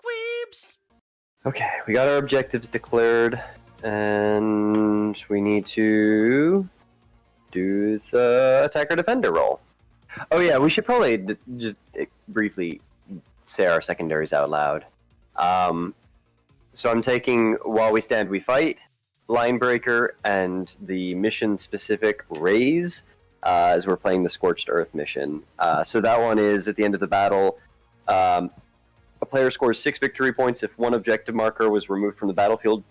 Weebs. Okay, we got our objectives declared, and we need to do the attacker-defender roll. Oh yeah, we should probably just briefly say our secondaries out loud. So I'm taking While We Stand, We Fight, Linebreaker, and the mission-specific Raise, as we're playing the Scorched Earth mission. So that one is, at the end of the battle, a player scores 6 victory points if one objective marker was removed from the battlefield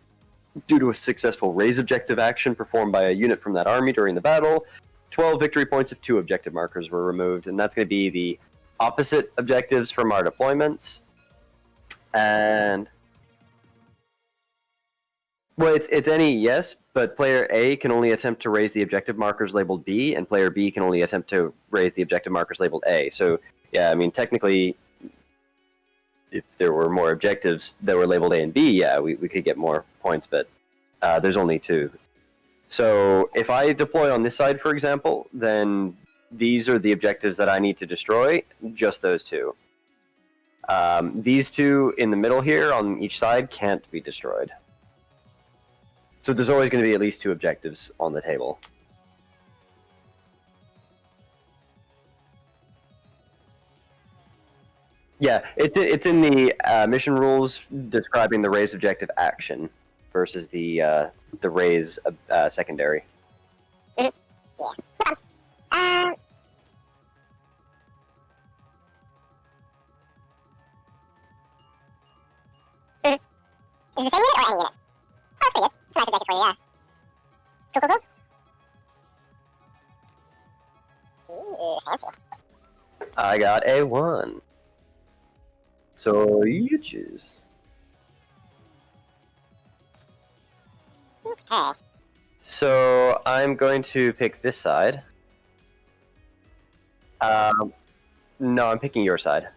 due to a successful Raise objective action performed by a unit from that army during the battle. 12 victory points if 2 objective markers were removed, and that's going to be the opposite objectives from our deployments. And well, it's any, yes, but player A can only attempt to raise the objective markers labeled B, and player B can only attempt to raise the objective markers labeled A. So, yeah, I mean, technically, if there were more objectives that were labeled A and B, yeah, we could get more points, but there's only 2. So if I deploy on this side, for example, then these are the objectives that I need to destroy, just those 2. These 2 in the middle here on each side can't be destroyed. So there's always going to be at least 2 objectives on the table. Yeah, it's in the mission rules describing the Raise objective action versus the Raise secondary. Yeah. Is it the same unit or any unit? Oh, that's pretty good. It's a nice objective for you, yeah. Cool. Ooh, fancy. I got a 1. So you choose. Okay. So I'm going to pick this side. No, I'm picking your side.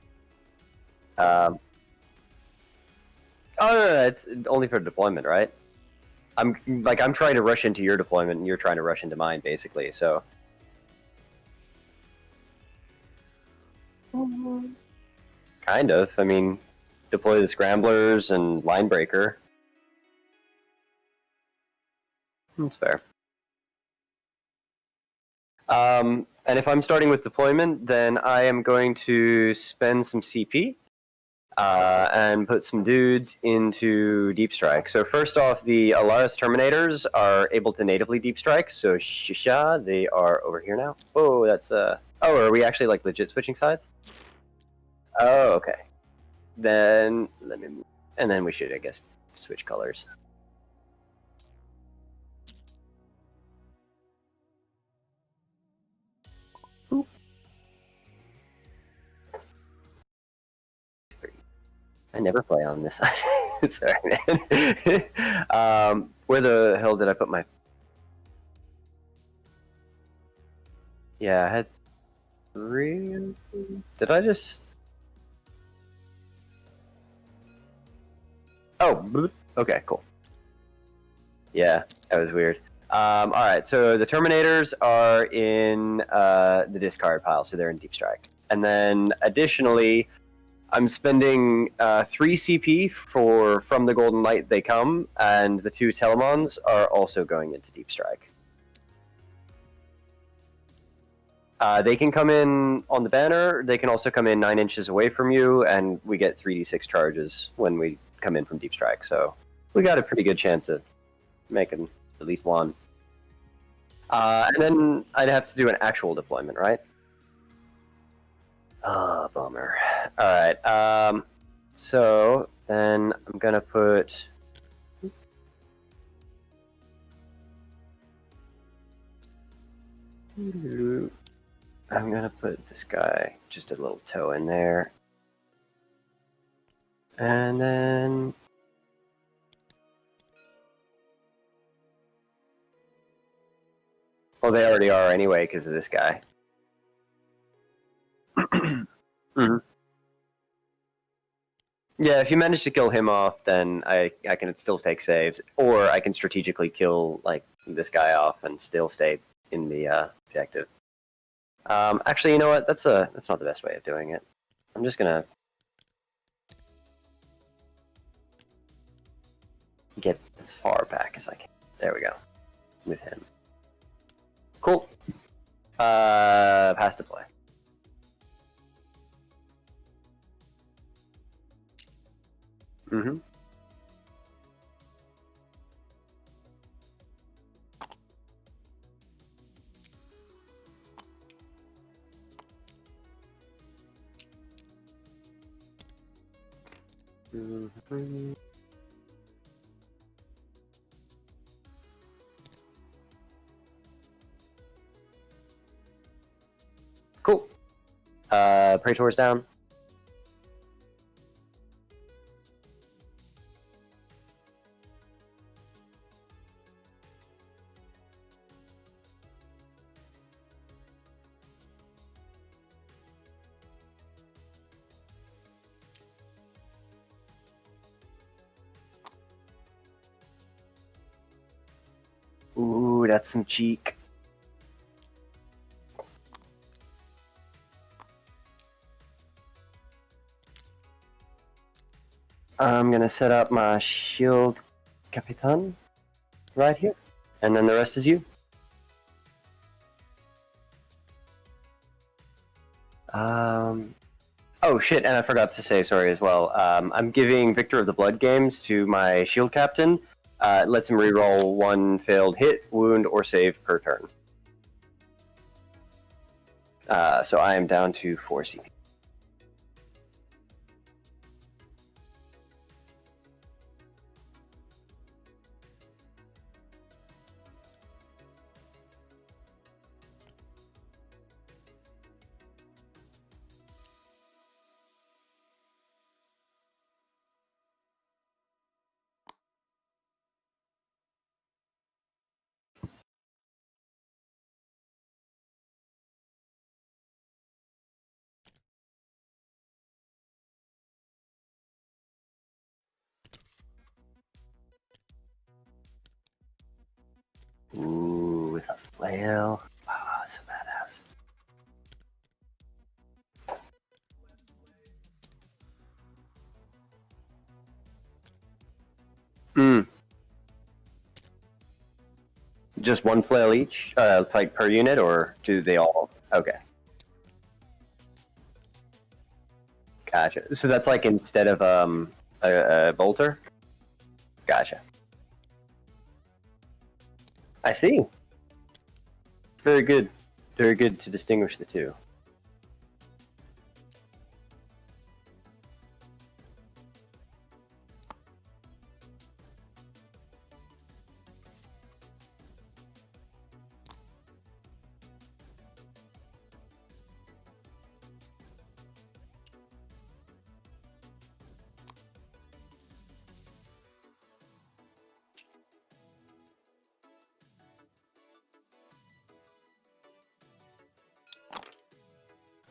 Oh no, it's only for deployment, right? I'm trying to rush into your deployment, and you're trying to rush into mine, basically. So. Kind of. I mean, deploy the scramblers and linebreaker. That's fair. And if I'm starting with deployment, then I am going to spend some CP and put some dudes into Deep Strike. So first off, the Alaris Terminators are able to natively Deep Strike. So shisha, they are over here now. Oh, that's Oh, are we actually like legit switching sides? Oh, okay. Then let me move. And then we should, I guess, switch colors. Oop. I never play on this side. Sorry, man. Where the hell did I put my... Yeah, I had 3... Did I just... Oh, okay, cool. Yeah, that was weird. Alright, so the Terminators are in the discard pile, so they're in Deep Strike. And then, additionally, I'm spending 3 CP for From the Golden Light They Come, and the 2 Telemons are also going into Deep Strike. They can come in on the banner, they can also come in 9 inches away from you, and we get 3d6 charges when we come in from Deep Strike, so we got a pretty good chance of making at least 1. And then I'd have to do an actual deployment, right? Ah, bummer. Alright, so then I'm gonna put... I'm gonna put this guy just a little toe in there. And then... Well, they already are anyway because of this guy. Mm-hmm. Yeah, if you manage to kill him off, then I can still take saves, or I can strategically kill like this guy off and still stay in the objective. Actually, you know what? That's not the best way of doing it. I'm just gonna get as far back as I can. There we go. With him. Cool. Pass to play. Mm-hmm. Mm-hmm. Cool. Praetor's down. Ooh, that's some cheek. I'm gonna set up my shield capitan right here, and then the rest is you. Oh shit, and I forgot to say, sorry as well. I'm giving Victor of the Blood games to my shield captain. It lets him reroll one failed hit, wound, or save per turn. So I am down to 4 CP. Ooh, with a flail. Ah, so badass. Hmm. Just one flail each, like per unit, or do they all? Okay, gotcha. So that's like instead of a bolter. Gotcha. I see. It's very good. Very good to distinguish the two.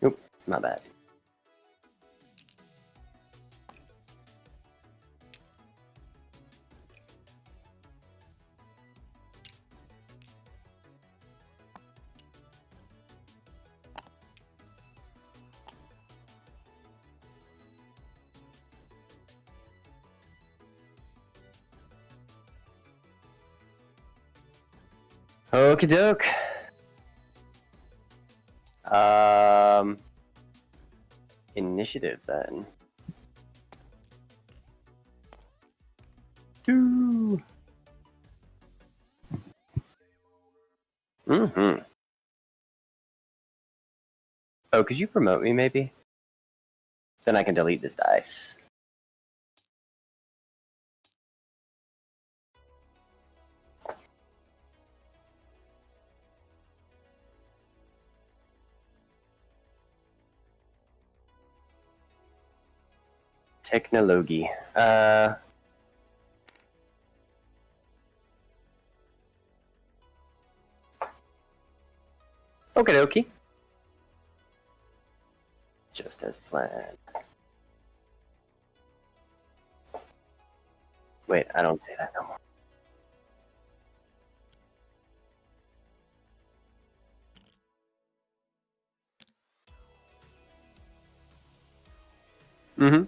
Nope, not bad. Okie doke. Initiative then. 2. Mm-hmm. Oh, could you promote me maybe? Then I can delete this dice. Technology. Okie dokie. Just as planned. Wait, I don't say that no more. Mm-hmm.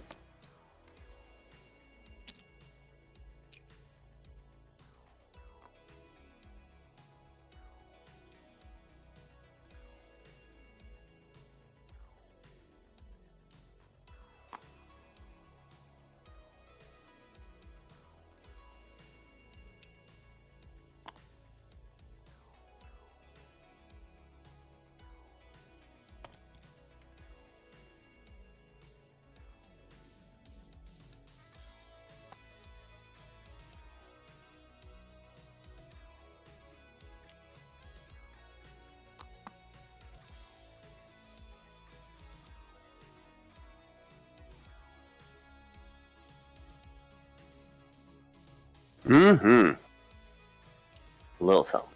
Mm-hmm. A little something.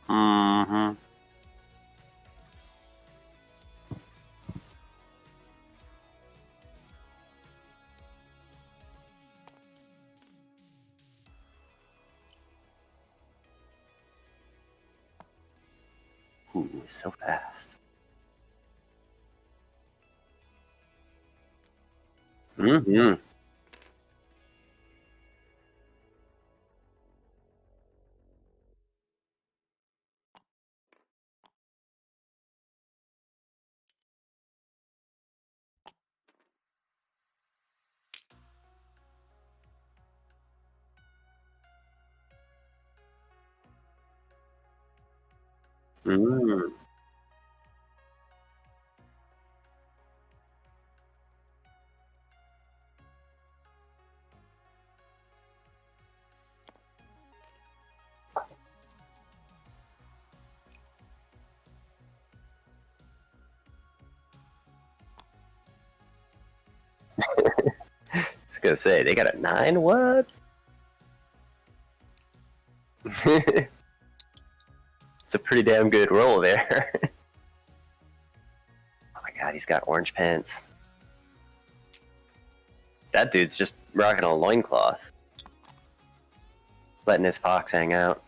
Mm-hmm. Ooh, so fast. Mm-hmm. Mm. I was gonna say, they got a 9? What? It's a pretty damn good roll there. Oh my god, he's got orange pants. That dude's just rocking a loincloth. Letting his fox hang out.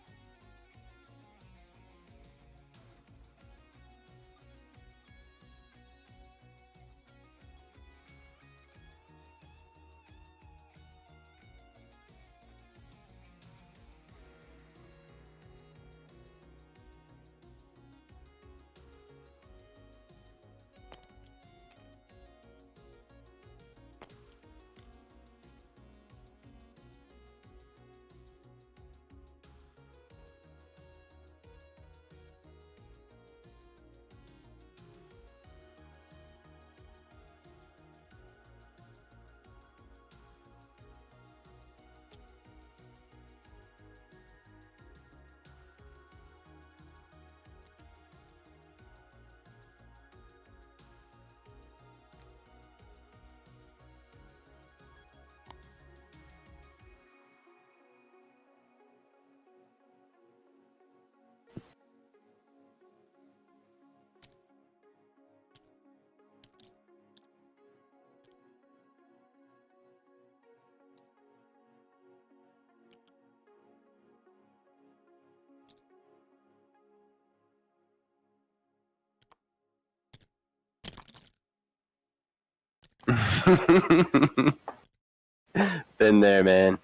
Been there, man.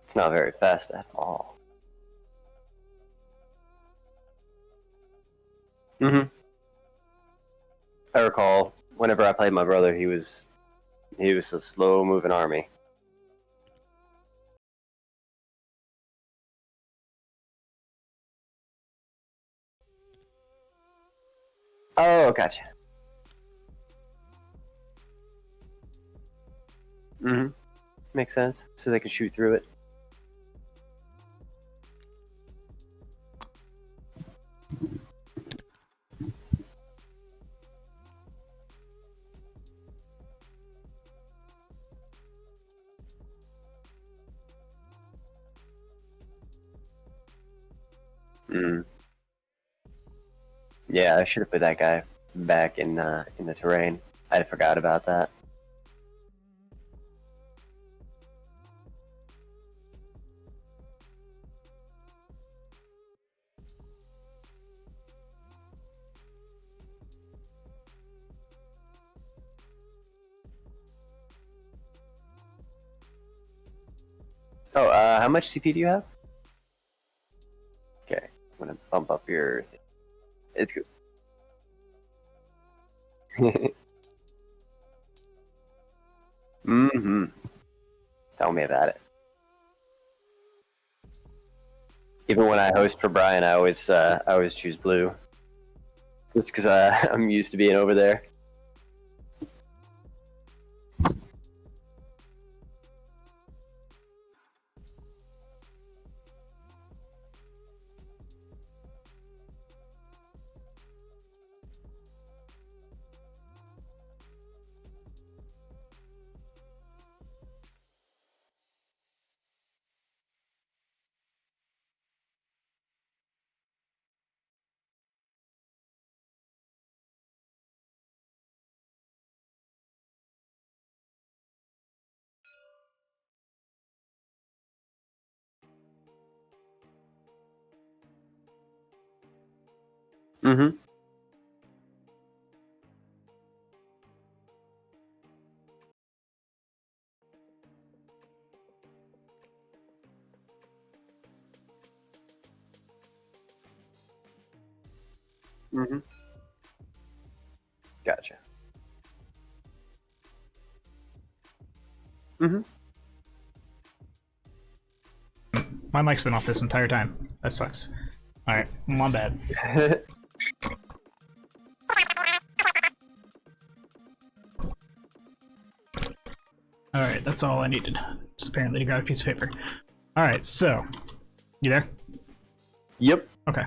It's not very fast at all. Mm-hmm. I recall whenever I played my brother, he was a slow moving army. Oh, gotcha. Mm-hmm. Makes sense. So they can shoot through it. Mm. Yeah, I should have put that guy back in the terrain. I forgot about that. Oh, how much CP do you have? Okay, I'm gonna bump up your thing. It's good. Mm-hmm. Tell me about it. Even when I host for Brian, I always choose blue, just because I'm used to being over there. Mm-hmm. Mm-hmm. Gotcha. Mm-hmm. My mic's been off this entire time. That sucks. Alright, my bad. Alright, that's all I needed. Just apparently to grab a piece of paper. Alright, so... You there? Yep. Okay.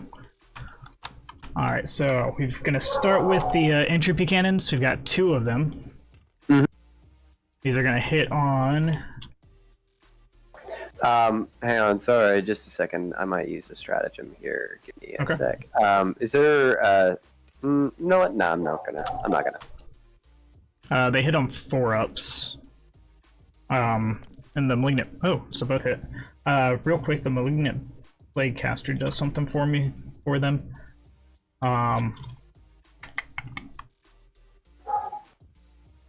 Alright, so we're gonna start with the entropy cannons. We've got 2 of them. Mm-hmm. These are gonna hit on... Hang on, sorry, just a second. I might use a stratagem here. Give me a Okay. sec. Is there no what? No, I'm not gonna. they hit on 4-ups. And the malignant... Oh, so both hit. Real quick, the malignant plague caster does something for me, for them.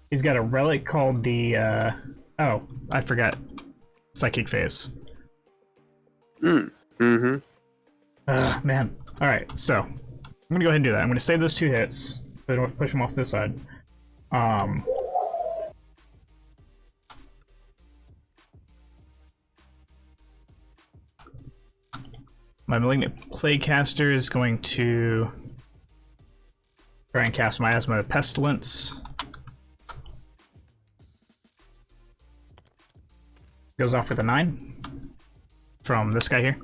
He's got a relic called the, oh, I forgot. Psychic Phase. Mm-hmm. Man. Alright, so I'm gonna go ahead and do that. I'm gonna save those 2 hits, so I don't push them off this side. My Malignant Plaguecaster is going to try and cast Miasma of Pestilence. Goes off with a 9 from this guy here.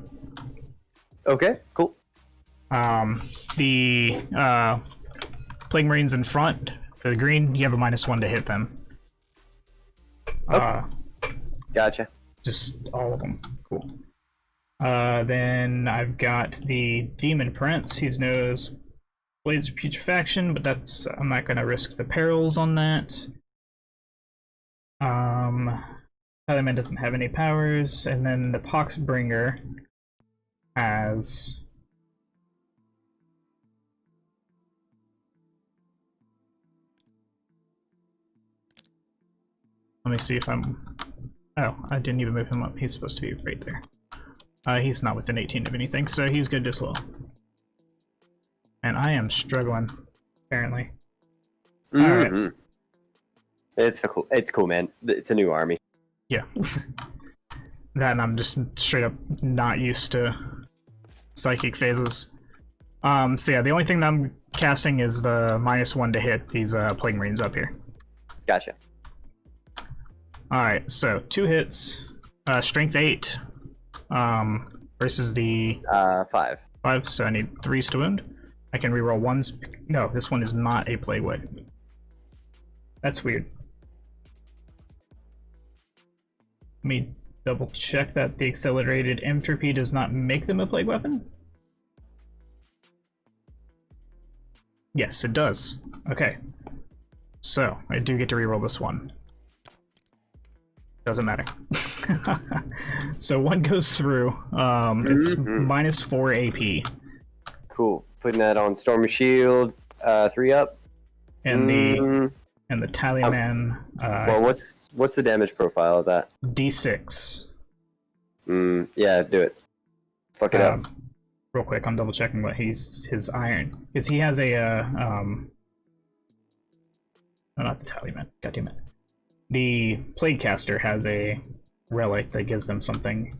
Okay, cool. The Plague Marines in front, for the green, you have a -1 to hit them. Gotcha. Just all of them. Cool. Then I've got the Demon Prince. He knows Blaze of Putrefaction, but that's I'm not gonna risk the perils on that. Otherman doesn't have any powers, and then the Poxbringer has let me see if I'm oh, I didn't even move him up. He's supposed to be right there. He's not within 18 of anything, so he's good as well. And I am struggling, apparently. Mm-hmm. Alright. It's cool, man. It's a new army. Yeah. That and I'm just straight up not used to psychic phases. So yeah, the only thing that I'm casting is the -1 to hit these Plague Marines up here. Gotcha. Alright, so 2 hits, strength 8, versus the 5. 5, so I need 3s to wound. I can reroll 1s. No, this one is not a plague weapon. That's weird. Let me double check that the accelerated entropy does not make them a plague weapon. Yes, it does. Okay. So, I do get to reroll this one. Doesn't matter. So one goes through. It's -4 AP. Cool. Putting that on Storm Shield, 3 up. And the Tallyman. Well, what's the damage profile of that? D6. Yeah, do it. Fuck it up. Real quick, I'm double checking what his iron, because he has a no, not the Tallyman. God damn it. The Plaguecaster has a relic that gives them something.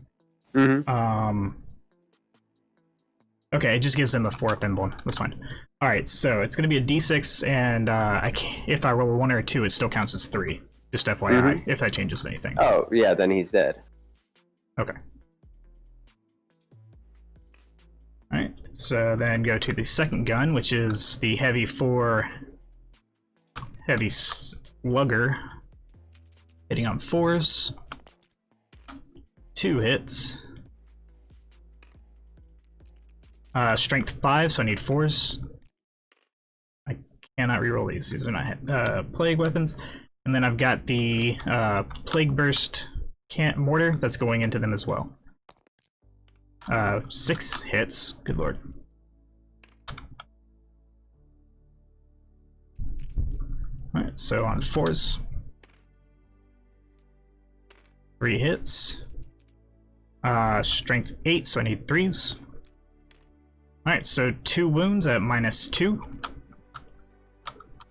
Okay, it just gives them a 4-up emblem. That's fine. All right, so it's gonna be a D6, and if I roll a 1 or a 2, it still counts as 3. Just FYI, if that changes anything. Oh yeah, then he's dead. Okay. All right, so then go to the second gun, which is the heavy 4 heavy slugger, hitting on 4s, 2 hits. Strength 5, so I need 4s. I cannot reroll these. These are not plague weapons. And then I've got the plague burst mortar that's going into them as well. 6 hits. Good lord. Alright, so on 4s. 3 hits. Strength 8, so I need 3s. Alright, so 2 wounds at -2.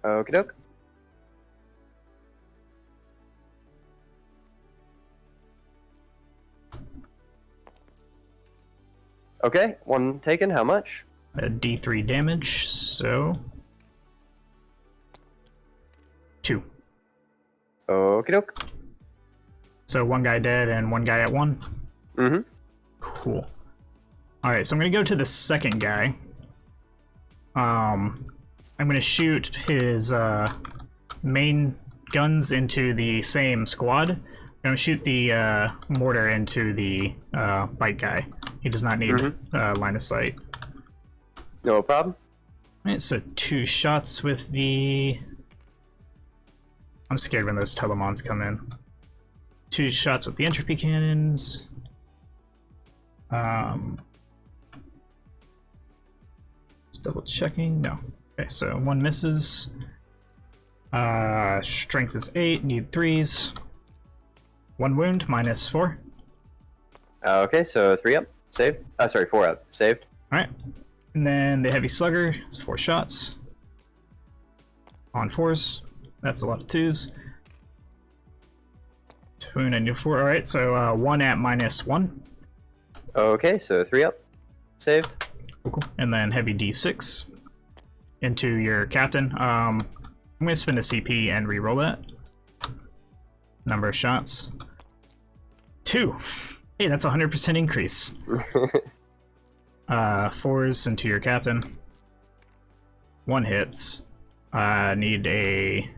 Okie doke. Okay, 1 taken. How much? A D3 damage, so 2. Okie doke. So 1 guy dead and 1 guy at 1? Cool. Alright, so I'm gonna go to the second guy. I'm gonna shoot his main guns into the same squad. I'm gonna shoot the mortar into the bite guy. He does not need line of sight. No problem. Alright, so 2 shots with the... I'm scared when those Telemons come in. 2 shots with the entropy cannons. Just double checking. No. Okay, so 1 misses. Strength is 8, need 3s. 1 wound, -4. Okay, so 3 up, saved. Sorry, 4 up, saved. Alright. And then the heavy slugger is 4 shots. On 4s. That's a lot of 2s. 2 and a new 4. Alright, so 1 at -1. Okay, so 3 up, saved. Cool. And then heavy D6 into your captain. I'm going to spend a CP and re-roll that. Number of shots. 2. Hey, that's a 100% increase. 4s into your captain. 1 hits. Need a...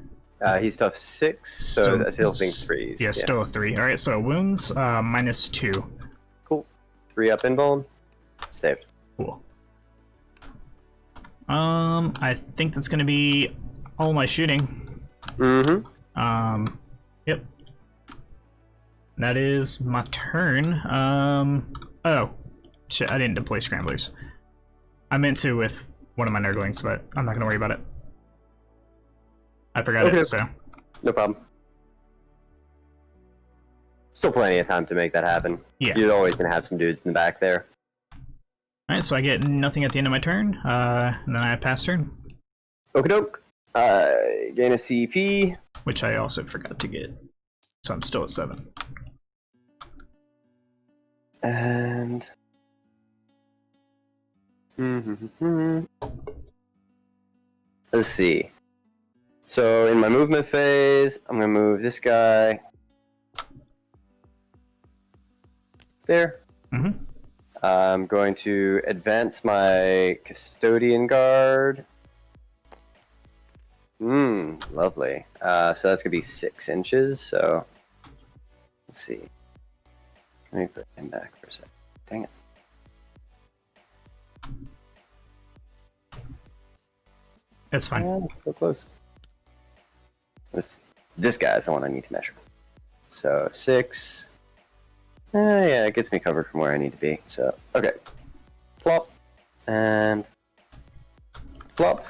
he's tough 6, so I still think 3s. Yeah, still a 3. Alright, so wounds, -2. Cool. 3 up invuln, saved. Cool. I think that's gonna be all my shooting. Yep. That is my turn. Oh, shit, I didn't deploy scramblers. I meant to with one of my nerdlings, but I'm not gonna worry about it. I forgot it, so. No problem. Still plenty of time to make that happen. Yeah. You're always gonna have some dudes in the back there. Alright, so I get nothing at the end of my turn, and then I pass turn. Okie doke. Gain a CP. Which I also forgot to get. So I'm still at 7. And... Let's see. So in my movement phase, I'm gonna move this guy there. I'm going to advance my custodian guard. Lovely. So that's gonna be 6 inches. So let's see. Let me put him back for a second. Dang it. It's fine. Oh, so close. This guy is the one I need to measure. So 6. Yeah, it gets me covered from where I need to be. So, okay. Plop. And plop.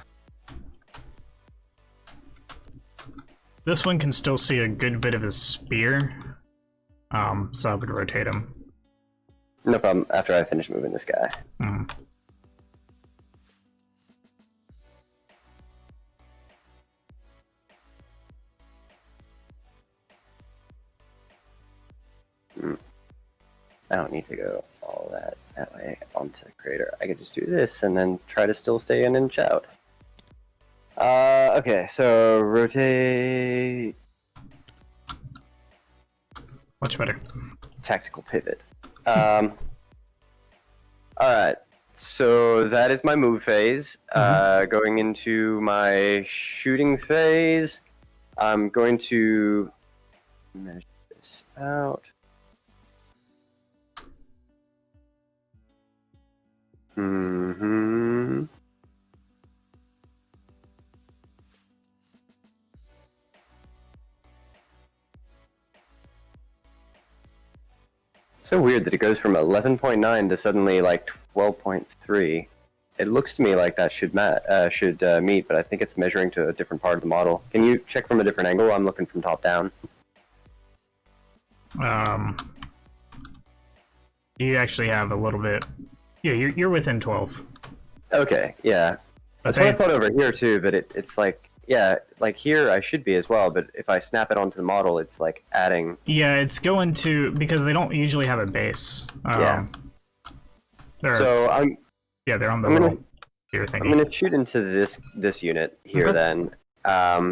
This one can still see a good bit of his spear. So I would rotate him. No problem. After I finish moving this guy. Mm. I don't need to go all that way onto the crater. I could just do this and then try to still stay in and shout. Okay, so rotate. Much better. Tactical pivot. Alright, so that is my move phase. Going into my shooting phase, I'm going to measure this out. So weird that it goes from 11.9 to suddenly like 12.3. It looks to me like that should meet, but I think it's measuring to a different part of the model. Can you check from a different angle? I'm looking from top down. You actually have a little bit. Yeah, you're within 12. Okay, yeah. That's what I thought over here too, but it's like, yeah, like here I should be as well, but if I snap it onto the model, it's like adding... Yeah, it's going to... because they don't usually have a base. Yeah. So I'm... Yeah, they're on the little tier thingy. I'm going to shoot into this unit here then.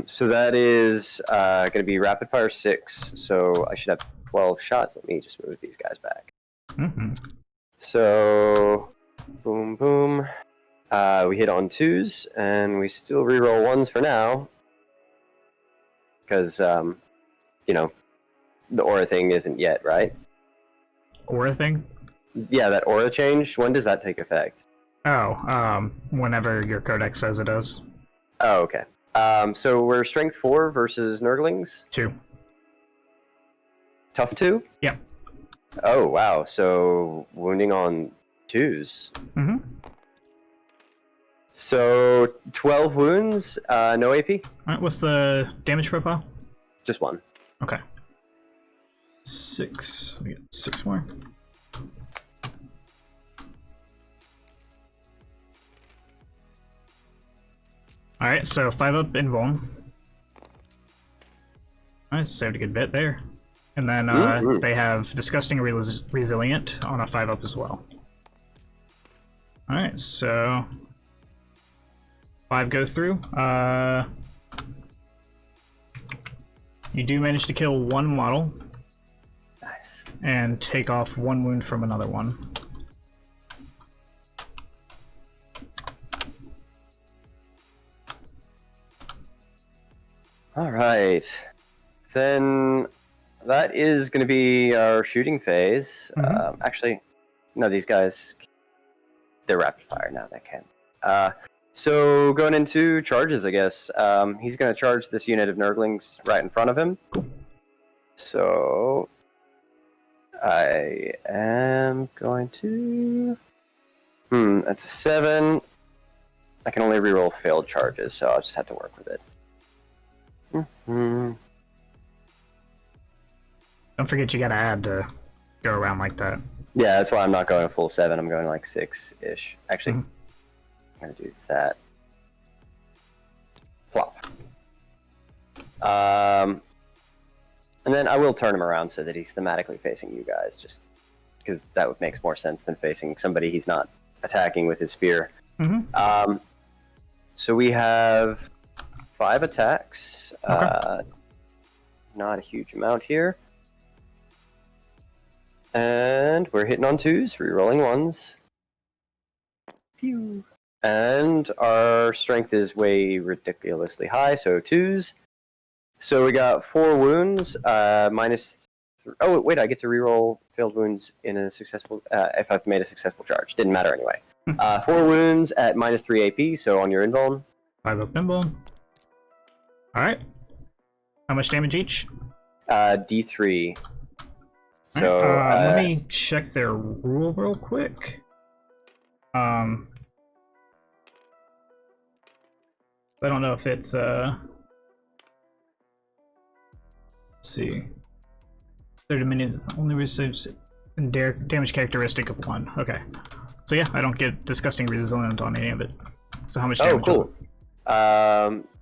So that is going to be rapid fire 6, so I should have 12 shots. Let me just move these guys back. So, boom, boom. We hit on 2s, and we still reroll 1s for now. Because, you know, the aura thing isn't yet, right? Aura thing? Yeah, that aura change, when does that take effect? Oh, whenever your codex says it does. Oh, okay. So we're strength 4 versus Nurglings? 2. Tough 2? Yeah. Oh, wow. So wounding on 2s. So 12 wounds, no AP? Alright, what's the damage profile? Just 1. Okay. 6. We get 6 more. Alright, so 5 up in Vuln. Alright, saved a good bit there. And then they have Disgusting Resilient on a 5 up as well. Alright, so 5 go through. You do manage to kill 1 model. Nice. And take off 1 wound from another one. Alright. Then that is going to be our shooting phase. Actually, no, these guys, they're rapid fire now, they can. So going into charges, I guess. He's going to charge this unit of Nurglings right in front of him. Cool. So I am going to... that's a 7. I can only reroll failed charges, so I'll just have to work with it. Don't forget you gotta add to go around like that. Yeah, that's why I'm not going a full 7. I'm going like 6-ish. Actually, I'm going to do that. Plop. And then I will turn him around so that he's thematically facing you guys, just because that would make more sense than facing somebody he's not attacking with his spear. So we have 5 attacks. Okay. Not a huge amount here. And we're hitting on 2s, rerolling 1s. Phew. And our strength is way ridiculously high, so 2s. So we got 4 wounds, minus... Oh, wait, I get to reroll failed wounds in a successful... if I've made a successful charge. Didn't matter anyway. 4 wounds at minus 3 AP, so on your invuln. 5 up nimble. Alright. How much damage each? D3. So let me check their rule real quick. I don't know if it's let's see. 30 minutes only receives damage characteristic of 1. Okay. So yeah, I don't get disgusting resilient on any of it. So how much damage? Oh, cool.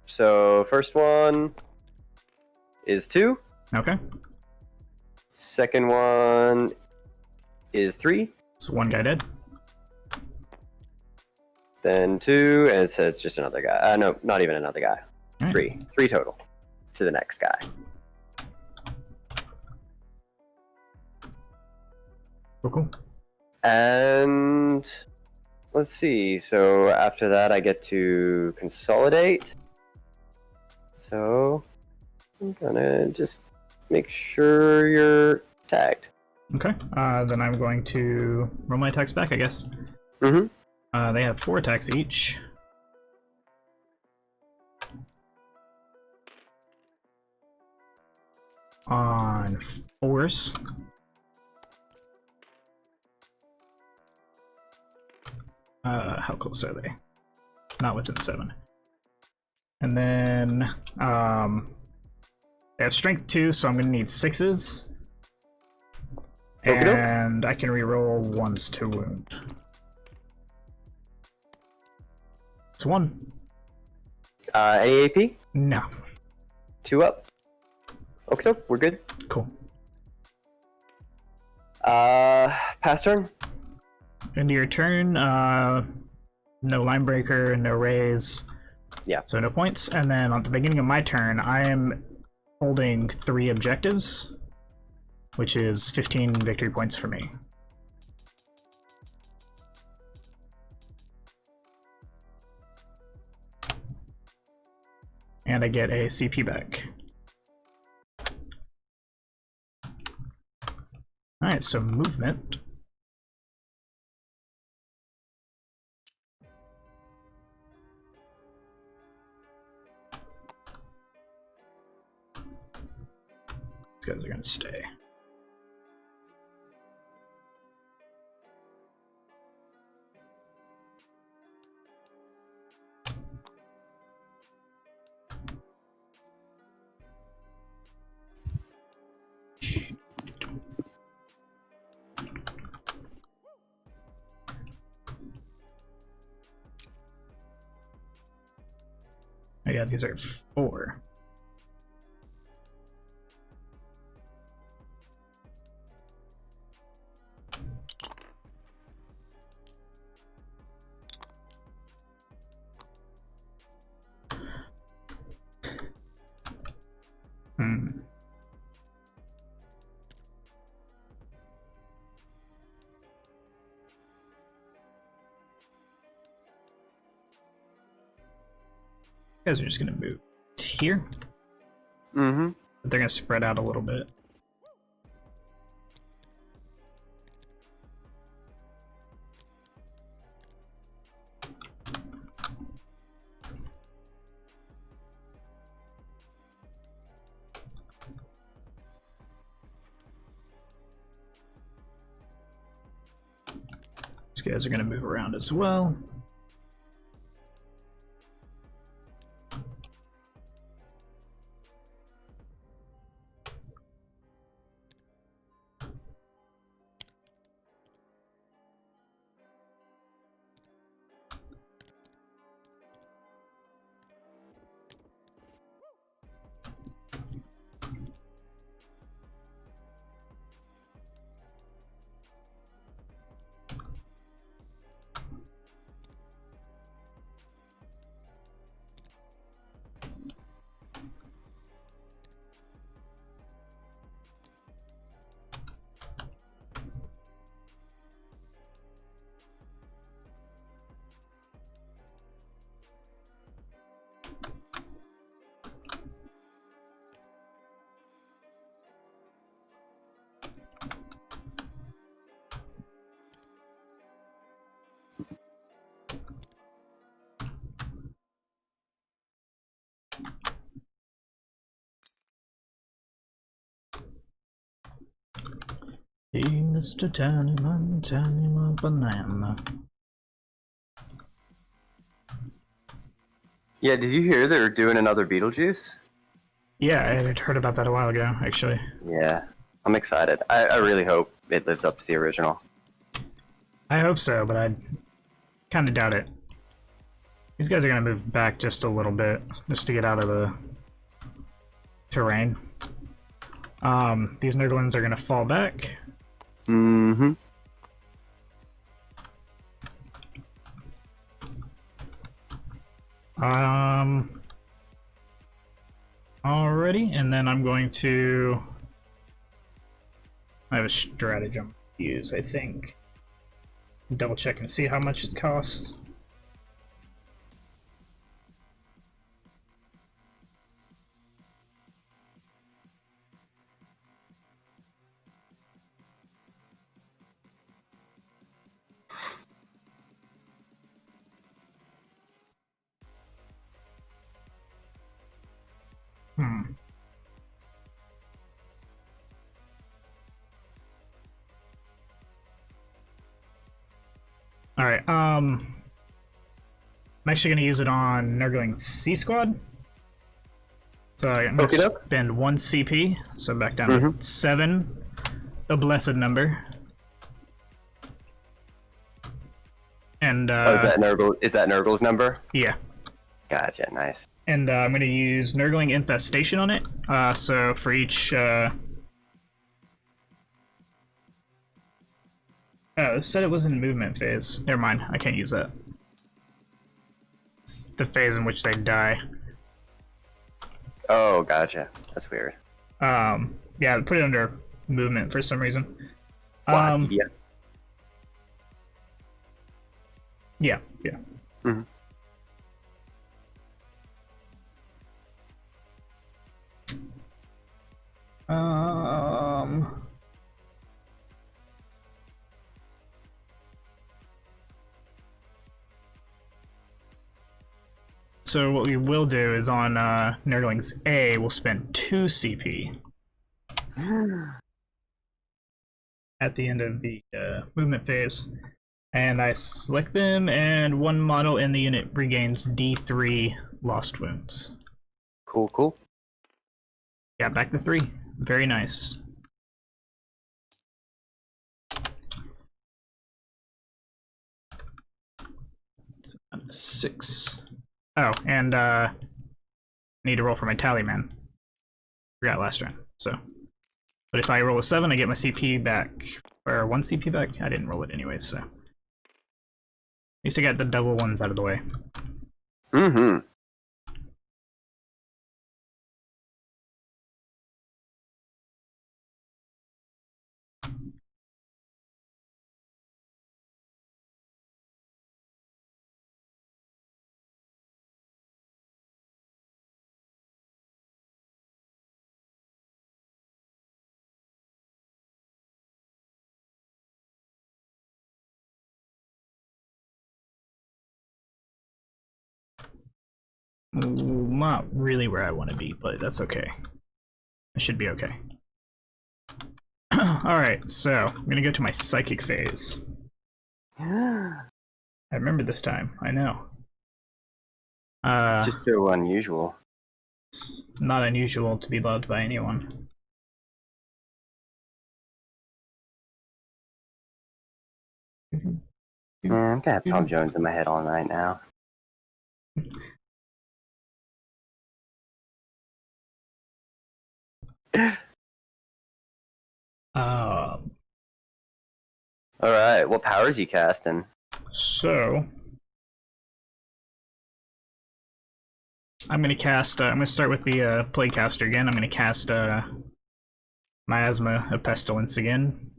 So first one is 2. Okay. Second one is 3. So 1 guy dead. Then 2, and it says just another guy. No, not even another guy. All right. 3 total to the next guy. Cool. And let's see. So after that, I get to consolidate. So I'm gonna just make sure you're tagged. Okay. Then I'm going to roll my attacks back, I guess. Mm-hmm. They have 4 attacks each. On force. How close are they? Not within 7. And then they have strength 2, so I'm gonna need 6s. Okey-doke. And I can reroll 1s to wound. It's 1. Any AP? No. 2 up. Okay, we're good. Cool. Pass turn. Into your turn, no line breaker, no raise. Yeah. So no points. And then at the beginning of my turn, I am holding 3 objectives, which is 15 victory points for me. And I get a CP back. Alright, so movement. These guys are gonna stay. Oh yeah, these are 4. You guys are just gonna move here. Mm-hmm. But they're gonna spread out a little bit. These guys are gonna move around as well. Hey, Mr. Tannyman, Tannyman banana. Yeah, did you hear they're doing another Beetlejuice? Yeah, I had heard about that a while ago, actually. Yeah, I'm excited. I really hope it lives up to the original. I hope so, but I kind of doubt it. These guys are going to move back just a little bit, just to get out of the terrain. These Nurglings are going to fall back. Mm-hmm. Alrighty, and then I'm going to... I have a stratagem to use, I think. Double check and see how much it costs. Alright, I'm actually going to use it on Nurgling C Squad. So I'm going to spend 1 CP, so back down to 7, the blessed number. And, is that Nurgle's number? Yeah. Gotcha, nice. And I'm going to use Nurgling Infestation on it, so for each... Oh, it said it was in movement phase. Never mind, I can't use that. It's the phase in which they die. Oh, gotcha. That's weird. Yeah, put it under movement for some reason. Yeah. Yeah. Mm-hmm. So what we will do is on Nurglings A, we'll spend 2 CP at the end of the movement phase. And I select them, and 1 model in the unit regains D3 lost wounds. Cool. Yeah, back to 3. Very nice. So, 6. Oh, and need to roll for my tally man. Forgot last round. So, but if I roll a 7, I get my CP back, or 1 CP back. I didn't roll it anyway, so at least I got the double ones out of the way. Mm-hmm. Not really where I want to be, but that's okay. I should be okay. Alright, so I'm gonna go to my psychic phase. I remember this time, I know. It's just so unusual. It's not unusual to be loved by anyone. Man, I'm gonna have Tom Jones in my head all night now. Alright, what powers you casting? So I'm gonna cast I'm gonna start with the Playcaster again. I'm gonna cast Miasma of Pestilence again.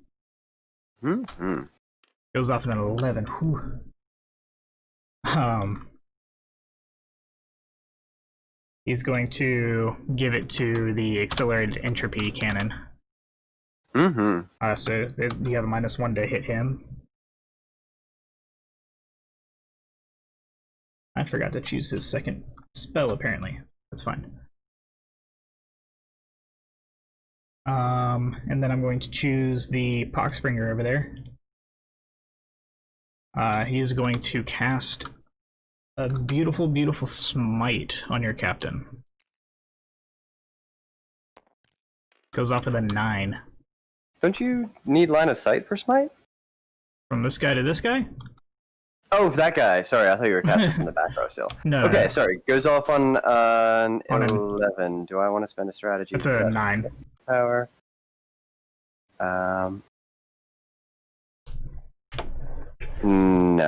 Goes off at an 11. Whew. He's going to give it to the Accelerated Entropy Cannon. So you have a -1 to hit him. I forgot to choose his second spell, apparently. That's fine. And then I'm going to choose the Poxbringer over there. He is going to cast a beautiful, beautiful smite on your captain. Goes off with a 9. Don't you need line of sight for smite? From this guy to this guy? Oh, that guy. Sorry, I thought you were casting from the back row still. No. Okay, No. sorry. Goes off on an On an- 11. Do I want to spend a strategy? It's for a that 9. Power. No,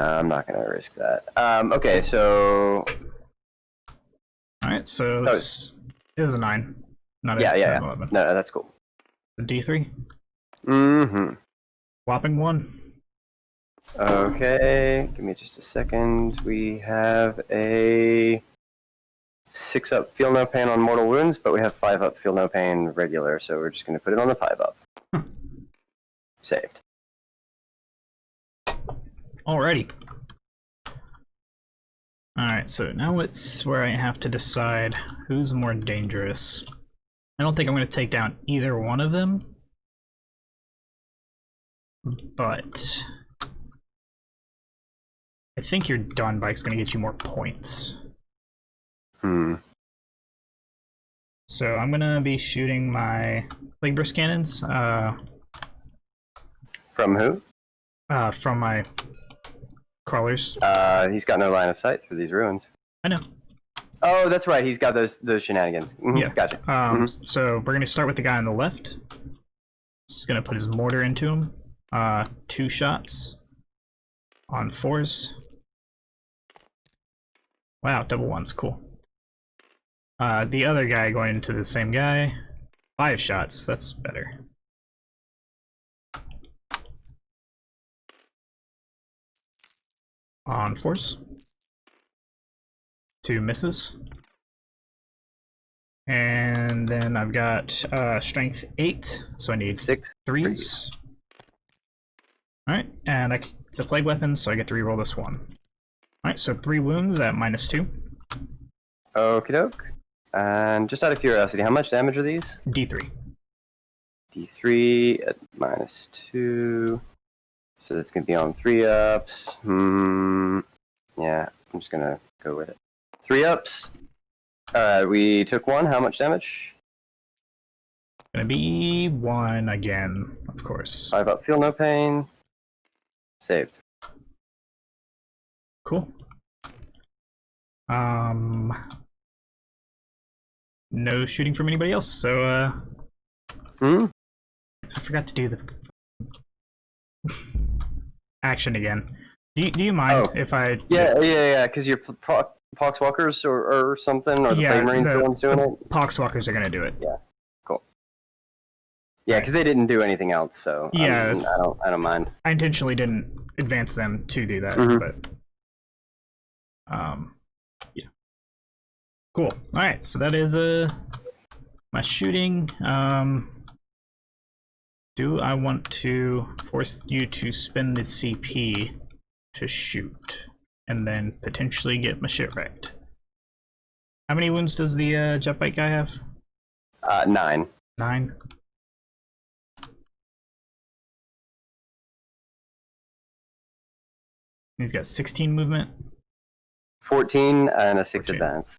I'm not going to risk that. Okay, so... Alright, so this is a 9. Not Yeah. 11. No, that's cool. A D3. Mm-hmm. Whopping 1. Okay, give me just a second. We have a 6-up feel no pain on mortal wounds, but we have 5-up feel no pain regular, so we're just going to put it on the 5-up. Saved. Alrighty. Alright, so now it's where I have to decide who's more dangerous. I don't think I'm going to take down either one of them. But I think your Dawn Bike's going to get you more points. So I'm going to be shooting my Plague Burst Cannons From who? from my crawlers. He's got no line of sight through these ruins. I know. Oh, that's right. He's got those shenanigans. Mhm, Yeah. Gotcha. So we're going to start with the guy on the left. Just going to put his mortar into him. 2 shots on 4s. Wow, double 1s, cool. The other guy going into the same guy, 5 shots, that's better. On 4s. 2 misses. And then I've got strength 8, so I need 6 3s. Alright, and it's a plague weapon, so I get to reroll this one. Alright, so 3 wounds at -2. Okie doke. And just out of curiosity, how much damage are these? D3. D3 at -2. So that's going to be on 3-ups. Yeah, I'm just going to go with it. 3-ups. We took 1. How much damage? Gonna be 1 again, of course. 5-up, feel no pain. Saved. Cool. No shooting from anybody else, so I forgot to do the action again. Do you mind if I... Yeah, because you're Poxwalkers or something, or the Plague Marines are the ones doing it? Poxwalkers are gonna do it. Yeah, cool. Yeah, because they didn't do anything else, so yeah, I don't mind. I intentionally didn't advance them to do that, but yeah. Cool. Alright, so that is my shooting. Do I want to force you to spend the CP to shoot and then potentially get my shit wrecked? How many wounds does the jet bike guy have? 9. 9. He's got 16 movement. 14 and a 6 14. advance.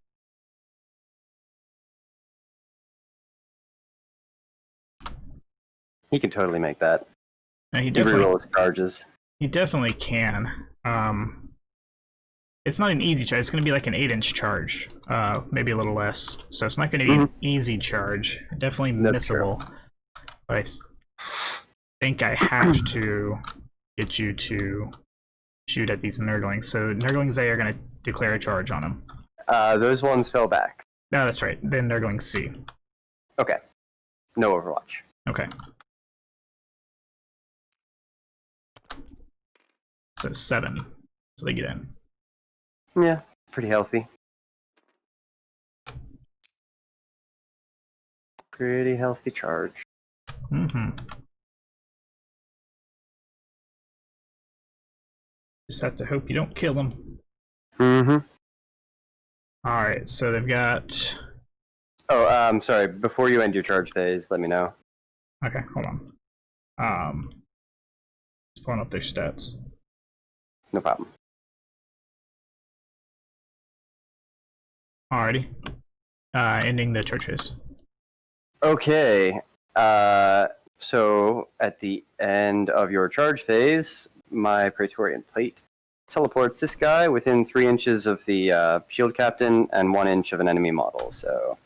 He can totally make that. No, he Reroll his charges. He definitely can. It's not an easy charge. It's going to be like an 8-inch charge, maybe a little less. So it's not going to be an easy charge. Definitely missable. But I think I have to get you to shoot at these Nurglings. So Nurglings A are going to declare a charge on him. Those ones fell back. No, that's right. Then Nurgling C. Okay. No Overwatch. Okay. So 7. So they get in. Yeah, pretty healthy. Pretty healthy charge. Just have to hope you don't kill them. Alright, so they've got... Oh, sorry. Before you end your charge phase, let me know. Okay, hold on. Just pulling up their stats. No problem. Alrighty. Ending the church phase. Okay. So at the end of your charge phase, my Praetorian Plate teleports this guy within 3 inches of the shield captain and 1 inch of an enemy model. So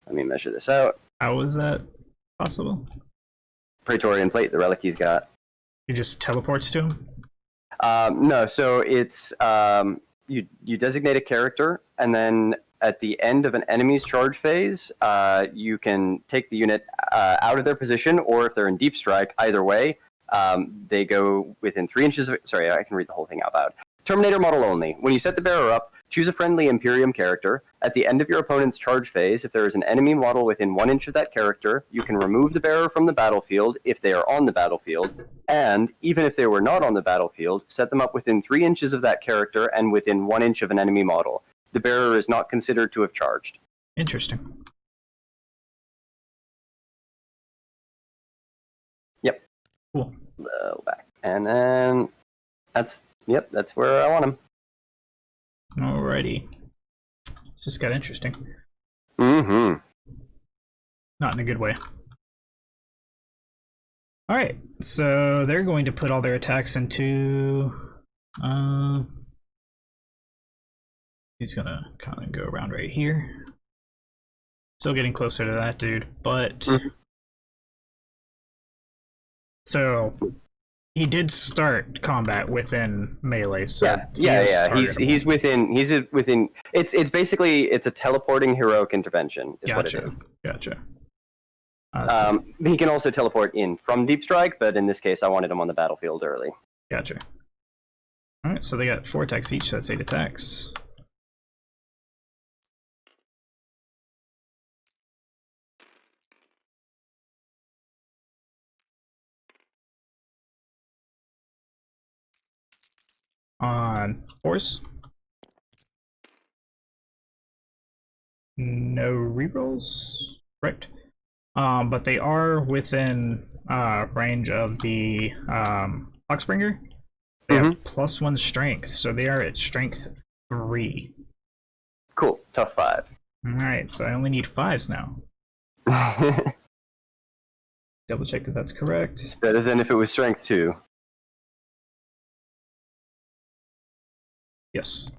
let me measure this out. How is that possible? Praetorian Plate, the relic he's got. He just teleports to him? No, so it's you designate a character, and then at the end of an enemy's charge phase, you can take the unit out of their position, or if they're in deep strike, either way, they go within 3 inches of... Sorry, I can read the whole thing out loud. Terminator model only. When you set the bearer up, choose a friendly Imperium character. At the end of your opponent's charge phase, if there is an enemy model within 1 inch of that character, you can remove the bearer from the battlefield if they are on the battlefield, and even if they were not on the battlefield, set them up within 3 inches of that character and within 1 inch of an enemy model. The bearer is not considered to have charged. Interesting. Yep. Cool. Low back. And then that's where I want him. Alrighty. It's just got interesting. Mm-hmm. Not in a good way. Alright, so they're going to put all their attacks into... he's gonna kind of go around right here. Still getting closer to that dude, but... So... He did start combat within melee, so yeah. He's within. It's basically a teleporting heroic intervention. Is what it is. Gotcha. He can also teleport in from deep strike, but in this case, I wanted him on the battlefield early. Gotcha. All right, so they got 4 attacks each. So that's 8 attacks. On force. No rerolls, right? But they are within range of the Oxbringer. They have +1 strength, so they are at strength 3. Cool, tough 5. All right, so I only need 5s now. Double check that that's correct. It's better than if it was strength 2. Yes.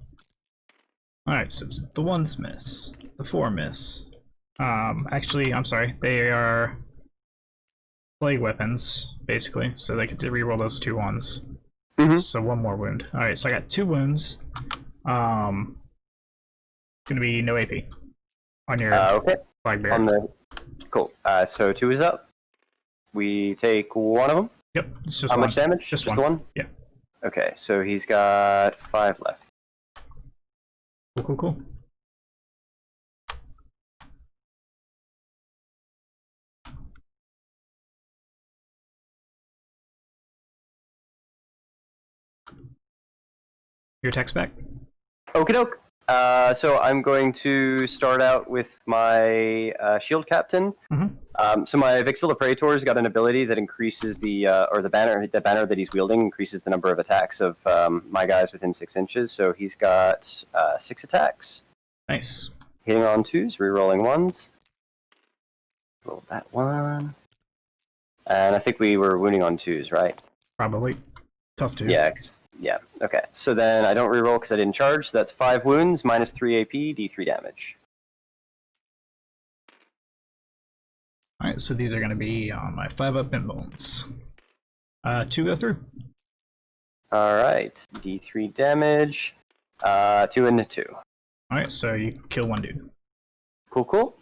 Alright, so the 1s miss. The 4 miss. Actually, I'm sorry. They are plague weapons, basically, so they get to reroll those 2 1s. So 1 more wound. Alright, so I got 2 wounds. It's gonna be no AP on your flag bearer. Cool. So 2 is up. We take 1 of them. Yep. It's just How one. much damage? Just the one. 1? Yeah. Okay, so he's got 5 left. Cool. Your text back? Okie doke. So I'm going to start out with my shield captain. So my Vexilla Praetor's got an ability that increases the banner that he's wielding increases the number of attacks of my guys within 6 inches. So he's got 6 attacks. Nice. Hitting on 2s, rerolling 1s. Roll that 1. And I think we were wounding on 2s, right? Probably. Tough to. Yeah. Okay. So then I don't reroll because I didn't charge. So that's 5 wounds, minus 3 AP, D3 damage. Alright, so these are going to be on my 5-up and bones. 2 go through. Alright. D3 damage. 2 into 2. Alright, so you kill 1 dude. Cool.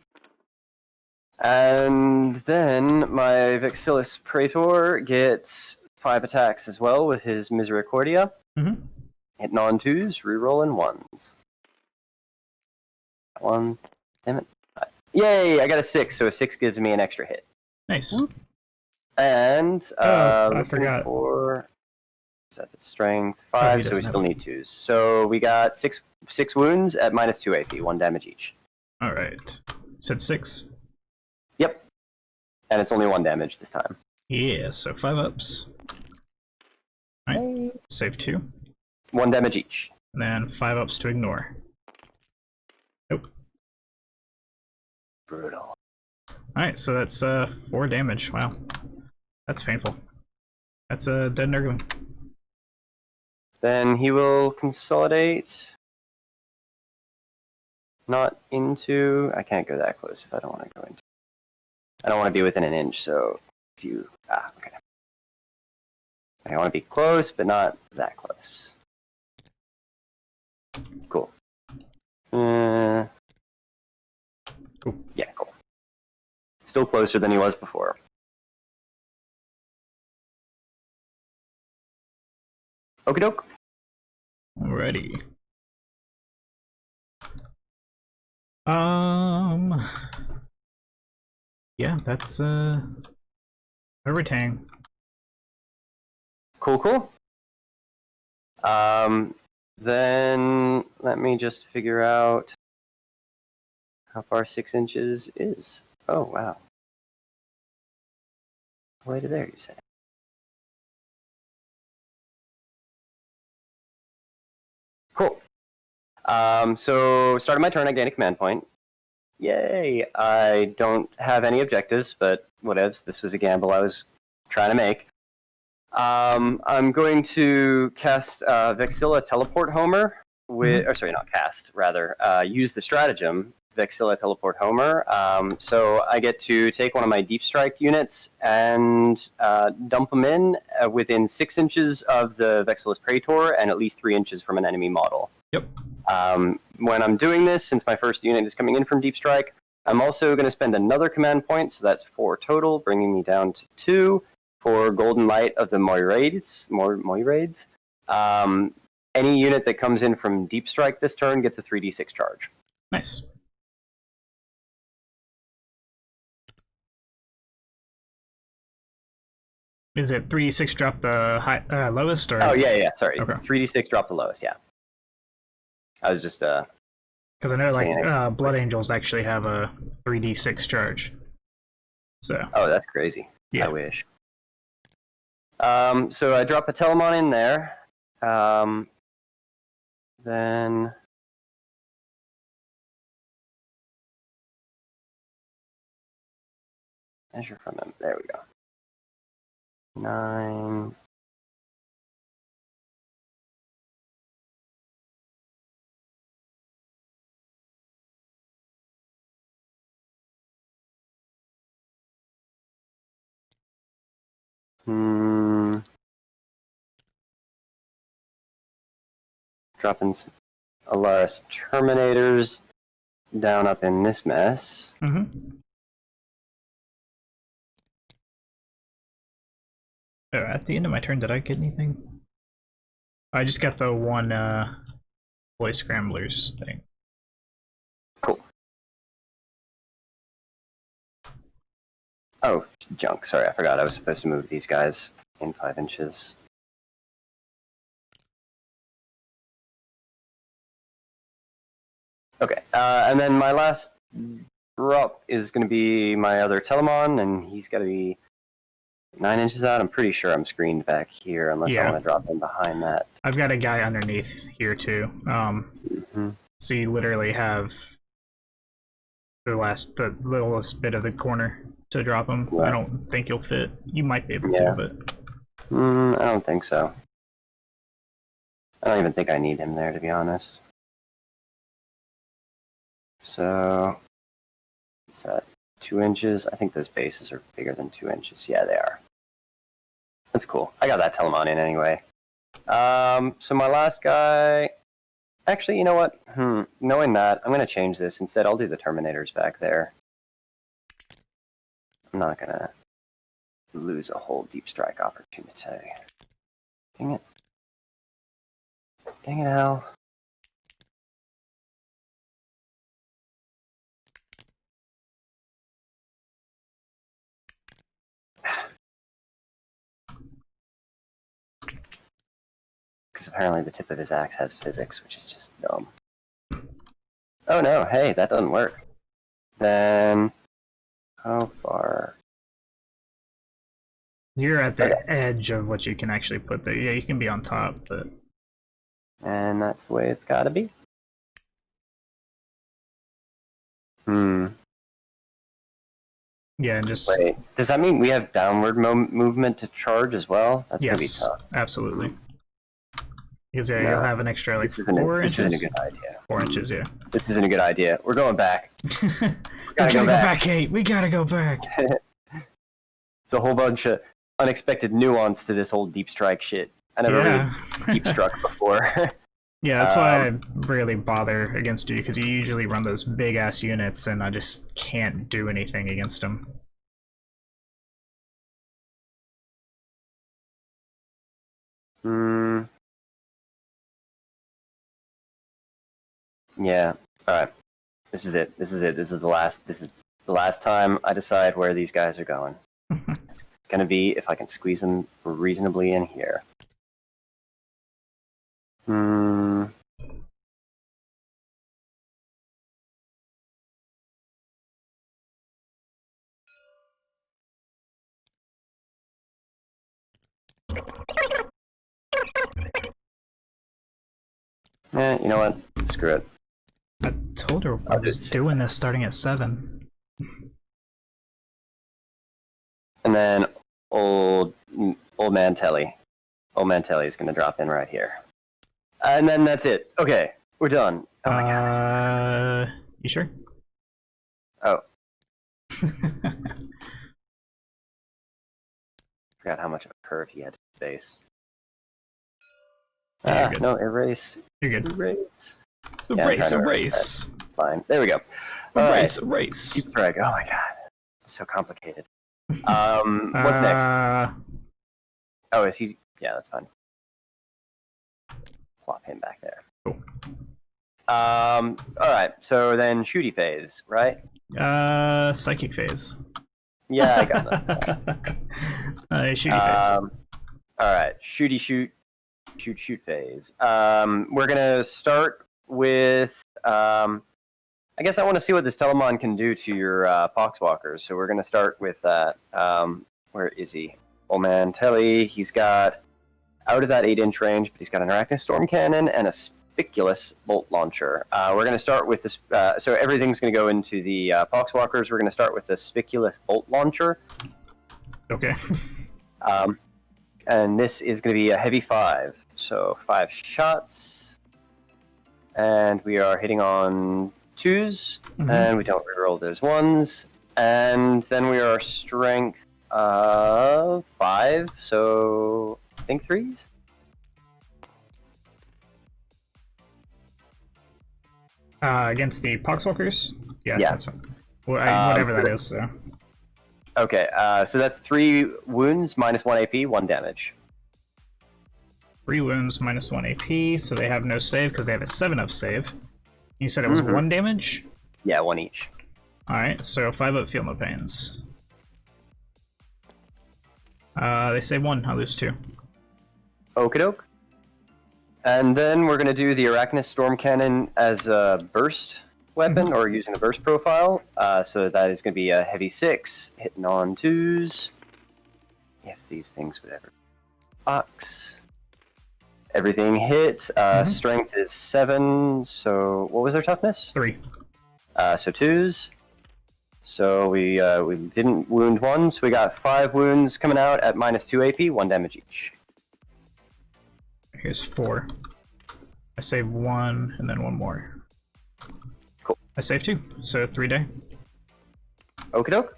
And then my Vexillus Praetor gets 5 attacks as well with his Misericordia. Hitting on 2s, rerolling 1s. 1. Damn it. Yay! I got a 6, so a 6 gives me an extra hit. Nice. And I forgot. Is that the strength 5? So we still need 2s. So we got 6 wounds at minus 2 AP, 1 damage each. Alright. Said 6. Yep. And it's only 1 damage this time. Yeah, so 5 ups. Alright, save 2. 1 damage each. And then 5 ups to ignore. Nope. Brutal. Alright, so that's 4 damage. Wow. That's painful. That's a dead Nurgling. Then he will consolidate. Not into. I can't go that close if I don't want to go into. I don't want to be within an inch, so if you. Okay. I want to be close, but not that close. Cool. Cool. Yeah, cool. Still closer than he was before. Okie doke. Alrighty. Yeah, that's everything. Cool. Then let me just figure out how far 6 inches is. Oh, wow. Way to there, you say. Cool. So starting my turn, I gain a command point. Yay! I don't have any objectives, but whatevs. This was a gamble I was trying to make. I'm going to cast Vexilla Teleport Homer with, or sorry, not cast, rather, use the stratagem Vexilla Teleport Homer. So I get to take one of my Deep Strike units and dump them in within 6 inches of the Vexilla's Praetor and at least 3 inches from an enemy model. Yep. When I'm doing this, since my first unit is coming in from Deep Strike, I'm also going to spend another command point, so that's 4 total, bringing me down to 2 for Golden Light of the Moiraids. Any unit that comes in from Deep Strike this turn gets a 3d6 charge. Nice. Is it 3d6 drop the lowest? Or? Oh, yeah, sorry. Okay. 3d6 drop the lowest, yeah. I was just... Because I know like Blood Angels actually have a 3d6 charge. So. Oh, that's crazy. Yeah. I wish. So I drop a Telemon in there. Then... Measure from him. There we go. 9... Dropping some Alaris Terminators down up in this mess. At the end of my turn, did I get anything? I just got the one Boy Scramblers thing. Cool. Oh, junk. Sorry, I forgot I was supposed to move these guys in 5 inches. Okay, and then my last drop is going to be my other Telemon, and he's got to be 9 inches out. I'm pretty sure I'm screened back here, unless I want to drop him behind that. I've got a guy underneath here, too. So you literally have the littlest bit of the corner to drop him. Yeah. I don't think you'll fit. You might be able to, but... I don't think so. I don't even think I need him there, to be honest. So, is that 2 inches? I think those bases are bigger than 2 inches. Yeah, they are. That's cool. I got that Telemon in anyway. So my last guy... Actually, you know what? Knowing that, I'm going to change this. Instead, I'll do the Terminators back there. I'm not going to lose a whole Deep Strike opportunity. Dang it. Dang it, Al. Because apparently the tip of his axe has physics, which is just dumb. Oh no, hey, that doesn't work. Then, how far You're at the edge of what you can actually put there. Yeah, you can be on top, but... And that's the way it's gotta be. Yeah, and just... Wait, does that mean we have downward movement to charge as well? That's gonna be Yes, tough. absolutely. Because yeah, No, you'll have an extra like This 4 inches. isn't a good idea. 4 inches, yeah. This isn't a good idea. We're going back. We gotta go back, Kate. We gotta go back. It's a whole bunch of unexpected nuance to this whole deep strike shit. I never really deep struck before. Yeah, that's why I rarely bother against you, because you usually run those big ass units, and I just can't do anything against them. Yeah. All right. This is it. This is it. This is the last time I decide where these guys are going. It's gonna be if I can squeeze them reasonably in here. You know what? Screw it. I told her I'm just doing this starting at 7. And then old man Telly. Old man Telly is gonna drop in right here. And then that's it. Okay, we're done. Oh my god. You sure? Oh. Forgot how much of a curve he had to face. Yeah, No, erase. You're good. Erase. Erase. Fine. There we go. Erase. Deep drag. Oh my god. It's so complicated. What's next? Oh, is he? Yeah, that's fine. Plop him back there. Cool. Alright, so then shooty phase, right? Psychic phase. Yeah, I got that. Shooty phase. Alright, shoot phase. We're gonna start with I guess I want to see what this Telemon can do to your Poxwalkers, so we're gonna start with that. Where is he? Old man Telly, he's got out of that 8-inch range, but he's got an Arachnid Storm Cannon and a Spiculous Bolt Launcher. We're going to start with this, so everything's going to go into the Poxwalkers. We're going to start with the Spiculous Bolt Launcher. Okay. And this is going to be a heavy 5, so 5 shots. And we are hitting on 2s, and we don't reroll those 1s. And then we are strength of 5, so I think 3s. Against the Poxwalkers? Yeah, that's fine. Well, whatever that is. So. Okay, so that's 3 wounds, minus 1 AP, 1 damage. 3 wounds, minus 1 AP, so they have no save because they have a 7-up save. You said it was 1 damage? Yeah, 1 each. Alright, so 5-up, feel no pains. They save 1, I lose 2. Okie doke. And then we're going to do the Arachnid Storm Cannon as a burst weapon, or using the burst profile. So that is going to be a heavy 6, hitting on 2s. If these things would ever box. Everything hit. Strength is 7, so what was their toughness? 3. So 2s. So we didn't wound 1, so we got 5 wounds coming out at minus 2 AP, 1 damage each. Here's 4. I save 1, and then 1 more. Cool. I save 2, so 3 day. Okie doke.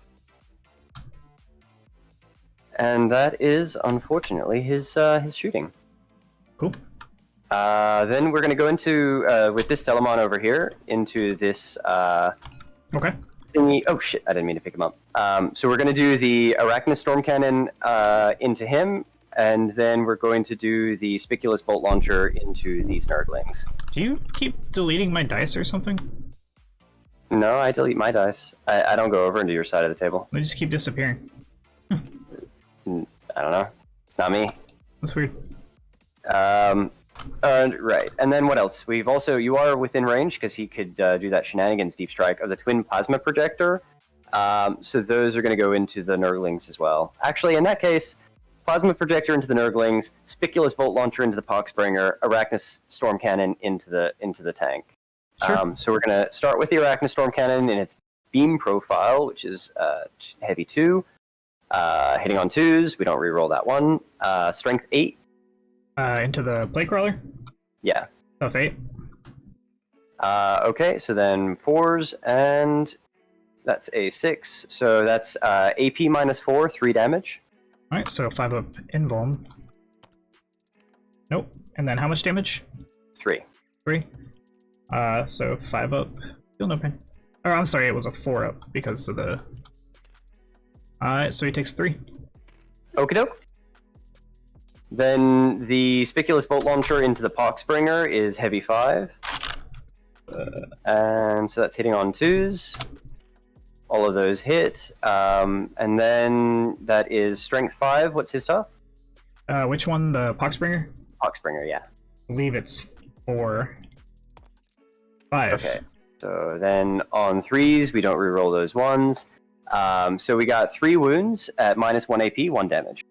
And that is, unfortunately, his shooting. Cool. Then we're going to go into, with this Telemon over here, into this Okay. thingy. Oh shit, I didn't mean to pick him up. So we're going to do the Arachnid Storm Cannon into him, and then we're going to do the Spiculous Bolt Launcher into these Nerdlings. Do you keep deleting my dice or something? No, I delete my dice. I don't go over into your side of the table. They just keep disappearing. I don't know. It's not me. That's weird. Right. And then what else? We've also, you are within range, because he could do that shenanigans deep strike of the Twin Plasma Projector. So those are going to go into the Nurglings as well. Actually, in that case, plasma projector into the Nurglings, spiculous bolt launcher into the Poxbringer, Arachnus storm cannon into the tank. Sure. So we're going to start with the Arachnus storm cannon in its beam profile, which is heavy 2, hitting on 2s. We don't reroll that one. Strength 8. Into the plate crawler. Yeah. Tough 8. Okay, so then 4s, and that's a 6. So that's AP -4, 3 damage. All right, so 5 up invuln. Nope. And then how much damage? 3. 3. So 5 up. Feel no pain. Or I'm sorry, it was a 4 up because of the. Alright, so he takes 3. Okie doke. Then the spiculous bolt launcher into the Poxbringer is heavy 5. And so that's hitting on 2s. All of those hit. And then that is strength 5. What's his stuff? Which one? The Poxbringer? Poxbringer, yeah. I believe it's 4. 5. Okay. So then on 3s, we don't reroll those ones. So we got 3 wounds at -1 AP, 1 damage.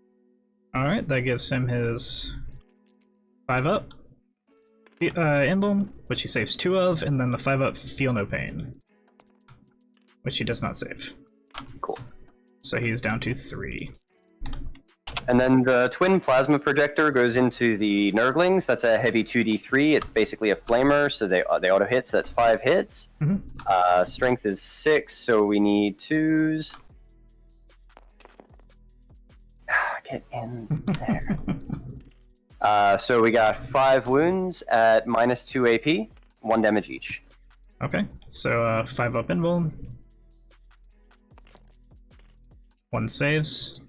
Alright, that gives him his 5 up. Emblem, which he saves 2 of, and then the 5 up Feel No Pain, which he does not save. Cool. So he's down to 3. And then the twin plasma projector goes into the Nurglings. That's a heavy 2d3. It's basically a flamer, so they auto hit, so that's 5 hits. Mm-hmm. Strength is 6, so we need 2s. Get in there. So we got 5 wounds at -2 AP, 1 damage each. Okay, so 5 up invuln. 1 saves.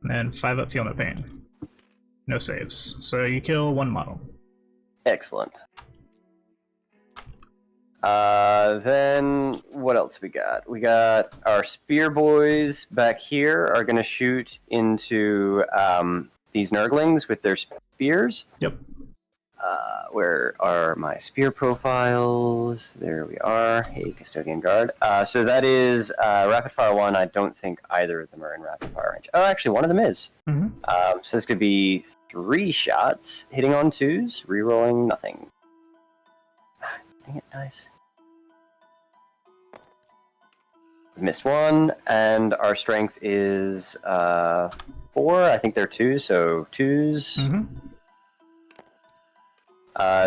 And then 5 up Feel No Pain. No saves. So you kill 1 model. Excellent. Then what else we got? We got our spear boys back here are going to shoot into these Nurglings with their spears. Yep. Where are my spear profiles? There we are. Hey, Custodian Guard. So that is Rapid Fire 1. I don't think either of them are in Rapid Fire range. Oh, actually, one of them is. Mm-hmm. So this could be 3 shots, hitting on 2s, rerolling nothing. Dang it, dice. Missed 1, and our strength is 4. I think they're 2, so 2s. Mm-hmm.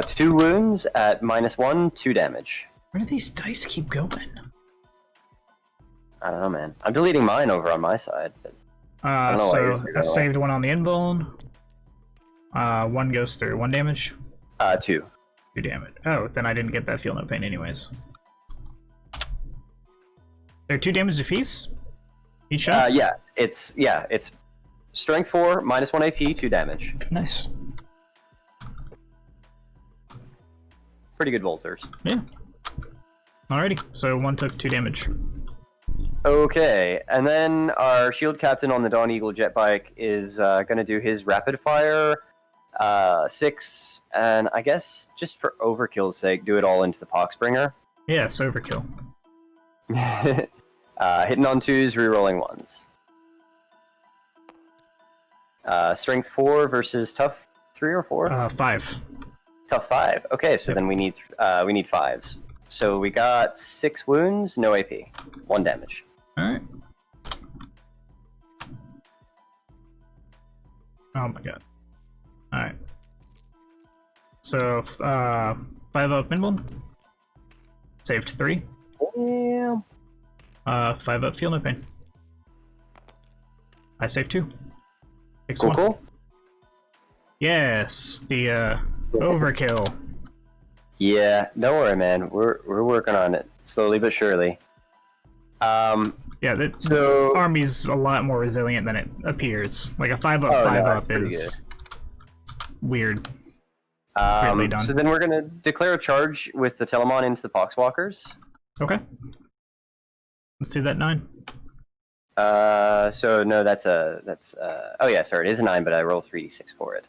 2 wounds at -1, 2 damage. Where do these dice keep going? I don't know, man. I'm deleting mine over on my side. But don't know why So you're I saved 1 on the invuln. 1 goes through 1 damage. 2. 2 damage. Oh, then I didn't get that Feel No Pain anyways. They're 2 damage apiece? Each shot? Yeah, it's strength 4, -1 AP, 2 damage. Nice. Pretty good volters. Yeah. Alrighty, so 1 took 2 damage. Okay, and then our shield captain on the Dawn Eagle jet bike is going to do his rapid fire 6, and I guess just for overkill's sake, do it all into the Poxbringer. Yeah, it's overkill. Hitting on 2s, rerolling 1s. Strength 4 versus tough 3 or 4? 5. Tough 5. Okay, so Yep. then we need 5s. So we got 6 wounds, no AP, 1 damage. Alright. Oh my god. Alright. So, 5 up invuln. Saved 3. Yeah. 5 up Feel No Pain. I saved 2. Takes Cool, 1. cool. Yes, the overkill. Yeah, don't worry, man. We're working on it slowly but surely. Yeah, the So army's a lot more resilient than it appears. Like a 5 up, Oh, 5 no, up it's pretty is weird. Weirdly done. so then we're gonna declare a charge with the Telemon into the Poxwalkers. Okay. Let's do that 9. So no, that's oh yeah, sorry, it is a 9, but I roll 3d6 for it.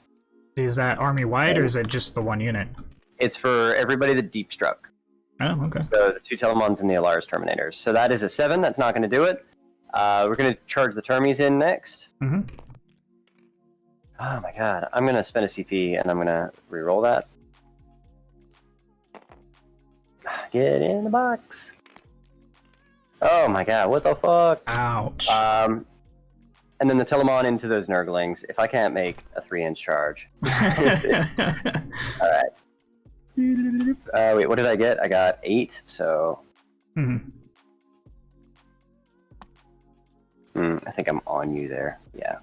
Is that army wide or is it just the 1 unit? It's for everybody that deep struck. Oh, okay. So the 2 Telemons and the Alaris Terminators. So that is a 7. That's not going to do it. We're gonna charge the Termies in next. Mm-hmm. Oh my god, I'm gonna spend a CP and I'm gonna re-roll that. Get in the box. Oh my god, what the fuck? Ouch. And then the Telemon into those Nurglings, if I can't make a 3-inch charge. Alright. Wait, what did I get? I got 8, so... Mm-hmm. I think I'm on you there. Yeah.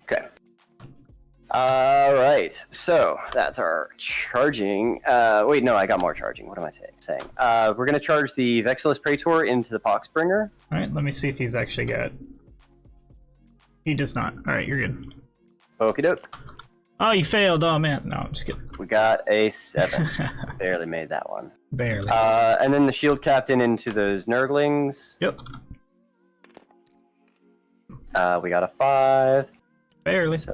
Okay. Alright, so that's our charging. Wait, no, I got more charging. What am I saying? We're going to charge the Vexillus Praetor into the Poxbringer. Alright, let me see if he's actually got... He does not. Alright, you're good. Okie doke. Oh, you failed. Oh, man. No, I'm just kidding. We got a 7. Barely made that one. Barely. And then the Shield Captain into those Nurglings. Yep. We got a 5. Barely. So...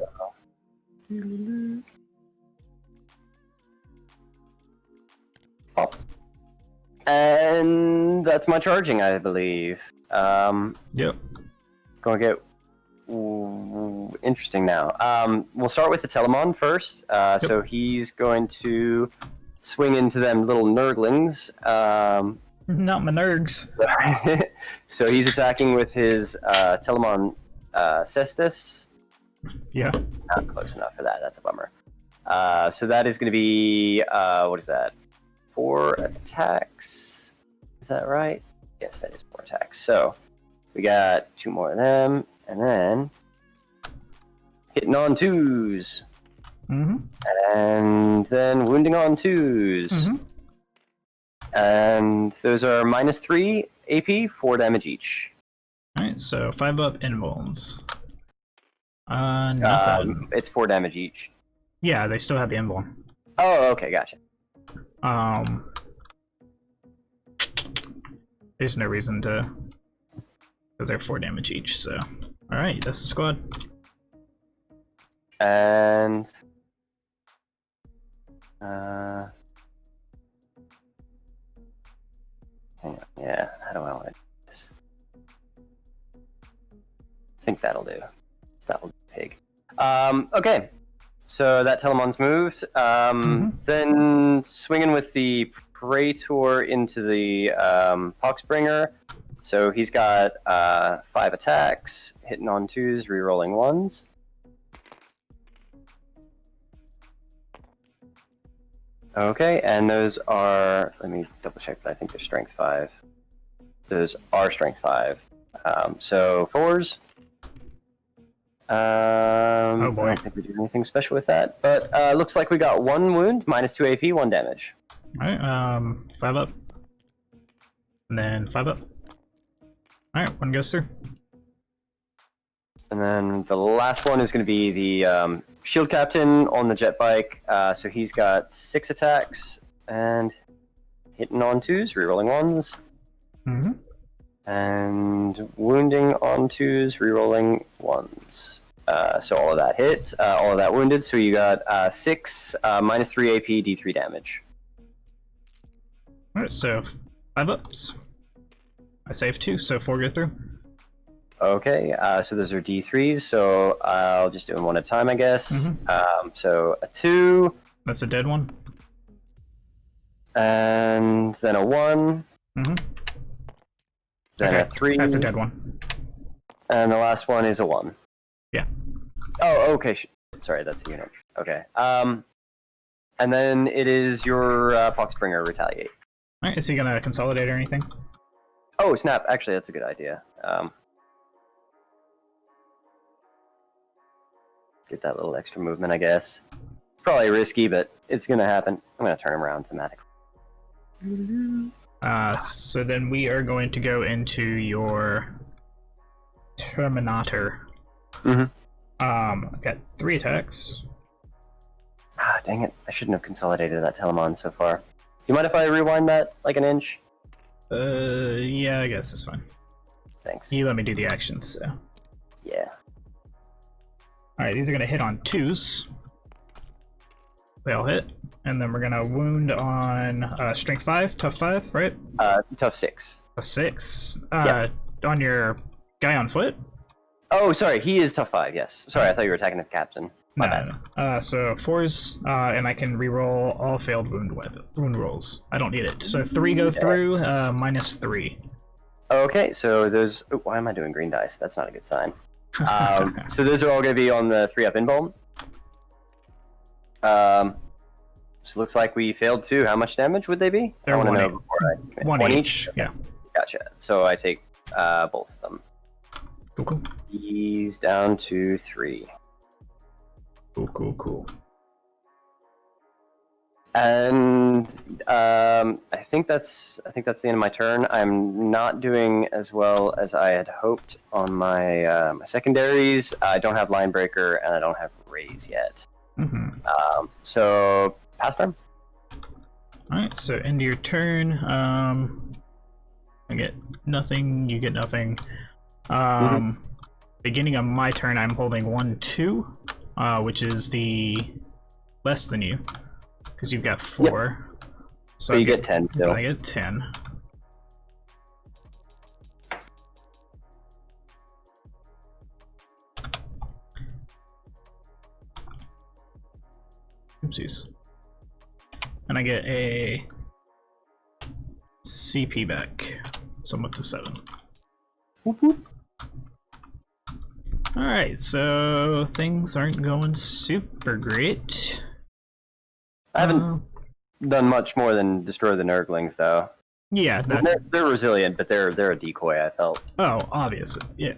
Pop. And that's my charging, I believe. Yep. Gonna get interesting now. We'll start with the Telemon first. So he's going to swing into them little Nurglings. Not my nerds. So he's attacking with his Telemon Cestus. Yeah. Not close enough for that. That's a bummer. So that is going to be, what is that? 4 attacks. Is that right? Yes, that is 4 attacks. So we got 2 more of them, and then hitting on 2s. Mm-hmm. And then wounding on 2s. Mm-hmm. And those are -3 AP, 4 damage each. Alright, so 5 up invulns. Nothing. It's 4 damage each. Yeah, they still have the invuln. Oh, okay, gotcha. There's no reason to... Because they're 4 damage each, so... Alright, that's the squad. And... hang on, yeah, how do I want to do this? I think that'll do. That'll do, pig. Okay, so that Telemon's moved. Then swinging with the Praetor into the Poxbringer. So he's got 5 attacks, hitting on 2s, re-rolling 1s. Okay, and those are, let me double check, but I think they're strength 5. Those are strength 5. So 4s. Oh boy. I don't think we did anything special with that, but looks like we got 1 wound, -2 AP, 1 damage. Alright, 5 up. And then 5 up. Alright, 1 goes through. And then the last one is going to be the Shield Captain on the jet bike. So he's got 6 attacks and hitting on 2s, rerolling 1s. Mm-hmm. And wounding on 2s, rerolling 1s. So all of that hits, all of that wounded. So you got 6, -3 AP, D3 damage. Alright, so 5 ups. I saved 2, so 4 go through. Okay, so those are D3s, so I'll just do them one at a time, I guess. So a 2. That's a dead one. And then a 1. Mm-hmm. Then okay. a 3. That's a dead one. And the last one is a 1. Yeah. Oh, okay. Sorry, that's a unit. Okay. And then it is your Poxbringer retaliate. Alright, is he gonna consolidate or anything? Oh, snap. Actually, that's a good idea. Get that little extra movement, I guess. Probably risky, but it's gonna happen. I'm gonna turn him around thematically. So then we are going to go into your Terminator. Got 3 attacks. Ah, dang it. I shouldn't have consolidated that Telemon so far. Do you mind if I rewind that like an inch? Yeah, I guess it's fine. Thanks. You let me do the actions, so. Yeah. Alright, these are gonna hit on 2s. They all hit. And then we're gonna wound on strength 5, tough 5, right? Tough 6. A 6. Yeah. On your guy on foot? Oh, sorry, he is tough 5. Yes. Sorry, I thought you were attacking the captain. My bad. No. So 4s, and I can reroll all failed wound rolls. I don't need it. So 3 go through, -3. Okay, so those. Oh, why am I doing green dice? That's not a good sign. So those are all going to be on the 3-up invuln. So it looks like we failed 2. How much damage would they be? They're I want to know each. before I. One each. Yeah. Gotcha. So I take both of them. Cool. He's down to 3. Cool. And I think that's the end of my turn. I'm not doing as well as I had hoped on my my secondaries. I don't have Linebreaker and I don't have Raise yet. So pass turn. All right. So end of your turn. I get nothing. You get nothing. Beginning of my turn, I'm holding 1-2, which is the less than you. Because you've got 4. Yep. So you get 10 still. I get 10. Oopsies. And I get a CP back. So I'm up to 7. Alright, so things aren't going super great. I haven't done much more than destroy the Nurglings, though. Yeah, they're resilient, but they're a decoy. I felt. Oh, obviously, yeah.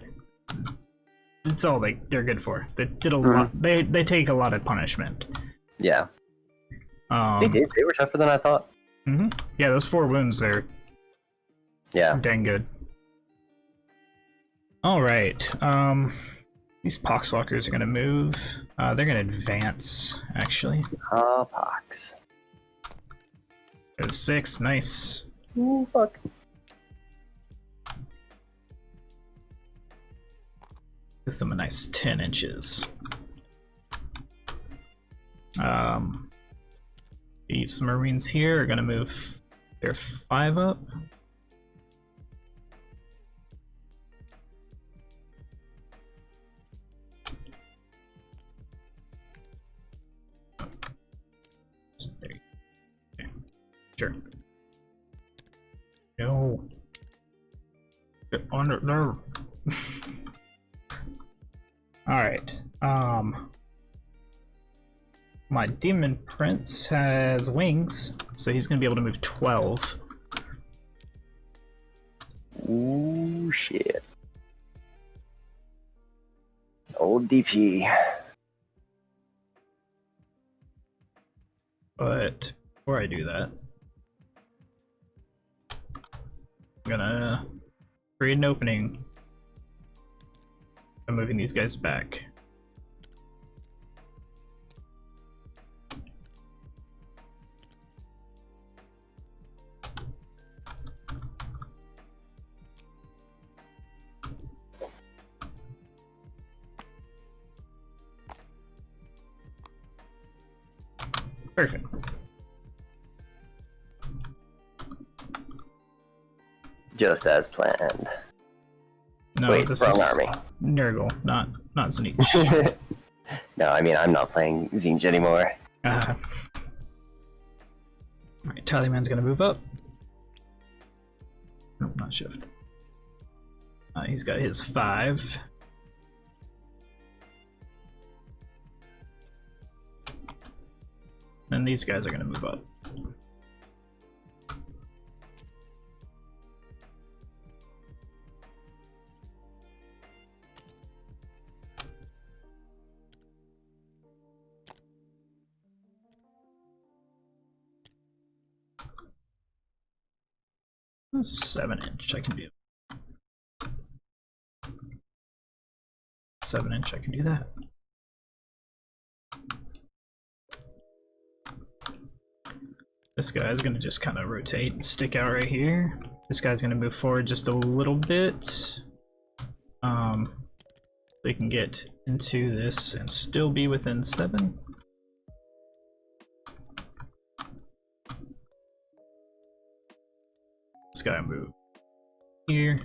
It's all they're good for. They did a lot. They take a lot of punishment. Yeah. They did. They were tougher than I thought. Yeah, those 4 wounds, they're dang good. All right. These Poxwalkers are gonna move. They're gonna advance, actually. Pox. There's 6, nice. Ooh, fuck. Gives them a nice 10 inches. These Marines here are gonna move their 5 up. There. Okay. Sure. No. Get under there. Alright. My Demon Prince has wings, so he's gonna be able to move 12. Ooh, shit. Old DP. But before I do that, I'm gonna create an opening. I'm moving these guys back. Perfect. Just as planned. No, wait, this wrong is army. Nurgle, not Zinich. No, I mean, I'm not playing Zinj anymore. Alright, Tallyman's gonna move up. Nope, not shift. He's got his 5. And these guys are gonna move up. That's 7-inch, I can do. 7-inch, I can do that. This guy's gonna just kind of rotate and stick out right here. This guy's gonna move forward just a little bit. So he can get into this and still be within 7. This guy move here.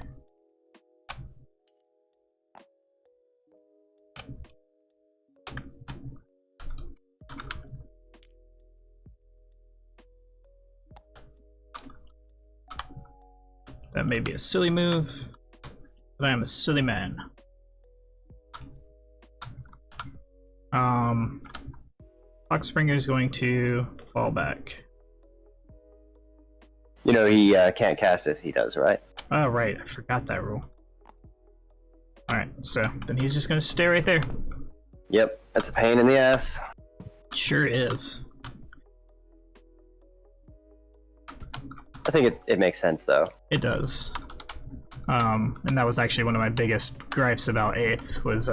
That may be a silly move, but I am a silly man. Foxbringer is going to fall back. You know, he can't cast if he does, right? Oh, right, I forgot that rule. Alright, so then he's just gonna stay right there. Yep, that's a pain in the ass. Sure is. I think it makes sense, though. It does. And that was actually one of my biggest gripes about 8th, was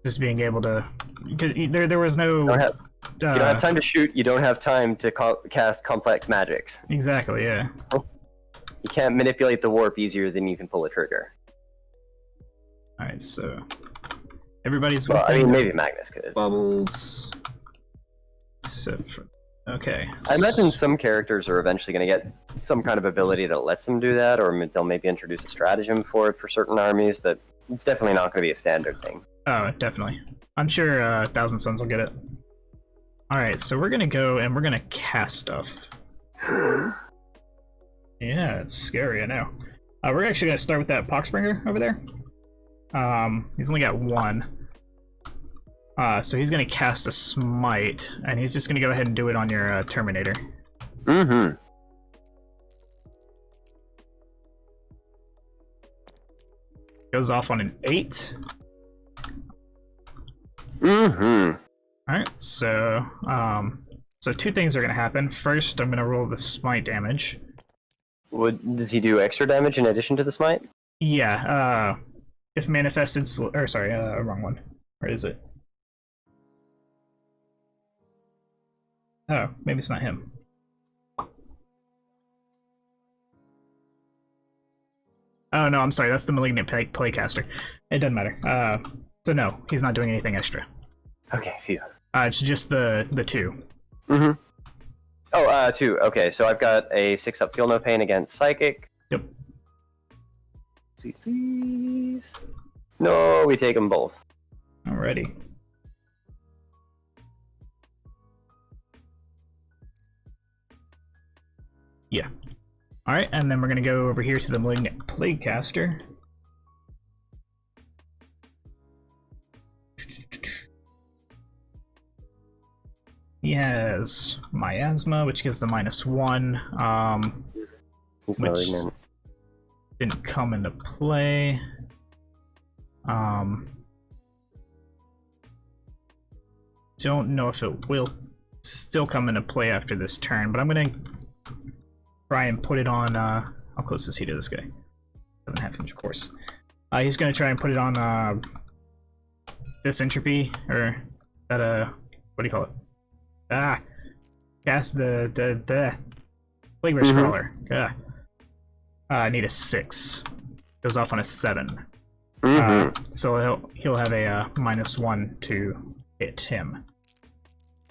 just being able to... Because there was no... If you don't have time to shoot, you don't have time to cast complex magics. Exactly, yeah. You can't manipulate the warp easier than you can pull a trigger. Alright, so... Everybody's Well, I within mean, maybe Magnus could. bubbles. So, okay. I imagine some characters are eventually going to get some kind of ability that lets them do that, or they'll maybe introduce a stratagem for it for certain armies, but it's definitely not going to be a standard thing. Oh, definitely. I'm sure Thousand Suns will get it. Alright, so we're gonna go and we're gonna cast stuff. Yeah, it's scary, I know. We're actually gonna start with that Poxbringer over there. He's only got 1. So he's gonna cast a Smite, and he's just gonna go ahead and do it on your Terminator. Mm-hmm. Goes off on an 8. Mm-hmm. Alright, so so 2 things are gonna happen. First, I'm gonna roll the Smite damage. Does he do extra damage in addition to the smite? Yeah, if manifested, or sorry, wrong one. Where is it? Oh, maybe it's not him. Oh no, I'm sorry, that's the Malignant Playcaster. It doesn't matter. So no, he's not doing anything extra. Okay, phew. It's just the 2. Mm-hmm. Oh, 2. Okay, so I've got a 6-up Feel No Pain against Psychic. Yep. Please, please. No, we take them both. Alrighty. Yeah. Alright, and then we're gonna go over here to the Malignant Plaguecaster. He has Miasma, which gives the -1, He's which malignant. didn't come into play. Don't know if it will still come into play after this turn, but I'm gonna try and put it on, how close is he to this guy? 7.5 inch, of course. He's gonna try and put it on, this entropy, or that, what do you call it? Cast the Plague Ridge Crawler. I need a 6. Goes off on a 7. So he'll have a -1 to hit him.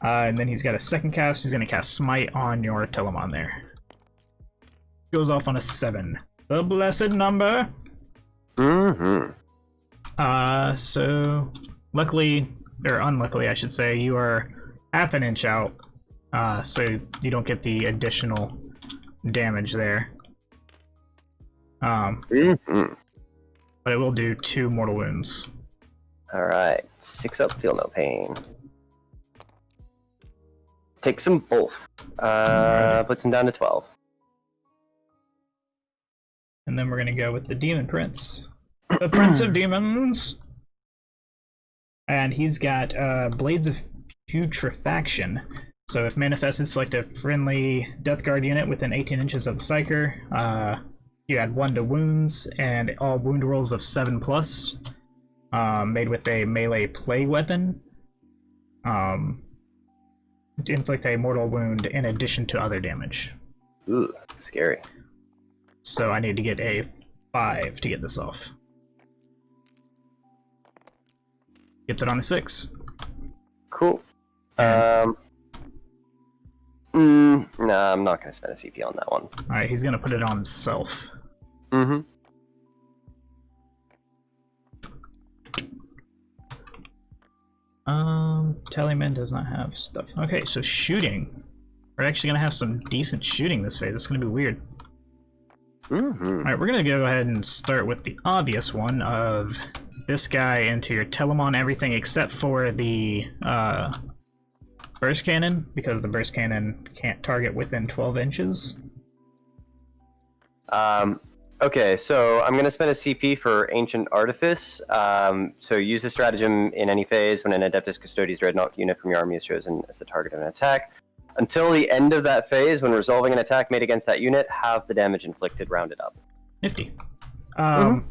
And then he's got a second cast. He's gonna cast Smite on your Telemon there. Goes off on a 7. The blessed number. So luckily, or unluckily I should say, you are half an inch out, so you don't get the additional damage there. But it will do 2 mortal wounds. Alright, 6-up Feel No Pain. Takes them both. Puts them down to 12. And then we're gonna go with the Demon Prince. The Prince of Demons! And he's got Blades of Putrefaction. So if manifested, select a friendly Death Guard unit within 18 inches of the Psyker. You add 1 to wounds, and all wound rolls of 7+, made with a melee play weapon. To inflict a mortal wound in addition to other damage. Ooh, scary. So I need to get a 5 to get this off. Gets it on a 6. Cool. Nah, I'm not gonna spend a CP on that one. Alright, he's gonna put it on himself. Mm-hmm. Tallyman does not have stuff. Okay, so shooting. We're actually gonna have some decent shooting this phase. It's gonna be weird. Mm-hmm. Alright, we're gonna go ahead and start with the obvious one of this guy into your Telemon everything except for the burst cannon, because the burst cannon can't target within 12 inches. Okay, so I'm going to spend a CP for Ancient Artifice. So use the stratagem in any phase when an Adeptus Custodes Dreadnought unit from your army is chosen as the target of an attack. Until the end of that phase, when resolving an attack made against that unit, have the damage inflicted rounded up. Nifty.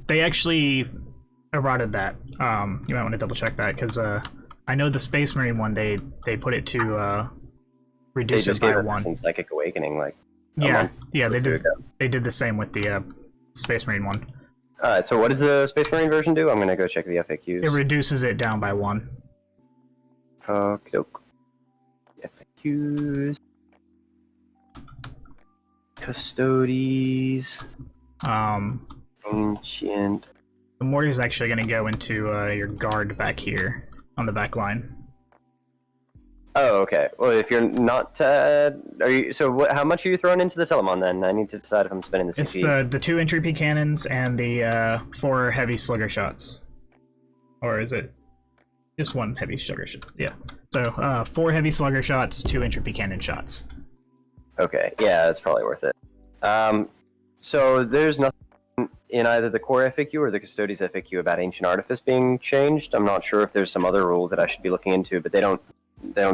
They actually eroded that. You might want to double check that, because I know the Space Marine one, they put it to reduce it by 1. Since Psychic Awakening, like yeah, they did the same with the Space Marine one. Alright, so what does the Space Marine version do? I'm gonna go check the FAQs. It reduces it down by 1. Okey-doke. FAQs. Custodes. Ancient. The mortar is actually going to go into your guard back here on the back line. Oh, okay. Well, if you're not, are you? So, how much are you throwing into the Telemon then? I need to decide if I'm spending the CP. It's the 2 entropy cannons and the 4 heavy slugger shots, or is it just 1 heavy slugger shot? Yeah. So 4 heavy slugger shots, 2 entropy cannon shots. Okay. Yeah, that's probably worth it. So there's nothing in either the core FAQ or the Custodes FAQ about Ancient Artifice being changed. I'm not sure if there's some other rule that I should be looking into, but they don't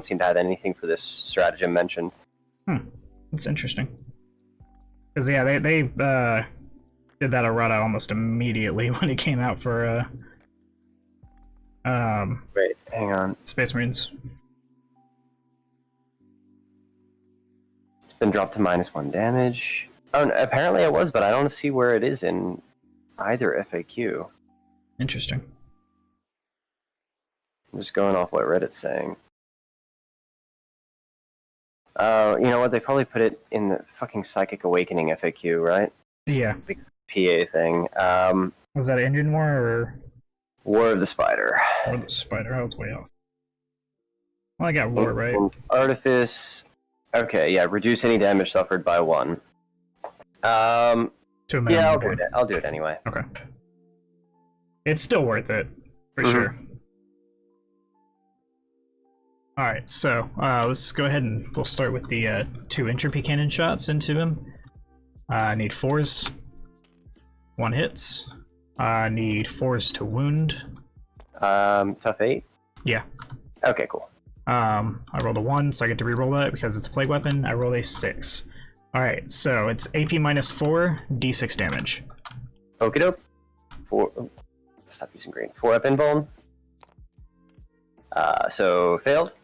seem to have anything for this stratagem mentioned. That's interesting. Because yeah, they did that errata almost immediately when it came out for Wait, hang on. Space Marines. It's been dropped to -1 damage. Oh, no, apparently it was, but I don't see where it is in either FAQ. Interesting. I'm just going off what Reddit's saying. You know what? They probably put it in the fucking Psychic Awakening FAQ, right? Yeah. Big PA thing. Was that Engine War or War of the Spider. War of the Spider? Oh, it's way off. Well, I got War, right? Artifice. Okay, yeah. Reduce any damage suffered by 1. To a minimum. Yeah, I'll do it. I'll do it anyway. Okay. It's still worth it, for sure. Alright, so let's go ahead and we'll start with the 2 entropy cannon shots into him. I need 4s. 1 hits. I need 4s to wound. Tough 8? Yeah. Okay, cool. I rolled a 1, so I get to reroll that because it's a plague weapon. I rolled a 6. Alright, so it's AP -4, D6 damage. Okie doke. 4. Oh, stop using green. 4 up invuln. So failed.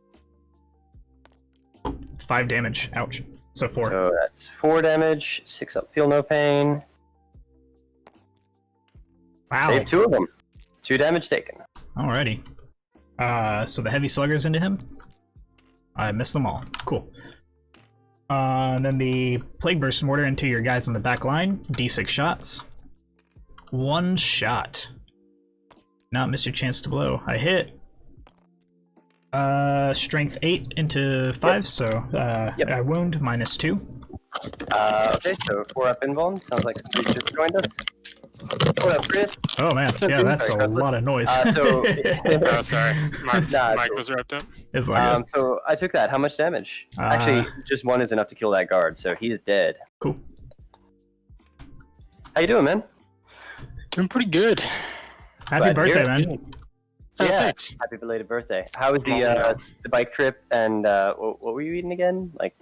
5 damage. Ouch. So 4. So that's 4 damage. 6 up, feel no pain. Wow. Save 2 of them. 2 damage taken. Alrighty. So the heavy sluggers into him. I missed them all. Cool. Then the Plague Burst Mortar into your guys on the back line. D6 shots. 1 shot. Not miss your chance to blow. I hit. Strength 8 into 5, yep. So I wound -2. Okay, so 4 up invuln. Sounds like somebody just joined us. What up, Chris? Oh man, yeah, that's a lot of noise. Oh, sorry, my mic was wrapped up. It's like so I took that. How much damage? Actually, just 1 is enough to kill that guard, so he is dead. Cool. How you doing, man? Doing pretty good. Happy birthday, man. Oh, Yeah, thanks. happy belated birthday. How was the bike trip and what were you eating again? Like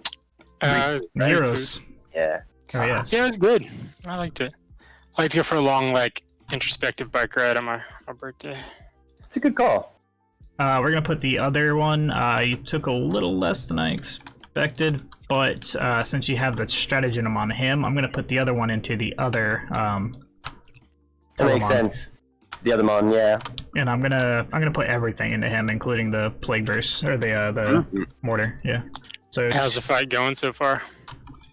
Euros. Yeah. Oh yeah. Yeah, it was good. I liked it. I like to go for a long, like, introspective bike ride on my birthday. It's a good call. We're gonna put the other one. You took a little less than I expected, but since you have the stratagem on him, I'm gonna put the other one into the other. That makes sense. The other mon, yeah. And I'm gonna put everything into him, including the plague burst or the mortar. Yeah. So how's the fight going so far?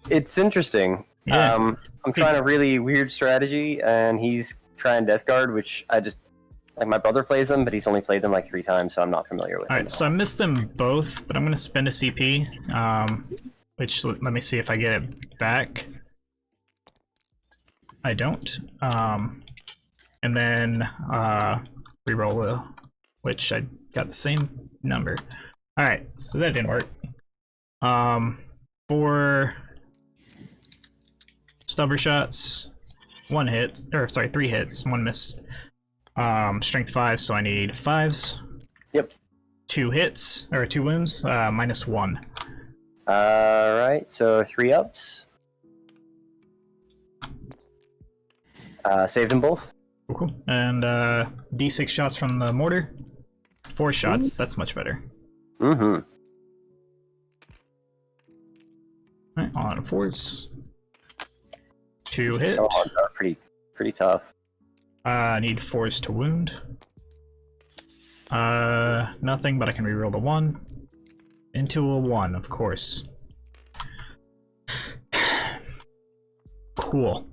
It's interesting. Yeah. I'm trying a really weird strategy, and he's trying Death Guard, which I just like. My brother plays them, but he's only played them like 3 times, so I'm not familiar with them. Alright, so I missed them both, but I'm gonna spend a CP, which let me see if I get it back. I don't. And then reroll which I got the same number. Alright, so that didn't work. For stubber shots, 1 hit, or sorry, 3 hits, 1 missed. Strength 5, so I need 5s. Yep. 2 hits, or 2 wounds, -1. Alright, so 3 ups. Saved them both. Cool. And D6 shots from the mortar. 4 shots, that's much better. Mm-hmm. Alright, on 4s. 2 hit. Odds are pretty tough. I need 4s to wound. Nothing, but I can reroll the 1. Into a 1, of course. Cool.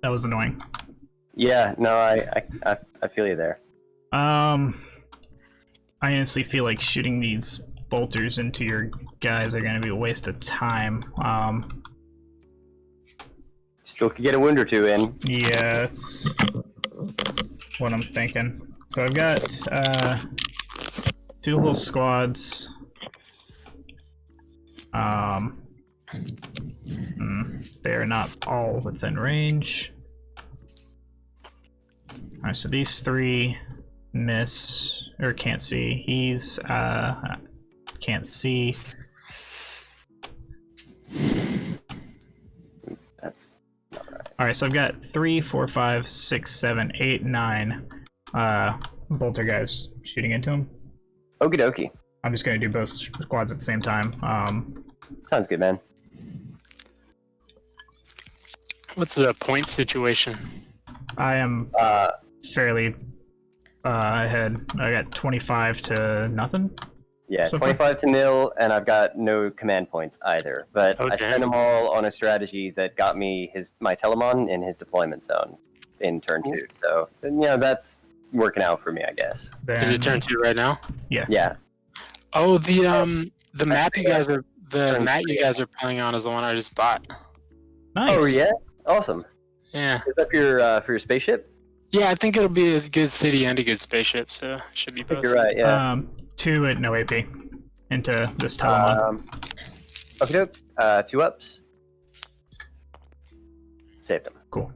That was annoying. Yeah, no, I feel you there. I honestly feel like shooting these bolters into your guys are gonna be a waste of time. Still could get a wound or 2 in. Yeah, that's what I'm thinking. So I've got 2 little squads. They're not all within range. Alright, so these 3 miss, or can't see. He's, can't see. That's not right. Alright, so I've got 3, 4, 5, 6, 7, 8, 9 bolter guys shooting into him. Okie dokie. I'm just gonna do both squads at the same time. Sounds good, man. What's the point situation? I am fairly ahead. I got 25 to nothing. Yeah, so far. 25 to 0, and I've got no command points either. But I spent them all on a strategy that got me my Telemon in his deployment zone in turn 2. So, that's working out for me, I guess. Then, Is it turn 2 right now? Yeah. Yeah. Oh, the map you guys are you guys are playing on is the one I just bought. Nice. Oh, yeah? Awesome. Yeah. Is that for your spaceship? Yeah, I think it'll be a good city and a good spaceship, so it should be I think both. you're right, yeah. 2 at no AP into this Telemon. Okay, doke. 2 ups. Saved them. Cool.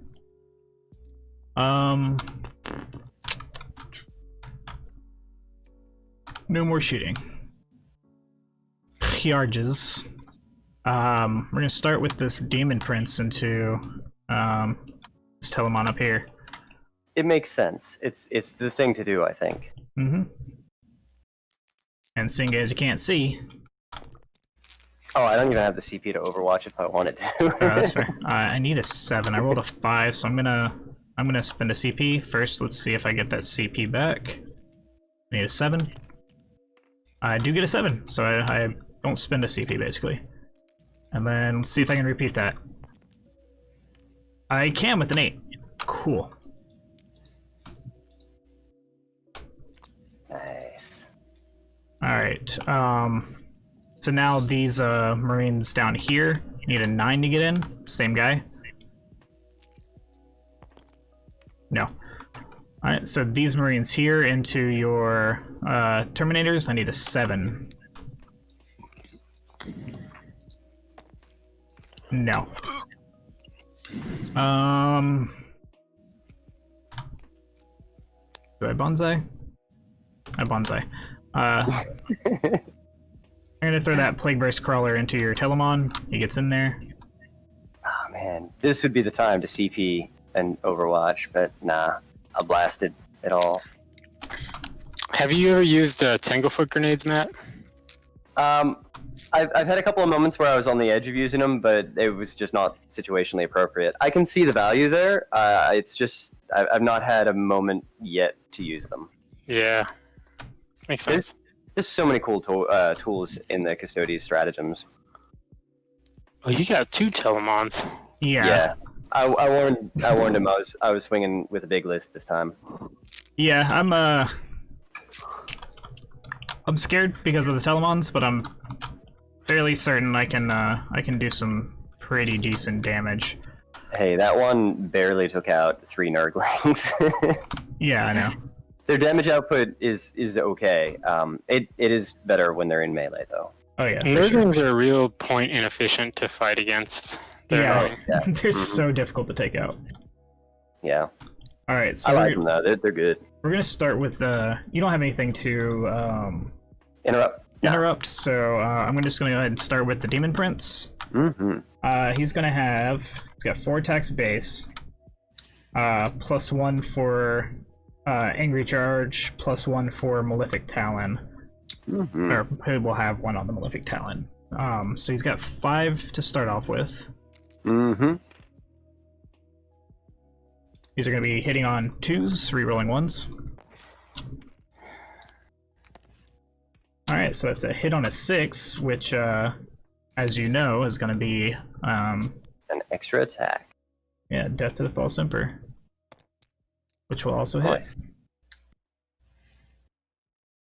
No more shooting. Charges. We're gonna start with this Demon Prince into this Telemon up here. It makes sense. It's the thing to do, I think. Mm-hmm. And seeing as you can't see, Oh, I don't even have the CP to Overwatch if I wanted to. that's fair. I need a 7. I rolled a 5, so I'm gonna spend a CP first. Let's see if I get that CP back. I need a 7. I do get a 7, so I don't spend a CP basically. And then let's see if I can repeat that. I can with an 8. Cool. Nice. Alright, so now these Marines down here need a 9 to get in. Same guy. No. Alright, so these Marines here into your Terminators, I need a 7. No. Do I bonsai? I bonsai. I'm gonna throw that Plague Burst Crawler into your Telemon. He gets in there. Oh man, this would be the time to CP and Overwatch, but nah, I blasted it all. Have you ever used Tanglefoot grenades, Matt? I've had a couple of moments where I was on the edge of using them, but it was just not situationally appropriate. I can see the value there. It's just I've not had a moment yet to use them. Yeah, makes sense. There's so many cool tools in the Custodes stratagems. Oh, you got 2 Telemons. Yeah. I warned him I was swinging with a big list this time. Yeah, I'm scared because of the Telemons, but I'm fairly certain I can do some pretty decent damage. Hey, that one barely took out 3 Nurglings. Yeah, I know. Their damage output is okay. It is better when they're in melee though. Oh yeah, for sure. Nurglings are real point inefficient to fight against. They're Yeah, annoying. Yeah. they're so difficult to take out. Yeah. All right, so I like them though. They're good. we're gonna start with you don't have anything to Interrupt. No. interrupt, so I'm just gonna go ahead and start with the Demon Prince. He's got 4 attacks base, +1 for Angry Charge, +1 for Malefic Talon, or he will have 1 on the Malefic Talon. So he's got 5 to start off with. These are going to be hitting on 2s, rerolling 1s. Alright, so that's a hit on a 6, which, as you know, is going to be, An extra attack. yeah, Death to the False Emperor, which will also hit. Nice.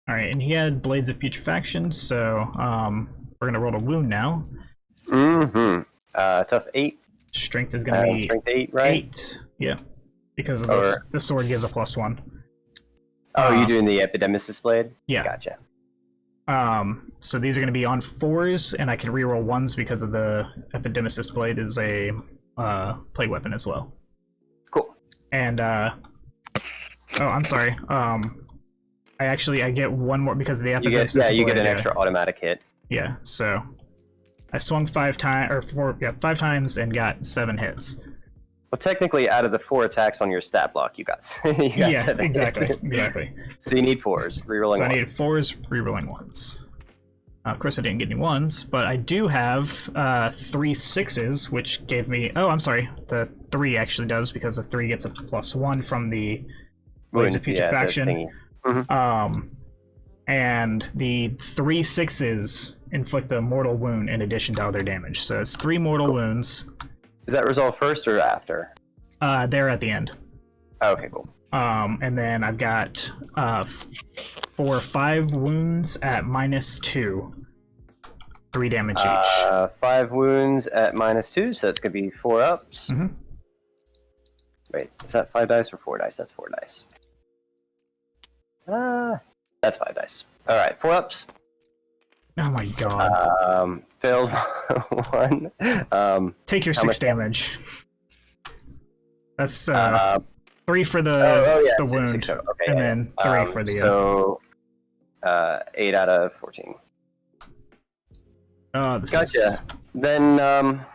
Alright, and he had Blades of Putrefaction, so we're going to roll a wound now. Tough 8. Strength is going to be Strength 8, right? 8. Yeah, because of this, the sword gives a +1. Oh, you're doing the Epidemicis blade? Yeah. Gotcha. So these are going to be on 4s, and I can reroll 1s because of the Epidemicis blade is a plague weapon as well. Cool. And oh, I'm sorry. I get 1 more because of the Epidemicis blade. You get an extra automatic hit. Yeah. So I swung 5 times and got 7 hits. Well, technically, out of the 4 attacks on your stat block, you got 7 exactly, hits. exactly. So you need 4s, rerolling So I 1s. needed 4s, rerolling 1s. Of course, I didn't get any 1s, but I do have 3 6s, which gave me. Oh, I'm sorry. The 3 actually does because the 3 gets a +1 from the Blades of Putrefaction. And the 3 6s inflict a mortal wound in addition to other damage. So it's 3 mortal wounds. Is that resolve first or after? They're at the end. Oh, okay, cool. And then I've got 5 wounds at -2. 3 damage each. 5 wounds at -2, so that's going to be 4 ups. Wait, is that 5 dice or 4 dice? That's 4 dice. That's 5 dice. Alright, 4 ups. Oh my god. Failed 1. Take your 6 damage. That's 3 for the wound, 6 total. Okay, and then 3 for the. So 8 out of 14. Oh, this Gotcha. is... Then I'm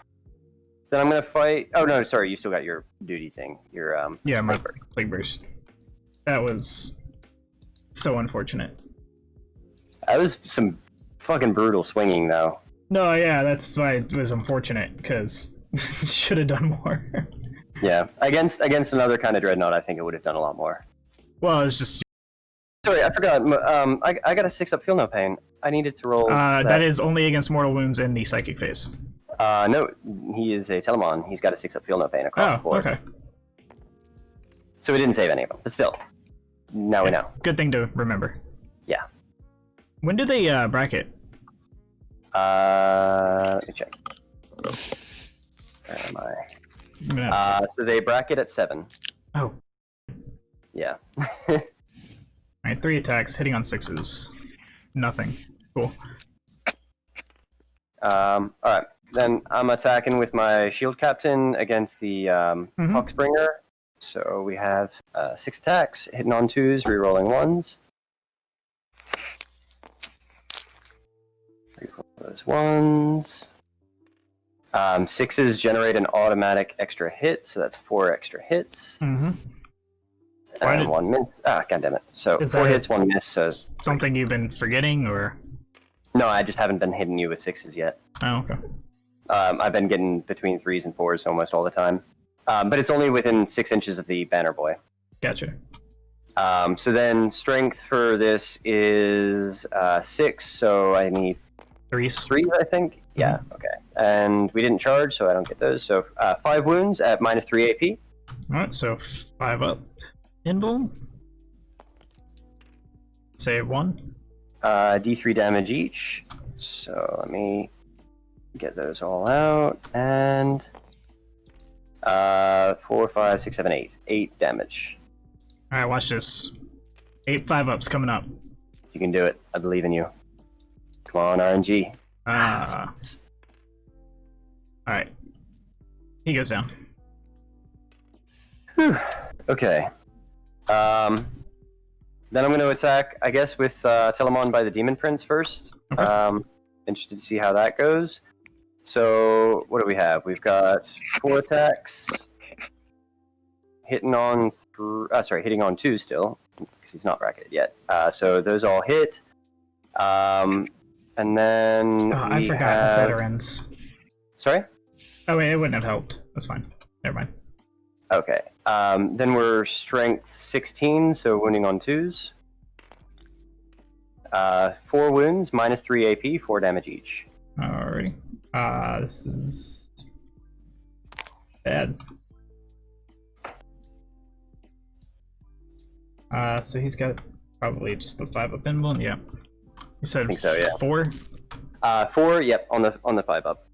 gonna fight. Oh no, sorry, you still got your duty thing. Your Yeah, my Plague Burst. That was so unfortunate. That was some fucking brutal swinging, though. No, yeah, that's why it was unfortunate, because should have done more. Yeah, against another kind of dreadnought, I think it would have done a lot more. Well, it's just... Sorry, I forgot. I got a 6-up Feel No Pain. I needed to roll. that is only against mortal wounds in the psychic phase. No, he is a Telemon. He's got a 6-up Feel No Pain across the board. Okay. So we didn't save any of them, but still, now we know. Good thing to remember. Yeah. When do they bracket? Let me check. Where am I? So they bracket at 7. Oh. Yeah. Alright, 3 attacks, hitting on 6s. Nothing. Cool. Alright. Then I'm attacking with my Shield Captain against the Hawksbringer. So we have 6 attacks, hitting on 2s, rerolling 1s. Those 1s. 6s generate an automatic extra hit, so that's 4 extra hits. Why And did- 1 miss. Ah, goddammit. So Is 4 that hits, 1 miss. So something you've been forgetting, or? no, I just haven't been hitting you with 6s yet. Oh, okay. I've been getting between 3s and 4s almost all the time. But it's only within 6 inches of the Banner Boy. Gotcha. So then strength for this is 6, so I need 3s? 3, I think. Yeah, okay. and we didn't charge, so I don't get those. So 5 wounds at -3 AP. Alright, so 5 up. Invul. Save 1. D3 damage each. So let me get those all out. And 4, 5, 6, 7, 8. 8 damage. Alright, watch this. 8 5-ups coming up. You can do it. I believe in you. Come on, RNG. Alright. He goes down. Whew. Okay. Then I'm going to attack, I guess, with Telemon by the Demon Prince first. Okay. Interested to see how that goes. So, what do we have? We've got 4 attacks. Hitting on 2 still, because he's not bracketed yet. So those all hit. And then I forgot have... veterans. Sorry? Oh wait, it wouldn't have helped. That's fine. Never mind. Okay. Then we're strength 16, so wounding on 2s. 4 wounds, -3 AP, 4 damage each. Alrighty. This is bad. So he's got probably just the 5-up invul. Yeah. You said I think so, yeah. 4? 4, yep, on the 5-up.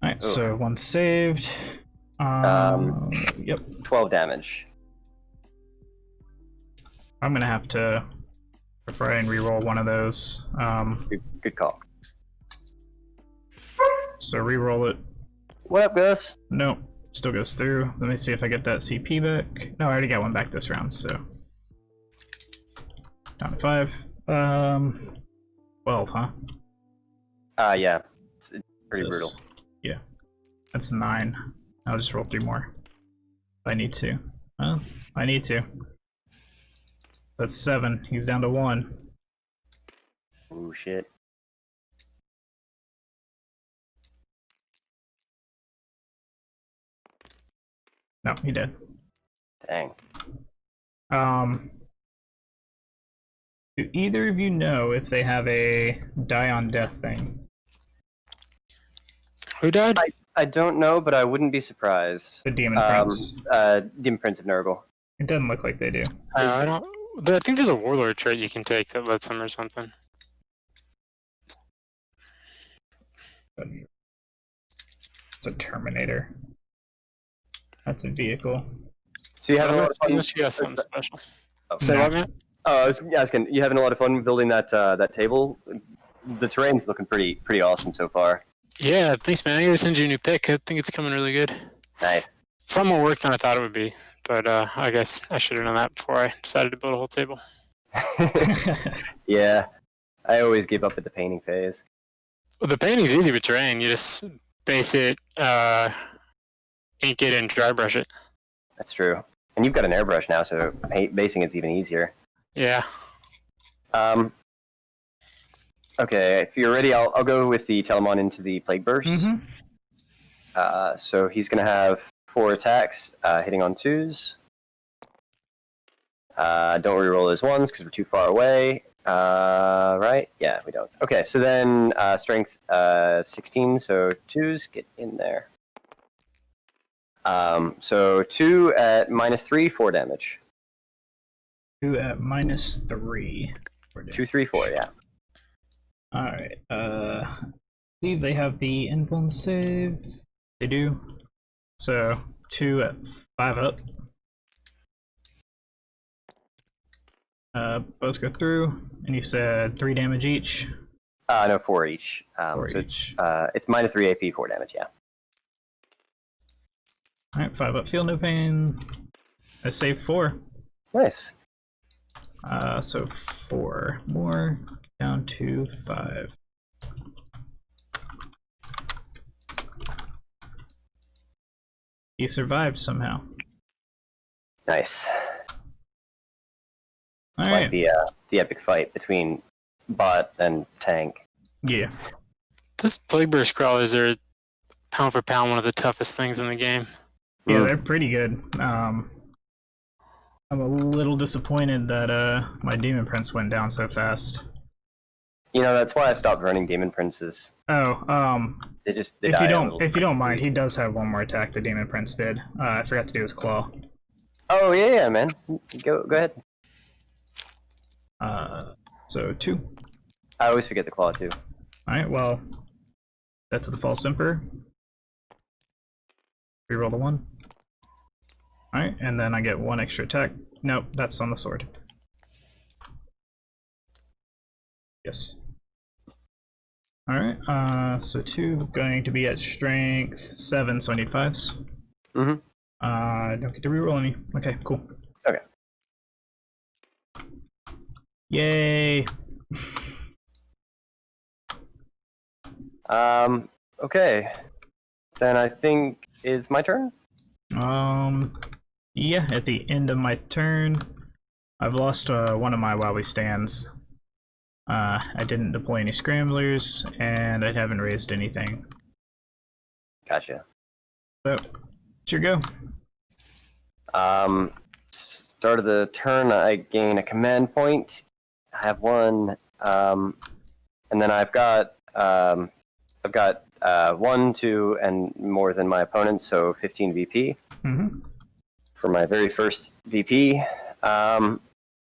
Alright, so 1 saved. Yep. 12 damage. I'm gonna have to try and reroll one of those. Good call. So reroll it. What up, Gus? Nope. Still goes through. Let me see if I get that CP back. No, I already got one back this round, so. Down to 5. 12, huh? Yeah. It's pretty brutal. Yeah. That's 9. I'll just roll 3 more. If I need to. Well, I need to. That's 7. He's down to 1. Oh, shit. No, he did. Dang. Do either of you know if they have a die on death thing? Who died? I don't know, but I wouldn't be surprised. The Demon Prince. Demon Prince of Nurgle. It doesn't look like they do. I don't. I think there's a warlord trait you can take that lets him or something. It's a Terminator. That's a vehicle. So you having a lot of fun? Unless you got something special. Oh, Say what, man? I was asking, you having a lot of fun building that that table? The terrain's looking pretty awesome so far. Yeah, thanks, man. I gotta send you a new pick. I think it's coming really good. Nice. It's a lot more work than I thought it would be, but I guess I should have known that before I decided to build a whole table. Yeah, I always give up at the painting phase. Well, the painting's easy with terrain. You just base it, ink it, and dry brush it. That's true. And you've got an airbrush now, so basing it's even easier. Yeah. Okay, if you're ready, I'll go with the Telemon into the Plague Burst. Mm-hmm. So he's going to have 4 attacks, hitting on 2s. Don't reroll those 1s because we're too far away. Right? Yeah, we don't. Okay, so then strength 16, so 2s, get in there. So 2 at -3, 4 damage. 2 at -3. 2, 3, 4, yeah. Alright, I believe they have the influence save. They do. So 2 at 5 up. Both go through, and you said 3 damage each? No, 4 each. 4 so each. It's -3 AP, 4 damage, yeah. Alright, 5 up, feel no pain. I saved 4. Nice. So 4 more, down to 5. He survived somehow. Nice. Alright. Like the epic fight between bot and tank. Yeah. Those Plague Burst crawlers are pound for pound one of the toughest things in the game. Yeah, they're pretty good. I'm a little disappointed that my Demon Prince went down so fast. That's why I stopped running Demon Princes. Oh, They if die you a don't little if you don't mind, he easy. does have one more attack the Demon Prince did. I forgot to do his claw. Oh yeah, man. Go ahead. So 2. I always forget the claw too. Alright, well, that's the False Emperor. Reroll the 1. Alright, and then I get 1 extra attack. Nope, that's on the sword. Yes. Alright, so 2 going to be at strength 7, so I need 5s. Mm-hmm. Don't get to reroll any. Okay, cool. Okay. Yay! Okay. Then I think it's my turn. Yeah, at the end of my turn, I've lost one of my while we stands. I didn't deploy any scramblers, and I haven't raised anything. Gotcha. So, it's your go. Start of the turn, I gain a command point. I have 1, and then I've got 1, 2, and more than my opponent, so 15 VP. Mm-hmm. For my very first VP. Then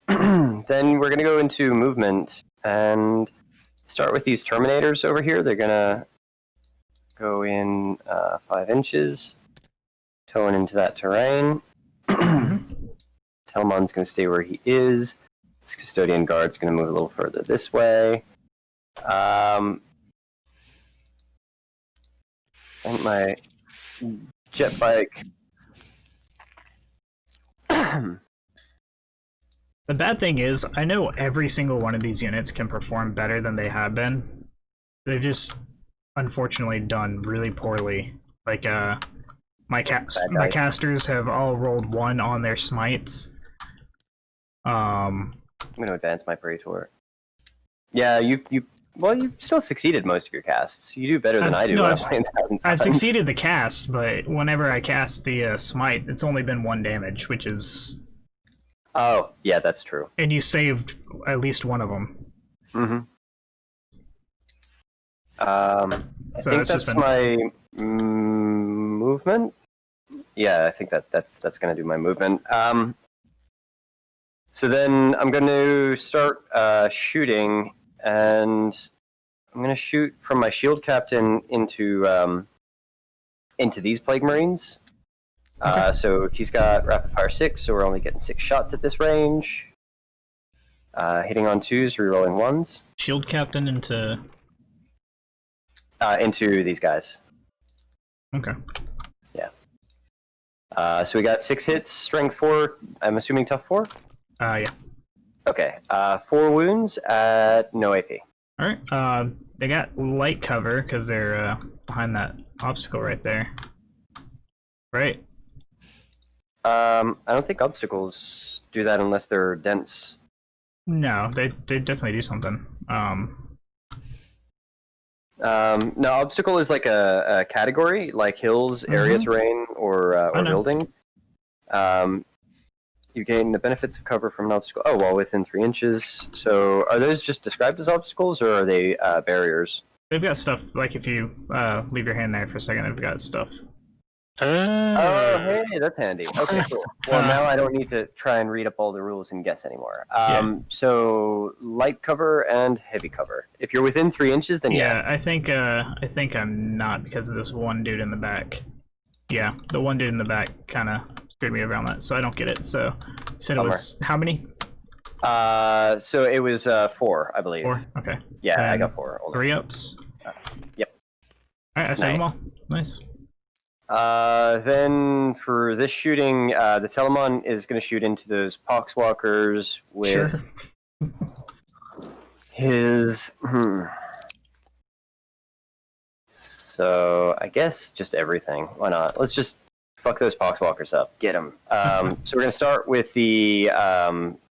we're going to go into movement and start with these Terminators over here. They're going to go in 5 inches, towing into that terrain. Telmon's going to stay where he is. This Custodian Guard's going to move a little further this way. And my jet bike. The bad thing is, I know every single one of these units can perform better than they have been. They've just, unfortunately, done really poorly. Like, my casters have all rolled 1 on their smites. I'm going to advance my Praetor. Yeah, you still succeeded most of your casts. You do better than I do. No, when I'm playing Thousand I've Suns. succeeded the cast, but whenever I cast the smite, it's only been 1 damage, which is... Oh, yeah, that's true. And you saved at least one of them. Mm-hmm. I think that's my movement. Yeah, I think that's going to do my movement. So then I'm going to start shooting, and I'm going to shoot from my shield captain into these Plague Marines. Okay. So he's got rapid fire 6, so we're only getting 6 shots at this range. Hitting on 2s, rerolling 1s. Shield captain into these guys. Okay. Yeah. So we got 6 hits, strength 4. I'm assuming tough 4. Yeah. Okay. 4 wounds at no AP. All right. They got light cover because they're behind that obstacle right there. Right. I don't think obstacles do that unless they're dense. No, they definitely do something. No, obstacle is like a category, like hills, area terrain, or buildings. You gain the benefits of cover from an obstacle. Oh, well, within 3 inches. So, are those just described as obstacles, or are they barriers? They've got stuff like if you leave your hand there for a second, they've got stuff. Oh, hey, that's handy. Okay, cool. Well, now I don't need to try and read up all the rules and guess anymore. So light cover and heavy cover. If you're within 3 inches, then yeah. I think I'm not because of this one dude in the back. Yeah, the one dude in the back kind of screwed me around that, so I don't get it. So, you said it was how many? So it was 4, I believe. 4. Okay. Yeah, and I got 4. 3 ups. Yep. All right, I saved them all. Nice. Then for this shooting, the Telemon is going to shoot into those Poxwalkers with his. So I guess just everything. Why not? Let's just fuck those Poxwalkers up. Get them. So we're going to start with the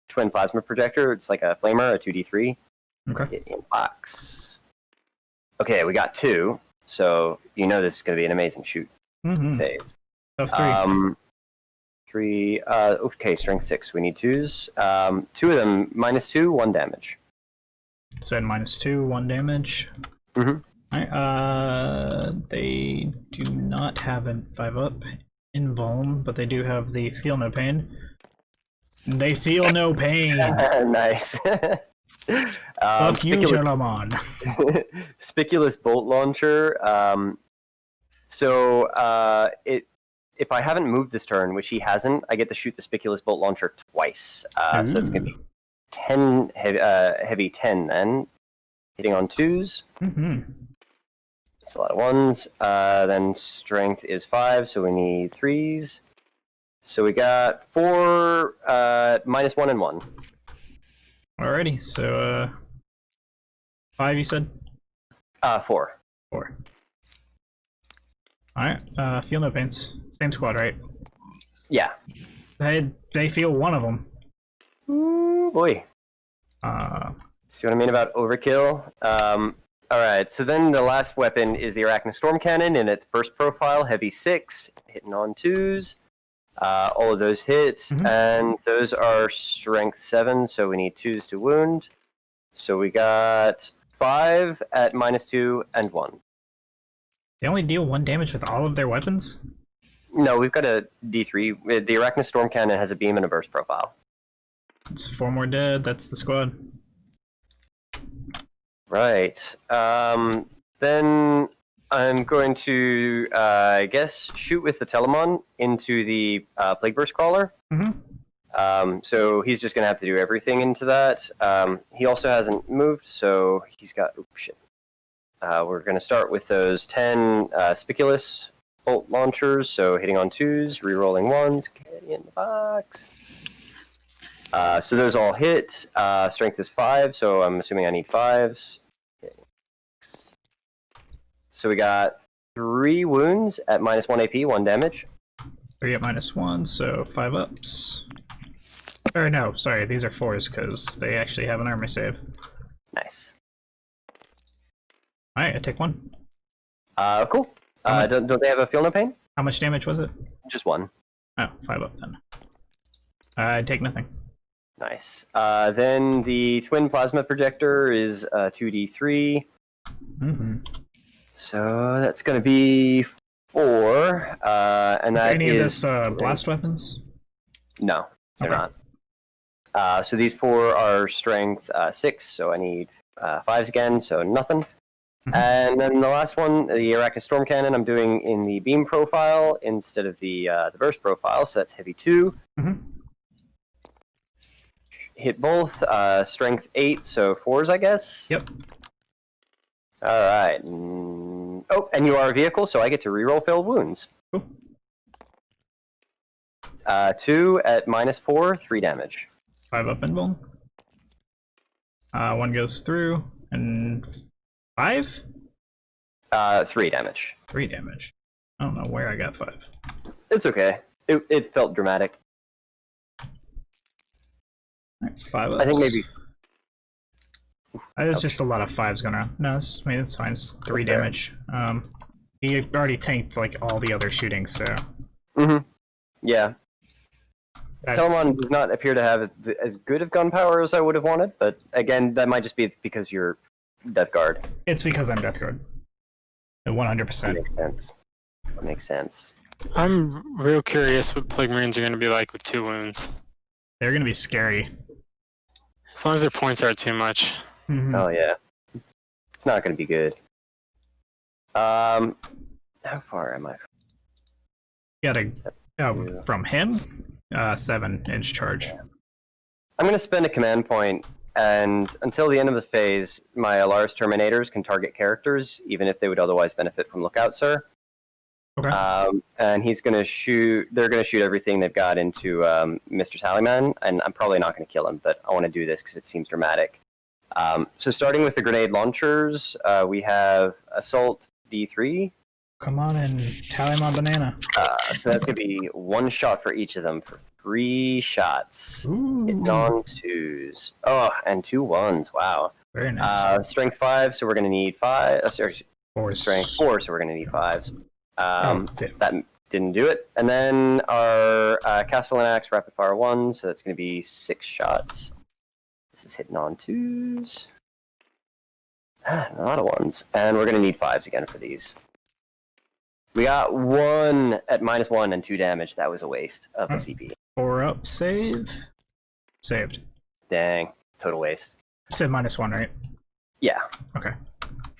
Twin Plasma Projector. It's like a flamer, a 2d3. Okay. Get in box. Okay, we got 2. So you know this is going to be an amazing shoot. Phase. Of 3. 3. Okay, strength 6. We need 2s. 2 of them -2, 1 damage. Said -2, 1 damage. Mhm. Alright, they do not have a 5-up invuln, but they do have the feel no pain. They feel no pain. Nice. Fuck you, Telamon. Spiculous bolt launcher. If I haven't moved this turn, which he hasn't, I get to shoot the Spiculous bolt launcher twice. So it's gonna be 10 heavy 10 then, hitting on 2s. That's a lot of 1s. Then strength is 5, so we need 3s. So we got 4, -1 and 1. Alrighty, so 5 you said? 4. 4. Alright, feel no pains. Same squad, right? Yeah. They feel one of them. Ooh, boy. See what I mean about overkill? Alright, so then the last weapon is the Arachna Storm Cannon, and its burst profile, heavy 6, hitting on 2s. All of those hit, and those are strength 7, so we need 2s to wound. So we got 5 at -2 and 1. They only deal 1 damage with all of their weapons? No, we've got a D3. The Arachna Storm Cannon has a beam and a burst profile. It's 4 more dead, that's the squad. Right. Then I'm going to, I guess, shoot with the Telamon into the Plague Burst Crawler. So he's just going to have to do everything into that. He also hasn't moved, so he's got... Oops, shit. We're going to start with those 10 Spiculous bolt launchers, so hitting on 2s, re-rolling 1s, get in the box. So those all hit. Strength is 5, so I'm assuming I need 5s. So we got 3 wounds at -1 AP, 1 damage. 3 at -1, so 5 ups. Or no, sorry, these are 4s because they actually have an armor save. Nice. Alright, I take 1. Cool. Don't they have a feel no pain? How much damage was it? Just 1. Oh, 5 up then. I take nothing. Nice. Then the twin plasma projector is 2d3. So that's going to be 4. And is that any of this blast weapons? No, they're not. So these 4 are strength 6, so I need 5s again, so nothing. And then the last one, the Arachna Storm Cannon, I'm doing in the beam profile instead of the burst profile, so that's heavy 2. Hit both, strength 8, so 4s, I guess? Yep. Alright. Oh, and you are a vehicle, so I get to reroll failed wounds. Cool. 2 at -4, 3 damage. 5 up and bone. 1 goes through, and 5? 3 damage. 3 damage. I don't know where I got 5. It's okay. It felt dramatic. Right, 5 ups. I think maybe... There's just a lot of 5s going around. No, it's fine. It's 3 damage. He already tanked like all the other shooting, so... Yeah. Telamon does not appear to have as good of gunpowder as I would have wanted, but again, that might just be because you're Death Guard. It's because I'm Death Guard. 100%. That makes sense. That makes sense. I'm real curious what Plague Marines are going to be like with 2 wounds. They're going to be scary. As long as their points aren't too much. Oh yeah. It's not going to be good. How far am I? You gotta... from him? 7-inch charge. I'm going to spend a command point, and until the end of the phase, my Alaris Terminators can target characters, even if they would otherwise benefit from Lookout Sir. Okay. And he's going to shoot... They're going to shoot everything they've got into Mr. Sallyman, and I'm probably not going to kill him, but I want to do this because it seems dramatic. So starting with the grenade launchers, we have Assault D3. Come on and tally my banana. So that's going to be 1 shot for each of them for 3 shots. Hitting on 2s. Oh, and 2 1s. Wow. Very nice. Strength 5, so we're going to need 5. Strength 4, so we're going to need 5s. That didn't do it. And then our Castellanax Rapid Fire 1, so that's going to be 6 shots. This is hitting on 2s. A lot of ones. And we're going to need 5s again for these. We got 1 at -1 and 2 damage. That was a waste of the CP. 4 up, save. Saved. Dang. Total waste. You said -1, right? Yeah. Okay.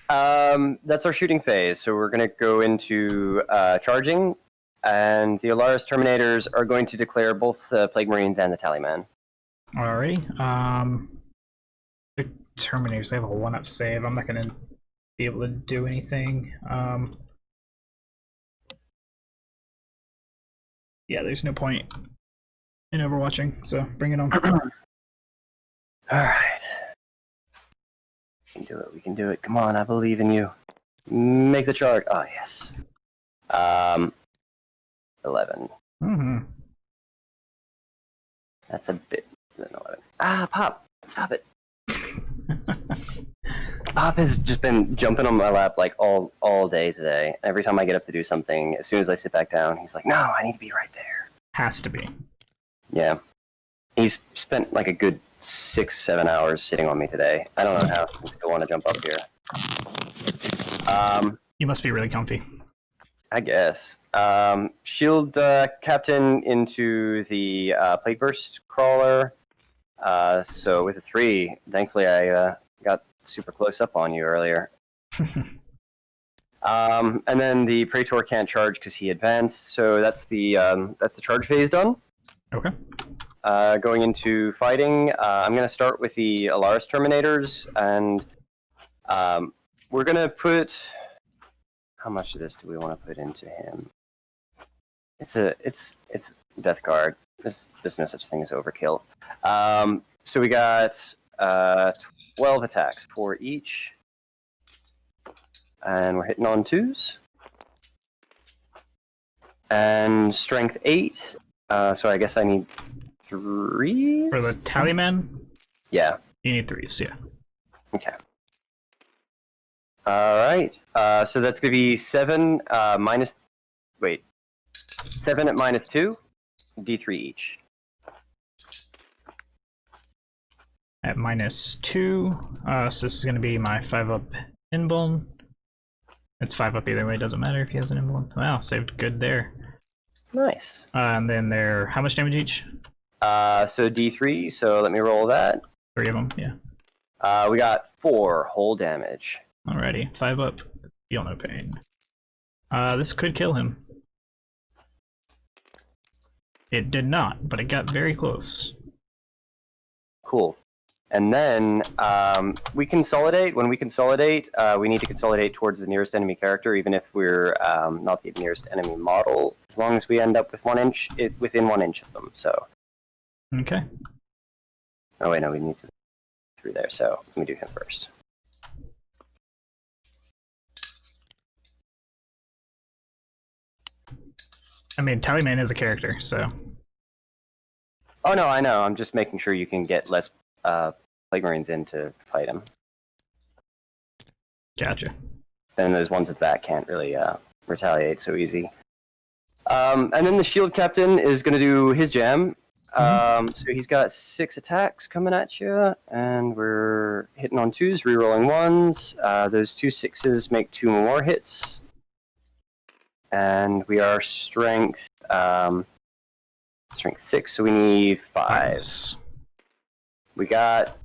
That's our shooting phase. So we're going to go into charging. And the Alaris Terminators are going to declare both the Plague Marines and the Tallyman. Alrighty. The Terminators, they have a 1-up save. I'm not going to be able to do anything. Yeah, there's no point in overwatching, so bring it on. Alright. We can do it, we can do it. Come on, I believe in you. Make the charge. Oh, yes. 11. Mm-hmm. That's a bit than 11. Ah, Pop! Stop it! Pop has just been jumping on my lap like all day today. Every time I get up to do something, as soon as I sit back down, he's like, "No, I need to be right there." Has to be. Yeah. He's spent like a good 6-7 hours sitting on me today. I don't know how he still want to jump up here. You must be really comfy. I guess. Shield Captain into the Plague Burst Crawler. So with a 3, thankfully I got super close up on you earlier. And then the Praetor can't charge because he advanced, so that's the charge phase done. Okay. Going into fighting, I'm going to start with the Alaris Terminators, and we're going to put... How much of this do we want to put into him? It's Death Guard. There's no such thing as overkill. So we got 12 attacks, 4 each. And we're hitting on 2s. And strength 8. So I guess I need 3s? For the Tallyman? Yeah. You need 3s, yeah. Okay. Alright. So that's going to be 7 minus... Wait. 7 at -2. D3 each. At -2. So this is going to be my 5-up Inbone. It's 5-up either way, doesn't matter if he has an Inbone. Wow, saved good there. Nice. And then they're how much damage each? So D3, so let me roll that. 3 of them, yeah. We got 4 whole damage. Alrighty, 5-up. Feel no pain. This could kill him. It did not, but it got very close. Cool. And then we consolidate. When we consolidate, we need to consolidate towards the nearest enemy character, even if we're not the nearest enemy model, as long as we end up with within 1 inch of them. So. Okay. Oh wait, no, we need to through there. So let me do him first. I mean, Tallyman is a character, so. Oh no, I know. I'm just making sure you can get less Plague Marines in to fight him. Gotcha. Then there's ones that can't really retaliate so easy. And then the Shield Captain is going to do his jam. So he's got 6 attacks coming at you, and we're hitting on 2s, rerolling 1s. Those 2 6s make 2 more hits. And we are strength 6, so we need 5. Nice. We got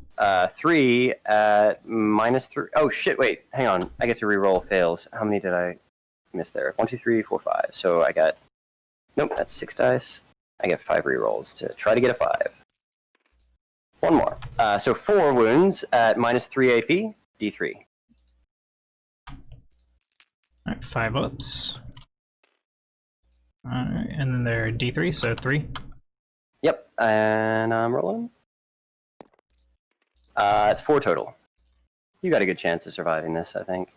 3 at -3. Oh shit! Wait, hang on. I get to reroll fails. How many did I miss there? 1, 2, 3, 4, 5. So I got. Nope, that's 6 dice. I get 5 rerolls to try to get a 5. 1 more. So 4 wounds at -3 AP. D3. Alright, 5 ups. Alright, and then they're D3, so 3. Yep, and I'm rolling. It's 4 total. You got a good chance of surviving this, I think.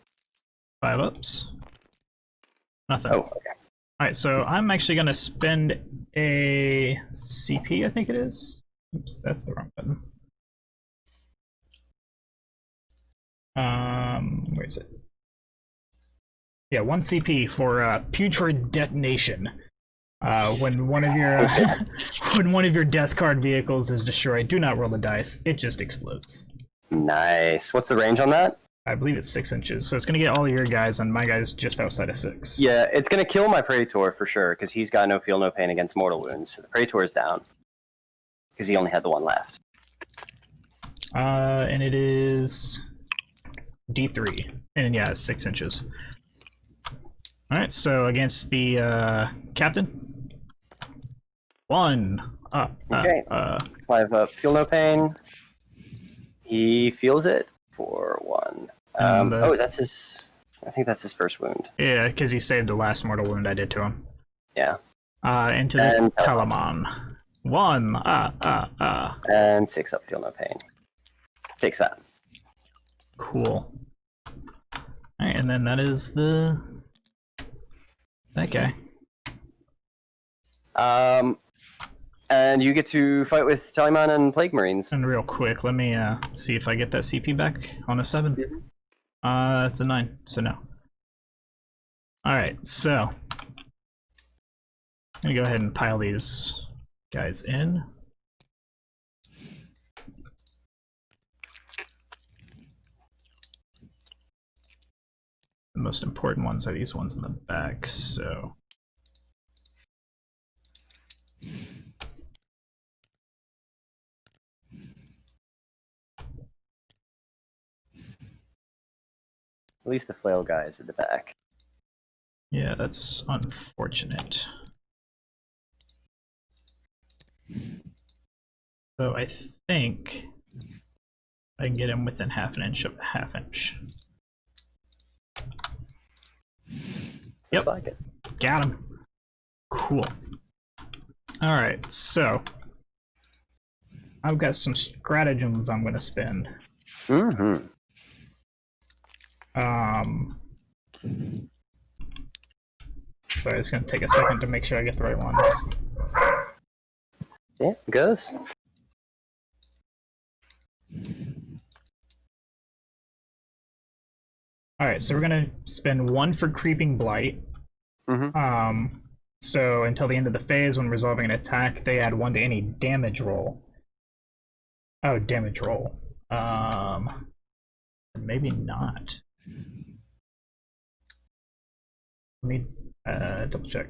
5 ups. Nothing. Oh, okay. Alright, so I'm actually going to spend a CP, I think it is. Oops, that's the wrong button. Where is it? Yeah, 1 CP for Putrid Detonation. When one of your when one of your Death Card vehicles is destroyed, do not roll the dice. It just explodes. Nice. What's the range on that? I believe it's 6 inches. So it's gonna get all of your guys, and my guy's just outside of 6. Yeah, it's gonna kill my Praetor for sure, because he's got no feel, no pain against mortal wounds. So the Praetor is down. Because he only had the one left. And it is D3. And yeah, it's 6 inches. Alright, so against the captain. 1. Okay. 5 feel no pain. He feels it for 1. Oh, that's his. I think that's his first wound. Yeah, because he saved the last mortal wound I did to him. Yeah. Into the Telamon. 1. And 6 up, feel no pain. Takes that. Cool. Alright, and then that is that guy. And you get to fight with Telamon and Plague Marines. And real quick, let me see if I get that CP back on a 7. It's a 9, so no. Alright, so I'm gonna go ahead and pile these guys in. The most important ones are these ones in the back, so At least the flail guy is at the back. yeah, that's unfortunate. So I think I can get him within half an inch of a half inch. Looks like it. Got him. Cool. Alright, so I've got some stratagems I'm gonna spend. Mm-hmm. Sorry, it's gonna take a second to make sure I get the right ones. Yeah, it goes. Alright, so we're gonna spend 1 for Creeping Blight. Mm-hmm. So until the end of the phase, when resolving an attack, they add 1 to any damage roll. Oh, damage roll. Maybe not. Let me double check.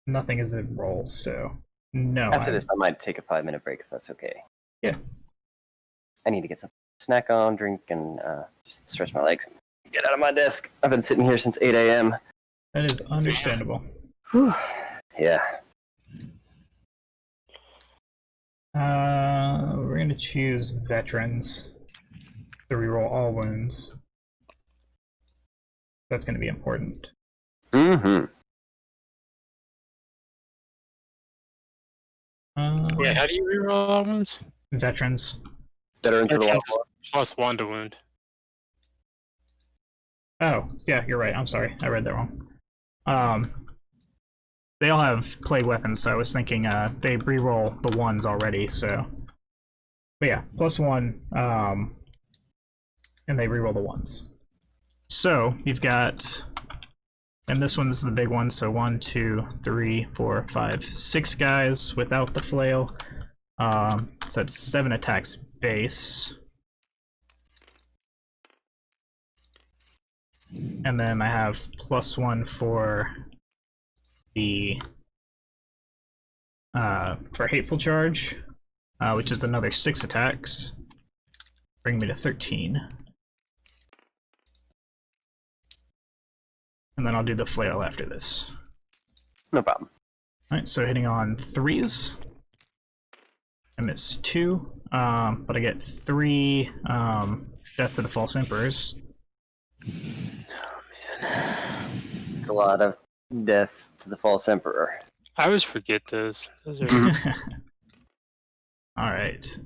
Nothing is a roll, so no. After this, I might take a 5-minute break if that's okay. Yeah. I need to get some snack on, drink, and just stretch my legs. Get out of my desk. I've been sitting here since 8 a.m. That is understandable. Whew. Yeah. We're gonna choose veterans to reroll all wounds. That's gonna be important. Mm-hmm. Yeah, how do you reroll all wounds? Veterans. Veterans of the Veterans Wild. is +1 to wound. Oh, yeah, you're right. I'm sorry. I read that wrong. They all have plague weapons, so I was thinking they reroll the ones already, so. But yeah, +1, and they reroll the ones. So, you've got, and this one's the big one, so 1, 2, 3, 4, 5, 6 guys without the flail. So that's 7 attacks base. And then I have +1 for the for Hateful Charge, which is another 6 attacks. Bring me to 13. And then I'll do the flail after this. No problem. Alright, so hitting on 3s. I miss 2, but I get 3 Death to the False Emperors. It's a lot of deaths to the False Emperor. I always forget those. Those are Alright.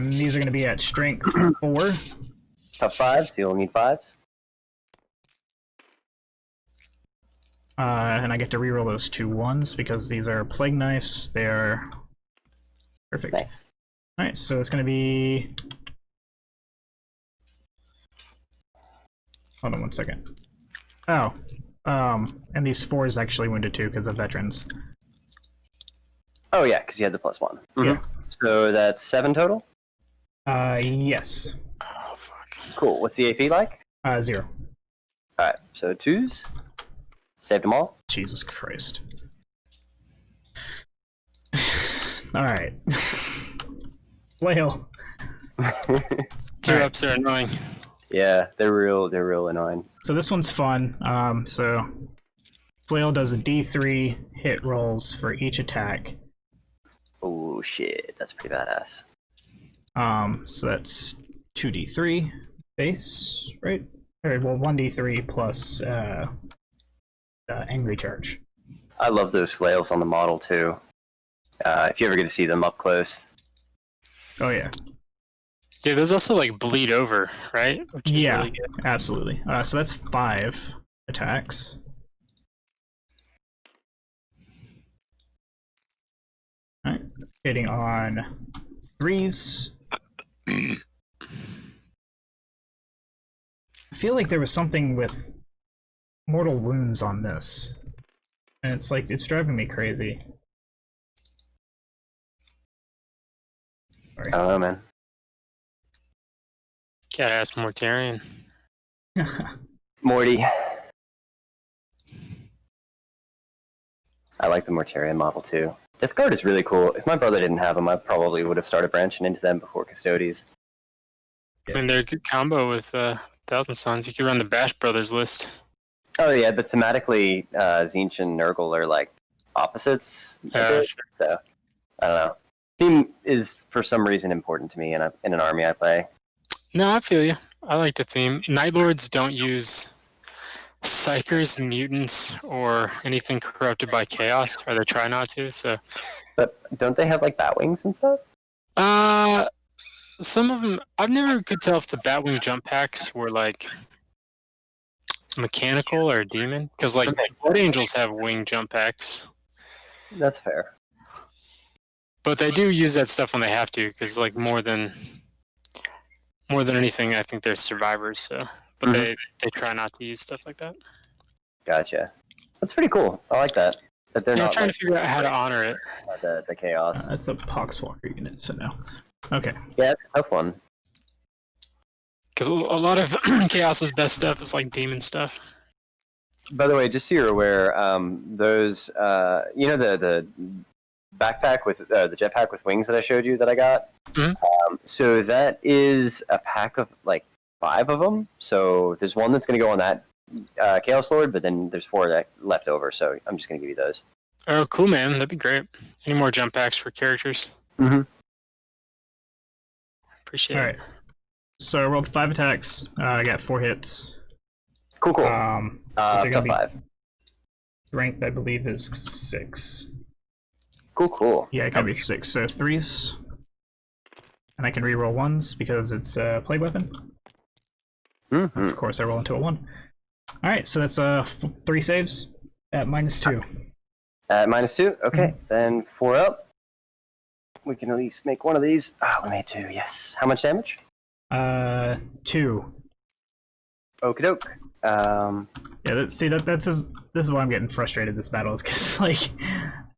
These are going to be at strength 4. Top 5s, so you'll need 5s. And I get to reroll those 2 1s because these are Plague Knives. They're perfect. Nice. Alright, so it's going to be... Hold on 1 second. Oh. And these 4s actually wounded too because of veterans. Oh yeah, because you had the +1. Mm-hmm. Yeah. So that's 7 total? Yes. Oh, fuck. Cool. What's the AP like? 0. Alright, so 2s. Saved them all. Jesus Christ. Alright. Flail. 2-ups are annoying. Yeah, they're real annoying. So this one's fun. So Flail does a D3 hit rolls for each attack. Oh shit, that's pretty badass. So that's 2d3 base, right? Or well, 1d3 plus angry charge. I love those flails on the model too. If you ever get to see them up close. Oh yeah. Yeah, there's also like bleed over, right? Which is Yeah, really good. absolutely. So that's 5 attacks. Alright, hitting on 3s. I feel like there was something with mortal wounds on this. And it's like, it's driving me crazy. Sorry. I don't know, man. Gotta ask Mortarian. Morty. I like the Mortarian model too. Death Guard is really cool. If my brother didn't have them, I probably would have started branching into them before Custodes. I mean, they're a good combo with Thousand Sons. You could run the Bash Brothers list. Oh yeah, but thematically, Tzeentch and Nurgle are like opposites. Sure. So I don't know. Theme is for some reason important to me in an army I play. No, I feel you. I like the theme. Night Lords don't use Psychers, Mutants, or anything corrupted by Chaos, or they try not to, so... But don't they have like Batwings and stuff? Some of them... I've never could tell if the Batwing jump packs were, like, mechanical or demon, because, like, Blood Angels have wing jump packs. That's fair. But they do use that stuff when they have to, because, like, more than anything, I think they're survivors, so... But they try not to use stuff like that. Gotcha. That's pretty cool. I like that. That they're Yeah, I'm not trying like, to figure out how to honor it. the chaos. That's a Poxwalker unit, so no. Okay. Yeah, it's a tough one. Because a lot of Chaos's best stuff is like demon stuff. By the way, just so you're aware, those you know the backpack with the jetpack with wings that I showed you that I got. Mm-hmm. So that is a pack of like 5 of them. So there's one that's going to go on that Chaos Lord, but then there's 4 that left over. So I'm just going to give you those. Oh, cool, man. That'd be great. Any more jump packs for characters? Mm-hmm. Appreciate All it. right. So I rolled 5 attacks. I got 4 hits. Cool. These are Top gonna be 5. Ranked, I believe, is 6. Cool. Yeah, it can be 6. So 3s. And I can reroll 1s because it's a plague weapon. Mm-hmm. Of course, I roll into a 1. Alright, so that's 3 saves at -2. At -2? Okay, then 4 up. We can at least make one of these. Oh, we made 2, yes. How much damage? 2. Okie doke. Yeah, this is why I'm getting frustrated this battle, is because, like,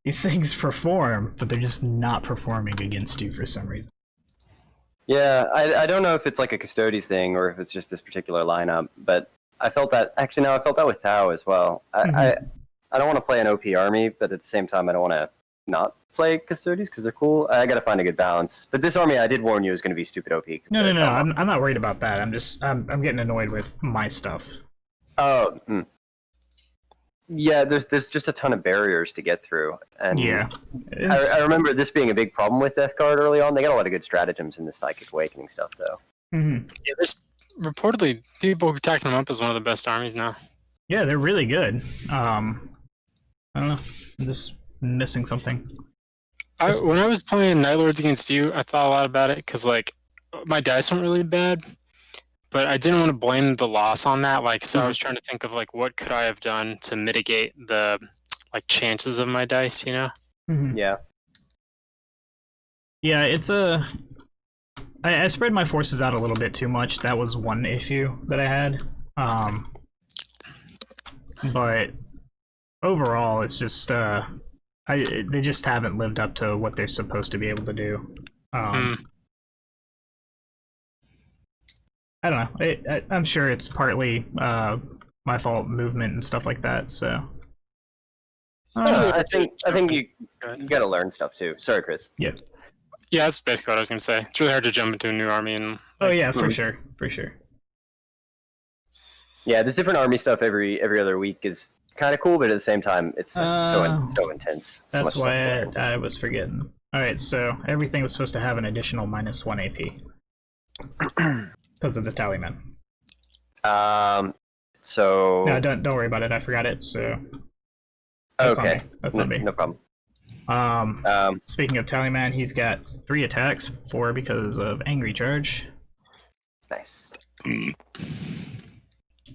these things perform, but they're just not performing against you for some reason. Yeah, I don't know if it's like a Custodes thing or if it's just this particular lineup, but I felt that, actually no, I felt that with Tau as well. I don't want to play an OP army, but at the same time I don't want to not play Custodes because they're cool. I gotta find a good balance. But this army, I did warn you, is going to be stupid OP. No, I'm not worried about that. I'm getting annoyed with my stuff. Oh, yeah. There's just a ton of barriers to get through, and Yeah. I remember this being a big problem with Death Guard early on. They got a lot of good stratagems in the Psychic Awakening stuff, though. Mm-hmm. Yeah, there's reportedly people who tacking them up as one of the best armies now. Yeah, they're really good. I don't know. I'm just missing something. When I was playing Night Lords against you, I thought a lot about it because, like, my dice weren't really bad, but I didn't want to blame the loss on that. Like, so I was trying to think of, like, what could I have done to mitigate the, like, chances of my dice, you know? Mm-hmm. Yeah. Yeah, it's I spread my forces out a little bit too much. That was one issue that I had. But overall, it's just They just haven't lived up to what they're supposed to be able to do. I don't know. I'm sure it's partly my fault, movement and stuff like that. So I think you gotta learn stuff too. Sorry, Chris. yeah. Yeah, that's basically what I was gonna say. It's really hard to jump into a new army and. Oh yeah, for sure. Yeah, there's different army stuff every other week is kind of cool, but at the same time, it's so intense. So That's much why stuff. I was forgetting. All right, so everything was supposed to have an additional -1 AP because of the tally man. So No, don't worry about it. I forgot it. So that's okay, on me. That's on me. No problem. Speaking of tally man, he's got 3 attacks, 4 because of angry charge. Nice.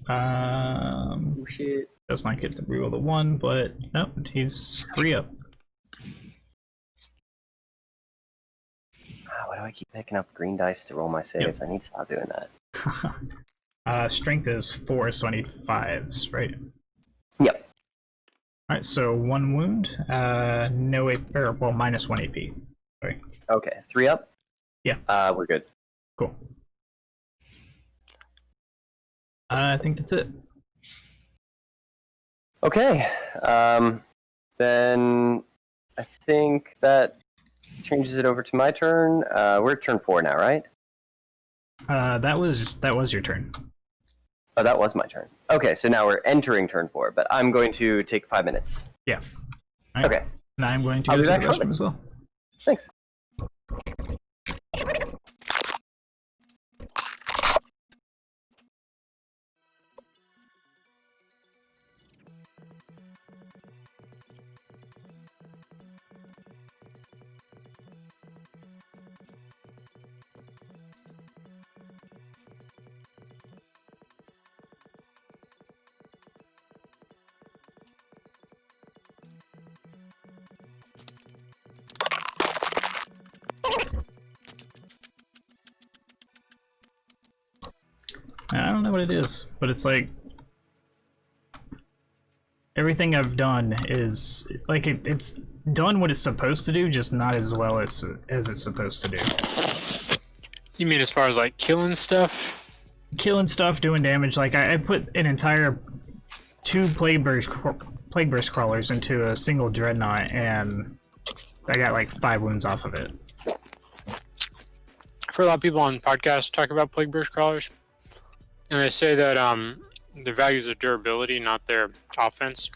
Oh shit. Does not get to reroll the 1, but nope, he's 3 up. Why do I keep picking up green dice to roll my saves? I need to stop doing that. Strength is 4, so I need 5s, right? Yep. Alright, so 1 wound, no AP, or well, -1 AP. Sorry. Okay, 3 up? Yeah. We're good. Cool. I think that's it. Okay. Then I think that changes it over to my turn. We're at turn 4 now, right? That was your turn. Oh, that was my turn. Okay, so now we're entering turn 4, but I'm going to take 5 minutes. Yeah. Right. Okay. And I'm going to I'll go be to the back shortly. restroom as well. Thanks. I don't know what it is, but it's like everything I've done is like it's done what it's supposed to do, just not as well as it's supposed to do. You mean as far as like killing stuff? Killing stuff, doing damage. Like I put an entire 2 plague burst crawlers into a single dreadnought, and I got like 5 wounds off of it. I've heard a lot of people on podcasts talk about plague burst crawlers, and they say that their values are durability, not their offense.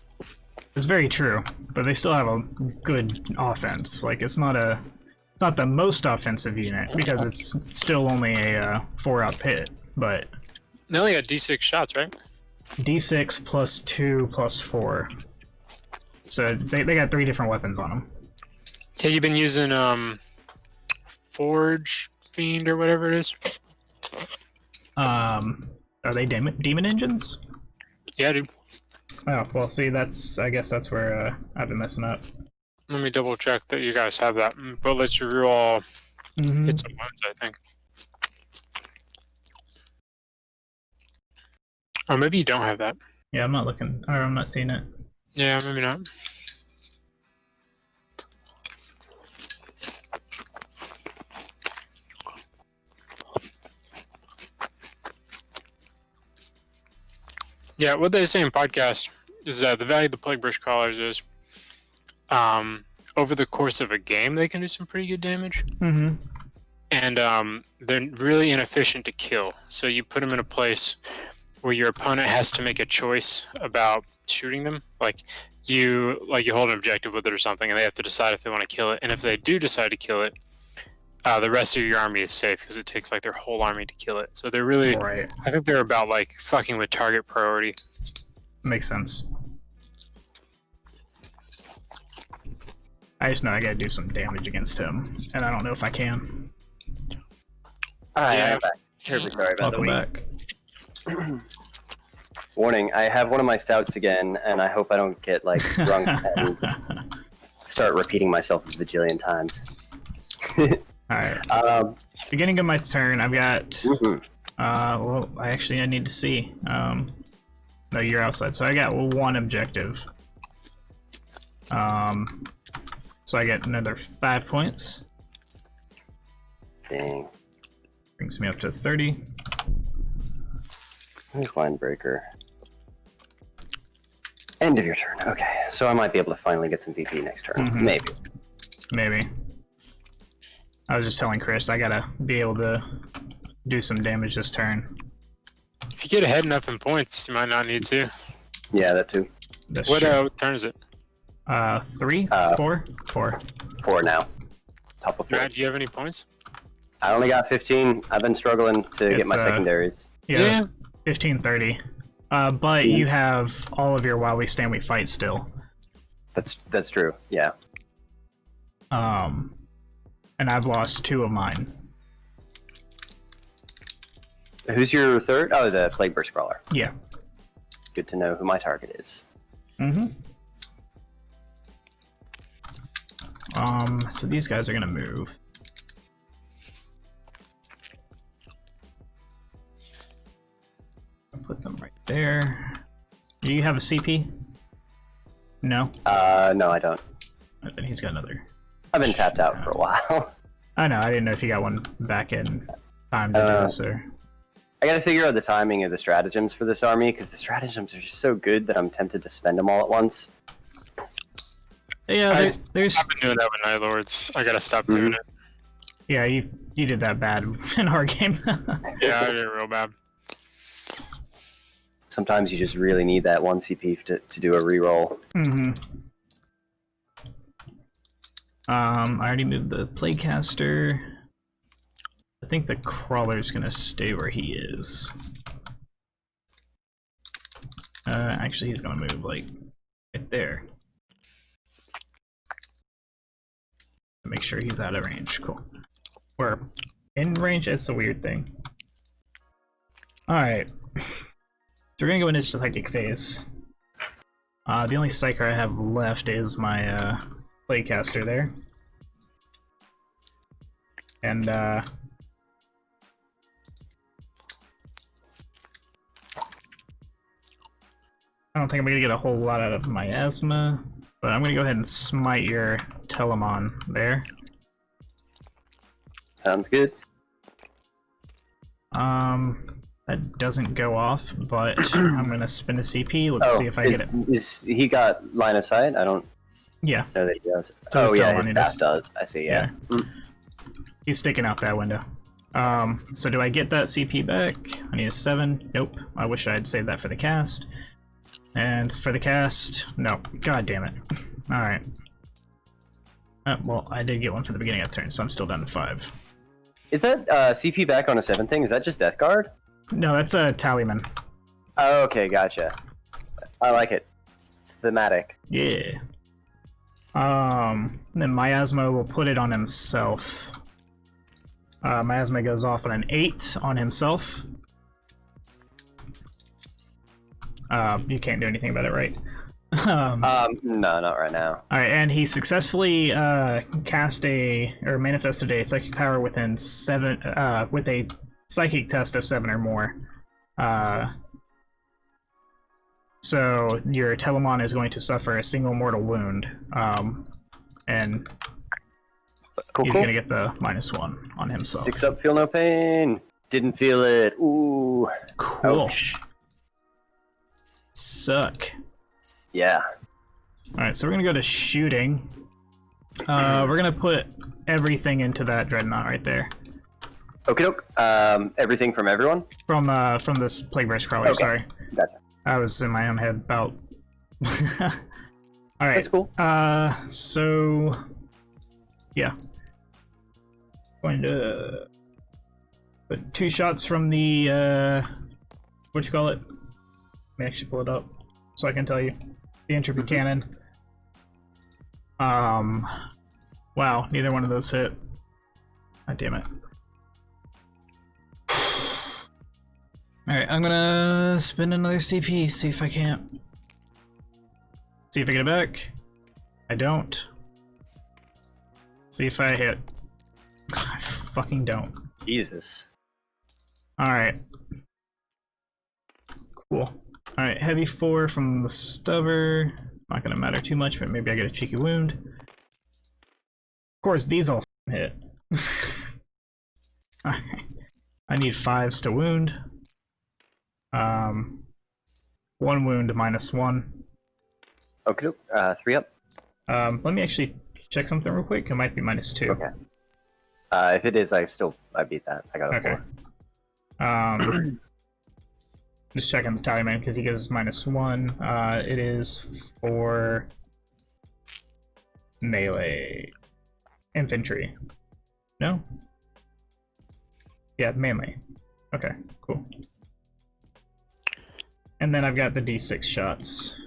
It's very true, but they still have a good offense. Like it's not the most offensive unit because it's still only a 4-up hit, but They only got D6 shots, right? D6 plus 2 plus 4. So they got 3 different weapons on them. Yeah, you've been using Forge Fiend or whatever it is. Are they demon engines? Yeah, dude. Oh, well, see, I guess that's where I've been messing up. Let me double check that you guys have that. But let you reroll hits and wounds, I think. Or maybe you don't have that. Yeah, I'm not looking, or I'm not seeing it. Yeah, maybe not. Yeah, what they say in podcast is that the value of the Plague Burst Crawlers is over the course of a game, they can do some pretty good damage. Mm-hmm. And they're really inefficient to kill. So you put them in a place where your opponent has to make a choice about shooting them. Like you hold an objective with it or something, and they have to decide if they want to kill it. And if they do decide to kill it, the rest of your army is safe because it takes like their whole army to kill it. So they're really, Right. I think they're about like fucking with target priority. Makes sense. I just know I gotta do some damage against him, and I don't know if I can. Alright, Yeah. I'm back. Terribly sorry about Welcome that. back. Warning, I have one of my stouts again, and I hope I don't get like drunk and just start repeating myself a bajillion times. Alright. Beginning of my turn, I've got... mhm. Well, I need to see. No, you're outside, so I got 1 objective. So I get another 5 points. Dang. Brings me up to 30. Where's line breaker? End of your turn. Okay, so I might be able to finally get some VP next turn. Maybe. Maybe. I was just telling Chris I gotta be able to do some damage this turn. If you get ahead enough in points, you might not need to. Yeah, that too. That's What true. turn is it? 3? 4? 4. 4 now. Top of 4. Matt, do you have any points? I only got 15. I've been struggling to get It's, my secondaries. Yeah. 15, 30. But you have all of your while we stand, we fight still. That's true. Yeah. And I've lost 2 of mine. Who's your third? Oh, the Plague Burst Crawler. Yeah. Good to know who my target is. So these guys are gonna move. I'll put them right there. Do you have a CP? No? No, I don't. Then he's got another. I've been tapped out for a while. I know, I didn't know if you got one back in time to do this or... I gotta figure out the timing of the stratagems for this army, because the stratagems are just so good that I'm tempted to spend them all at once. Yeah, there's... I've been doing that with Night Lords. I gotta stop doing it. Yeah, you did that bad in our game. Yeah, I did it real bad. Sometimes you just really need that 1 CP to do a reroll. I already moved the Playcaster. I think the Crawler's gonna stay where he is. Actually, he's gonna move, like, right there. Make sure he's out of range. Cool. We're in range? It's a weird thing. Alright. So we're gonna go into the psychic phase. The only psyker I have left is my Playcaster there. And I don't think I'm gonna get a whole lot out of miasma, but I'm gonna go ahead and smite your Telemon there. Sounds good. That doesn't go off, but I'm gonna spin a CP. Let's see if I get it. Is he got line of sight? I don't Yeah, know that he does. So Oh yeah, Telemon his he staff does. I see. Yeah. he's sticking out that window. So do I get that CP back? I need a 7. Nope. I wish I had saved that for the cast. And for the cast, no. God damn it. Alright. Well, I did get one for the beginning of the turn, so I'm still down to 5. Is that CP back on a 7 thing? Is that just Death Guard? No, that's a Tallyman. Oh, okay, gotcha. I like it. It's thematic. Yeah. Then Miasma will put it on himself. Miasma goes off on an 8 on himself. You can't do anything about it, right? No, not right now. Alright, and he successfully manifested a psychic power within 7 with a psychic test of 7 or more. So your Telemon is going to suffer a single mortal wound. And he's gonna get the -1 on himself. 6 up, feel no pain. Didn't feel it. Ooh. Cool. Ouch. Suck. Yeah. Alright, so we're gonna go to shooting. We're gonna put everything into that Dreadnought right there. Okie doke. Everything from everyone? From this Plague Burst Crawler, Okay. sorry. Gotcha. I was in my own head about... Alright. That's cool. So... Yeah. Going to... put 2 shots from the, what you call it? Let me actually pull it up so I can tell you. The Entropy Cannon. Wow, neither one of those hit. God damn it. Alright, I'm gonna spin another CP, see if I can't. See if I get it back. I don't. See if I hit. I fucking don't. Jesus. Alright. Cool. Alright, heavy 4 from the stubber. Not gonna matter too much, but maybe I get a cheeky wound. course, these all hit. I need 5s to wound. 1 wound -1. Okay, 3 up. Let me actually check something real quick. It might be -2. Okay. If it is, I beat that. I got a Okay. 4. Just checking the Tallyman because he gives -1. It is for melee infantry. No? Yeah, melee. Okay, cool. And then I've got the D6 shots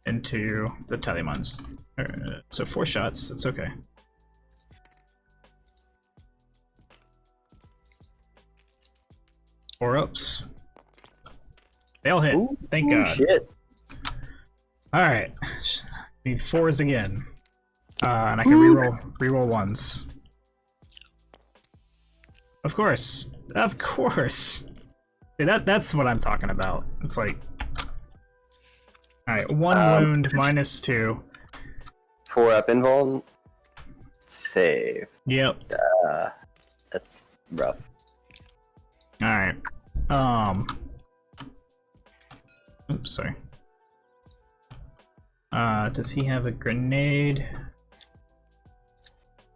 into the Tallymans. So 4 shots, that's okay. Four ups. They all hit. Ooh, Thank God. Shit. Alright. Need 4s again. And I can reroll 1s. Of course. Of course. See, that's what I'm talking about. It's like... Alright, 1 wound -2. 4 up invuln. Save. Yep. That's rough. Alright. Oops, sorry. Does he have a grenade?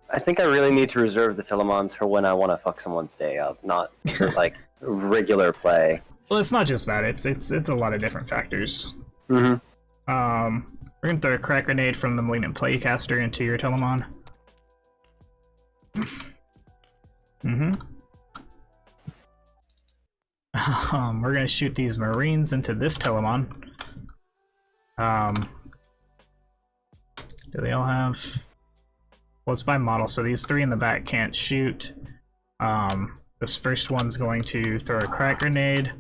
I think I really need to reserve the Telemons for when I want to fuck someone's day up, not for, like, regular play. Well, it's not just that. It's a lot of different factors. Mm-hmm. We're gonna throw a crack grenade from the Malignant Plaguecaster into your Telemon. Mm-hmm. We're gonna shoot these Marines into this Telemon. Do they all have... Well, it's by model, so these 3 in the back can't shoot. This first one's going to throw a crack grenade.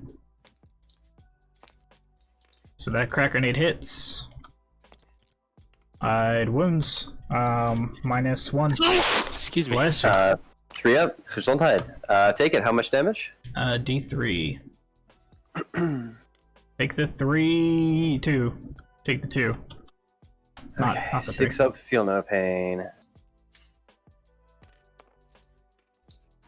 So that crack grenade hits. It wounds. -1. Excuse me. Bless you. 3 up. Gesundheit. Take it. How much damage? D3. Take the 3, 2. Take the 2. Not the 3. 6 up. Feel no pain.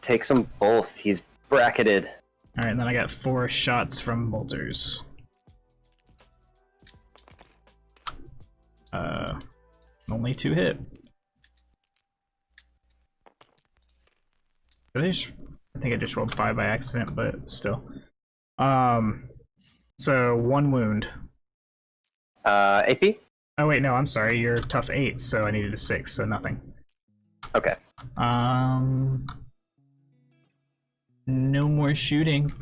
Takes them both. He's bracketed. Alright, and then I got 4 shots from bolters. Only 2 hit. I think I just rolled 5 by accident, but still. So 1 wound. AP? Oh wait, no, I'm sorry. You're tough 8, so I needed a 6, so nothing. Okay. No more shooting.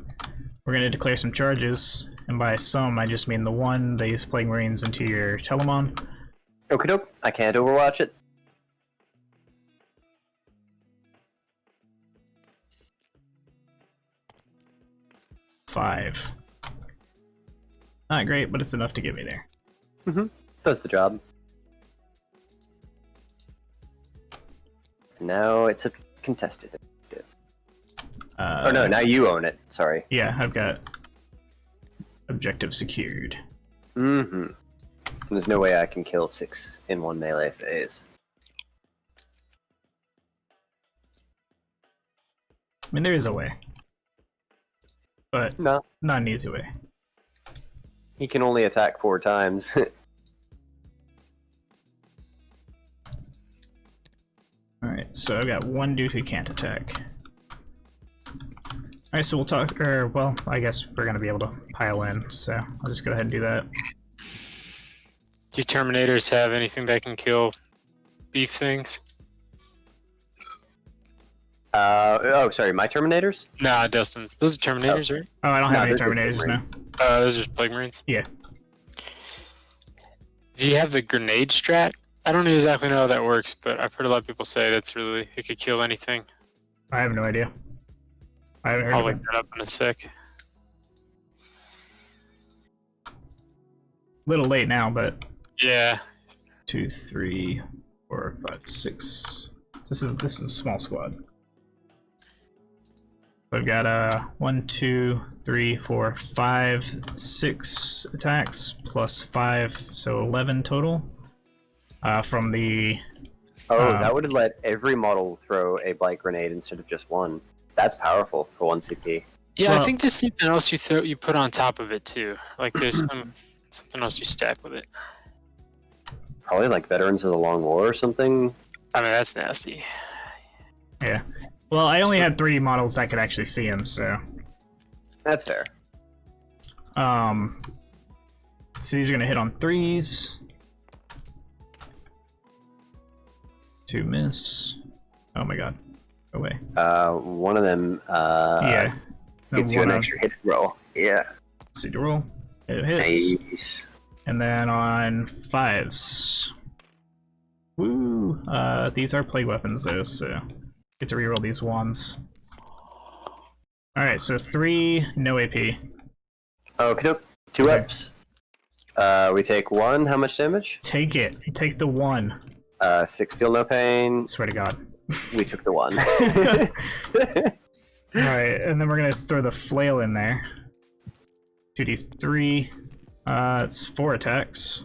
We're gonna declare some charges, and by some, I just mean the one these Plague Marines into your Telemon. Okie doke. I can't overwatch it. Five. Not great, but it's enough to get me there. Mm-hmm. Does the job. Now it's a contested objective. Oh no, now you own it. Sorry. Yeah, I've got objective secured. Mm-hmm. There's no way I can kill 6 in one melee phase. I mean, there is a way. But No. not an easy way. He can only attack 4 times. Alright, so I've got 1 dude who can't attack. Alright, so we'll talk, or, well, I guess we're gonna be able to pile in, so I'll just go ahead and do that. Do Terminators have anything that can kill beef things? Oh, sorry, my Terminators? Nah, Dustin's. Those are Terminators, right? Oh, I don't have any they're Terminators, no. Those are just Plague Marines? Yeah. Do you have the grenade strat? I don't exactly know how that works, but I've heard a lot of people say that's really, it could kill anything. I have no idea. I haven't heard I'll of look it. that up in a sec. Little late now, but Yeah. 2, 3, 4, 5, 6. This is a small squad. So I've got 1, 2, 3, 4, 5, 6 attacks plus 5, so 11 total. From the Oh, that would have let every model throw a blight grenade instead of just one. That's powerful for 1 CP. Yeah, Well- I think there's something else you put on top of it too. Like there's something else you stack with it. Probably like Veterans of the Long War or something. I mean, that's nasty. Yeah. Well, I only had 3 models that could actually see him, so. That's fair. So these are gonna hit on 3s. 2 miss. Oh my god. Go away. One of them Yeah. The gets you an one extra hit roll. Yeah. See the roll. It hits. Nice. And then on 5s. Woo! These are plague weapons though, so get to reroll these ones. Alright, so 3, no AP. Okay, 2 Sorry. ups. We take 1. How much damage? Take it. Take the 1. 6 feel no pain. Swear to god. We took the 1. Alright, and then we're gonna throw the flail in there. 2d3. It's 4 attacks.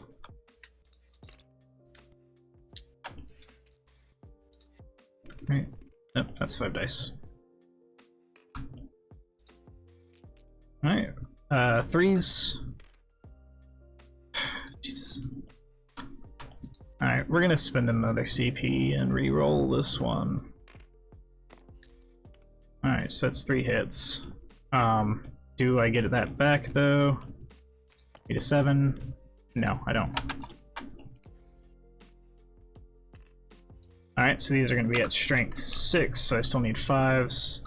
Right. Nope, that's 5 dice. Alright. 3s. Jesus. Alright, we're gonna spend another CP and re-roll this one. Alright, so that's 3 hits. Do I get that back though? 8 to 7. No, I don't. Alright, so these are gonna be at strength 6, so I still need 5s.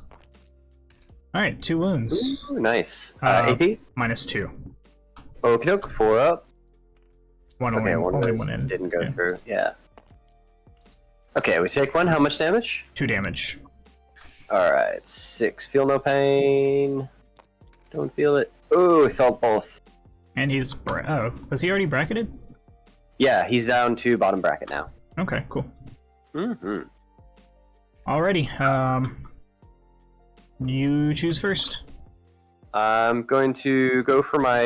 Alright, 2 wounds. Ooh, nice. AP? Minus 2. Okie doke, 4 up. One Okay, one of only those one in. didn't go Yeah. through. Yeah. Okay, we take 1. How much damage? 2 damage. Alright, 6. Feel no pain. Don't feel it. Ooh, we felt both. And he's oh, was he already bracketed? Yeah, he's down to bottom bracket now. Okay, cool. Mm-hmm. Alrighty, you choose first. I'm going to go for my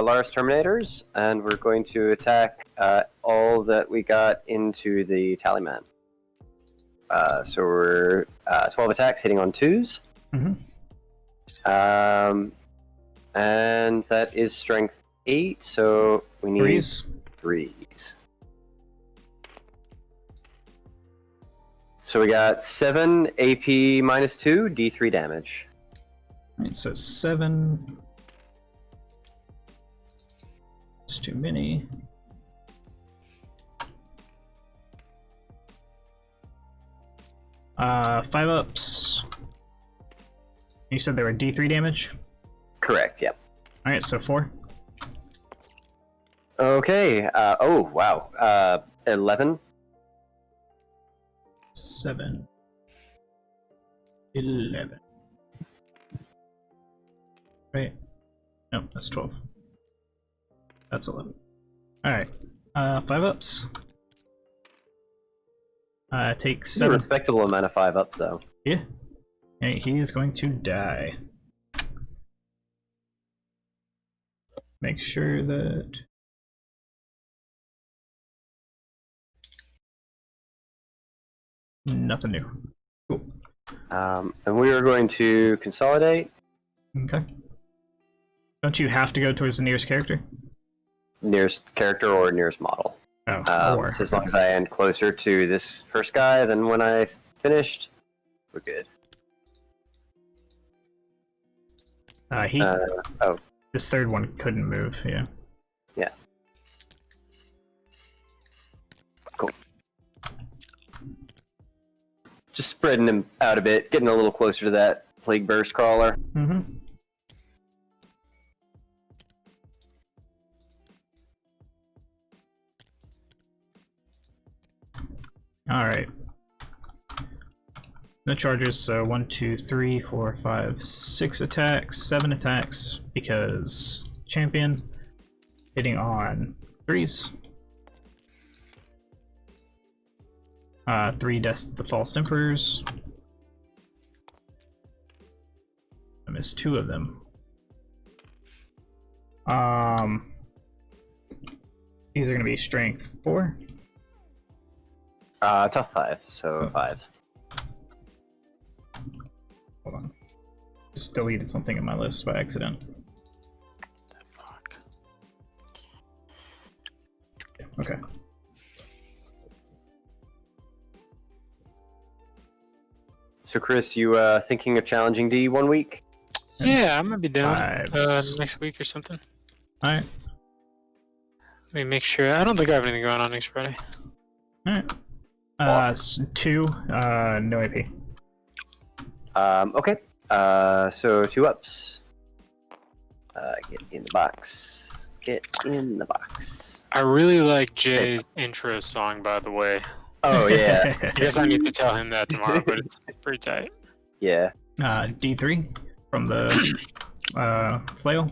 Lars Terminators, and we're going to attack all that we got into the Tallyman. So we're 12 attacks hitting on 2s. Mm-hmm. And that is strength 8, so we need 3s. 3s. So we got 7 AP minus 2, D3 damage. Alright, so 7. It's too many. Five ups. You said they were D3 damage? Correct, yep. Alright, so 4. Okay, oh, wow. 11. 7. 11. Right. No, that's 12. That's 11. Alright. 5 ups. Take It's a 7. respectable amount of 5 ups, though. Yeah. Hey, he is going to die. Make sure that... Nothing new. Cool. And we are going to consolidate. Okay. Don't you have to go towards the nearest character? Nearest character or nearest model. Oh, or... So as long as I end closer to this first guy than when I finished, we're good. Oh, This third one couldn't move, yeah. yeah. Cool. Just spreading him out a bit, getting a little closer to that Plague Burst Crawler. Mm-hmm. Alright. No charges, so 1, 2, 3, 4, 5, 6 attacks, 7 attacks, because champion hitting on 3s. 3 deaths the false emperors. I missed 2 of them. These are gonna be strength 4. Tough 5, so 5s. Hold on. Just deleted something in my list by accident. Fuck. Okay. So Chris, you thinking of challenging D 1 week? Yeah, I might be down Fives. next week or something. Alright. Let me make sure. I don't think I have anything going on next Friday. Alright. Awesome. 2, no AP. Okay. So 2 ups. Get in the box. Get in the box. I really like Jay's intro song, by the way. Oh yeah, I guess I need to tell him that tomorrow, but it's pretty tight. yeah, D3 from the flail.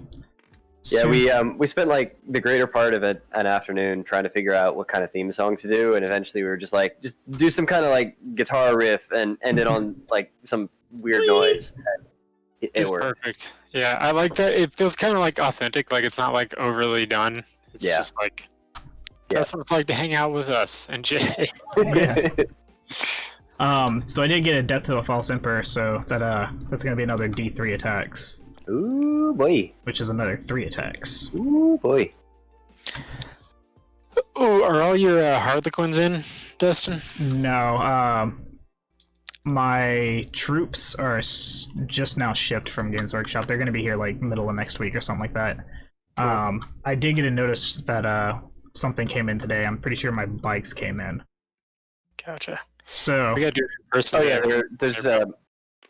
yeah. So- We spent like the greater part of an afternoon trying to figure out what kind of theme song to do, and eventually we were just like, just do some kind of like guitar riff and end it on like some weird noise. It It's worked. perfect. Yeah, I like that. It feels kind of like authentic. Like it's not like overly done. It's Yeah. just like that's what it's like to hang out with us and Jay. Yeah. So I did get a Death to the False Emperor, so that's gonna be another D3 attacks, Ooh boy. which is another 3 attacks. Ooh boy. Oh, are all your Harlequins in, Dustin? No, my troops are just now shipped from Games Workshop. They're gonna be here like middle of next week or something like that. Cool. I did get a notice that something came in today. I'm pretty sure my bikes came in. Gotcha. So We gotta do it in person. Oh yeah,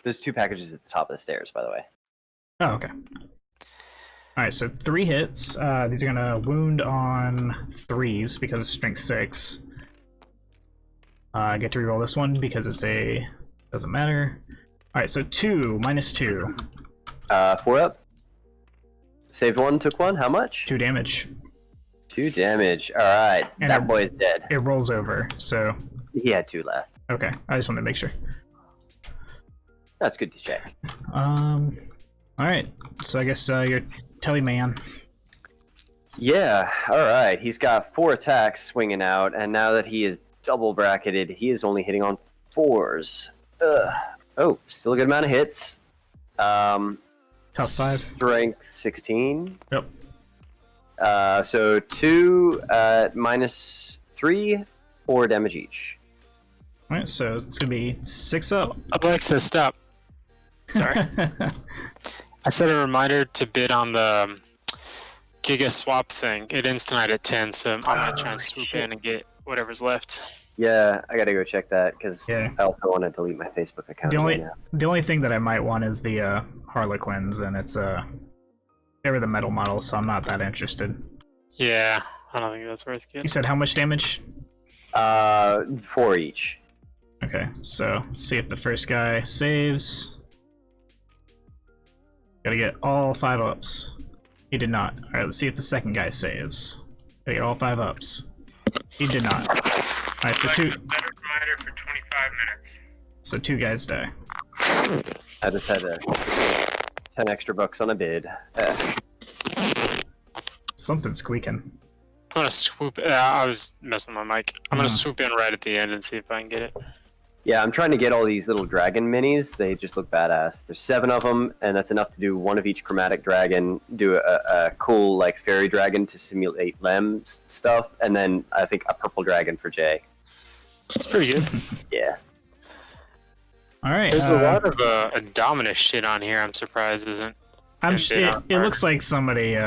there's 2 packages at the top of the stairs, by the way. oh, okay. All right, so 3 hits. These are gonna wound on 3s because it's strength 6. I get to reroll this one because it's a doesn't matter. All right, so 2 minus 2, 4 up. Saved 1, took 1. How much? 2 damage. 2 damage. All right, And that it- boy's dead. It rolls over. So He had 2 left. okay, I just wanted to make sure. That's good to check. All right, so I guess you're Telly Man. Yeah, alright. He's got 4 attacks swinging out, and now that he is double bracketed, he is only hitting on 4s. Ugh. Oh, still a good amount of hits. Top 5. Strength 16. Yep. So 2 at minus 3, 4 damage each. All right, so it's gonna be 6 up. Alexa, stop. Sorry. I set a reminder to bid on the Giga Swap thing. It ends tonight at 10, so I'm gonna try and swoop in and get whatever's left. Yeah, I gotta go check that, because Yeah. I also want to delete my Facebook account The right only now. the only thing that I might want is the Harlequins, and it's they were the metal models, so I'm not that interested. Yeah, I don't think that's worth You getting. said how much damage? 4 each. Okay, so let's see if the first guy saves. Gotta get all 5 ups. He did not. Alright, let's see if the second guy saves. Gotta get all 5 ups. He did not. Alright, so Alexa, set a reminder for 25 minutes. 2 guys die. I just had 10 extra bucks on a bid. Something's squeaking. I'm gonna swoop. I was messing with my mic. I'm gonna swoop in right at the end and see if I can get it. Yeah, I'm trying to get all these little dragon minis. They just look badass. There's 7 of them, and that's enough to do 1 of each chromatic dragon, do a cool like fairy dragon to simulate Lem stuff, and then I think a purple dragon for Jay. It's pretty good. Yeah. Alright. There's a lot of Indominus shit on here. I'm surprised isn't. It looks like somebody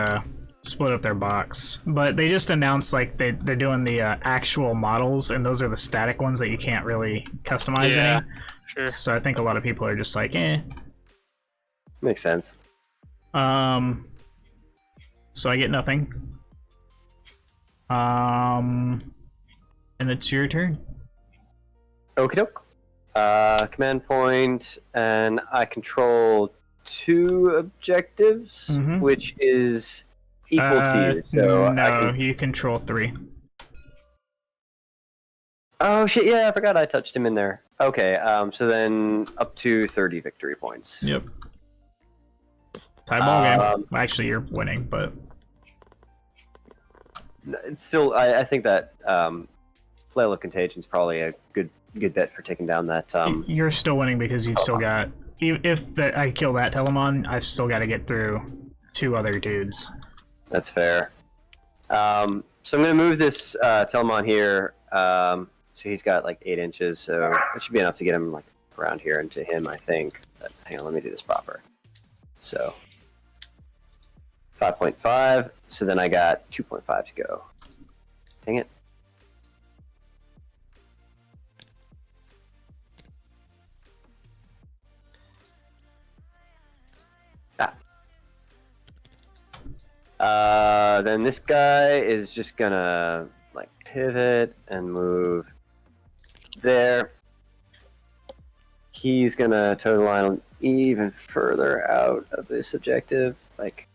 split up their box, but they just announced like they're doing the actual models, and those are the static ones that you can't really customize Yeah, any. sure. So I think a lot of people are just like, eh. Makes sense. So I get nothing. And it's your turn. Okie doke. Command point, and I control 2 objectives, Mhm. which is equal to you. So no, I can... you control 3. Oh shit! Yeah, I forgot I touched him in there. Okay, so then up to 30 victory points. Yep. Tie ball game. Um, Actually, you're winning, but It's still, I think that Flail of Contagion is probably a good bet for taking down that. You're still winning because you've still got. If I kill that Telemon, I've still got to get through 2 other dudes. That's fair. So I'm gonna move this Telemon here. So he's got like 8 inches, so it should be enough to get him like around here and to him, I think. But hang on, let me do this proper. So 5.5. So then I got 2.5 to go. Dang it. Then this guy is just gonna like pivot and move there. He's gonna total line even further out of this objective, like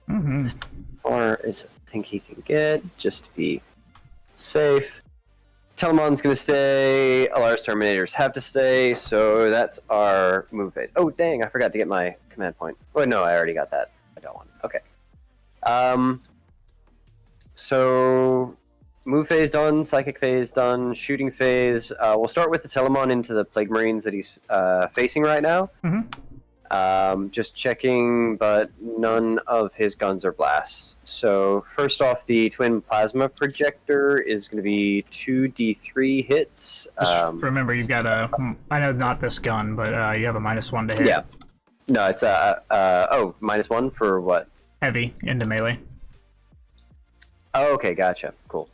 as far as I think he can get, just to be safe. Telemon's gonna stay. Alar's Terminators have to stay, so that's our move phase. Oh dang, I forgot to get my command point. Oh no, I already got that. I got one. Okay. So move phase done, psychic phase done, shooting phase. We'll start with the Telemon into the Plague Marines that he's facing right now. Just checking, but none of his guns are blasts. So first off, the Twin Plasma Projector is going to be 2d3 hits. Just remember, you've got a. I know not this gun, but you have a -1 to hit. Yeah. No, it's -1 for what? Heavy into melee. Oh, okay, gotcha. Cool.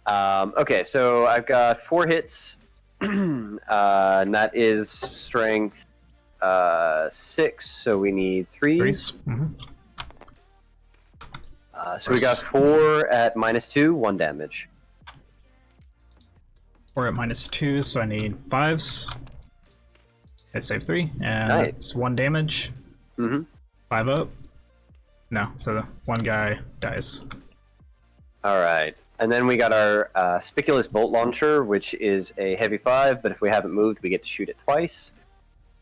Okay, so I've got 4 hits, and that is strength 6, so we need 3s. So we got 4 at -2, 1 damage. 4 at -2, so I need 5s. I save 3, and Nice. it's 1 damage. 5 up. No, so the 1 guy dies. All right, and then we got our Spiculous Bolt Launcher, which is a heavy 5, but if we haven't moved, we get to shoot it twice.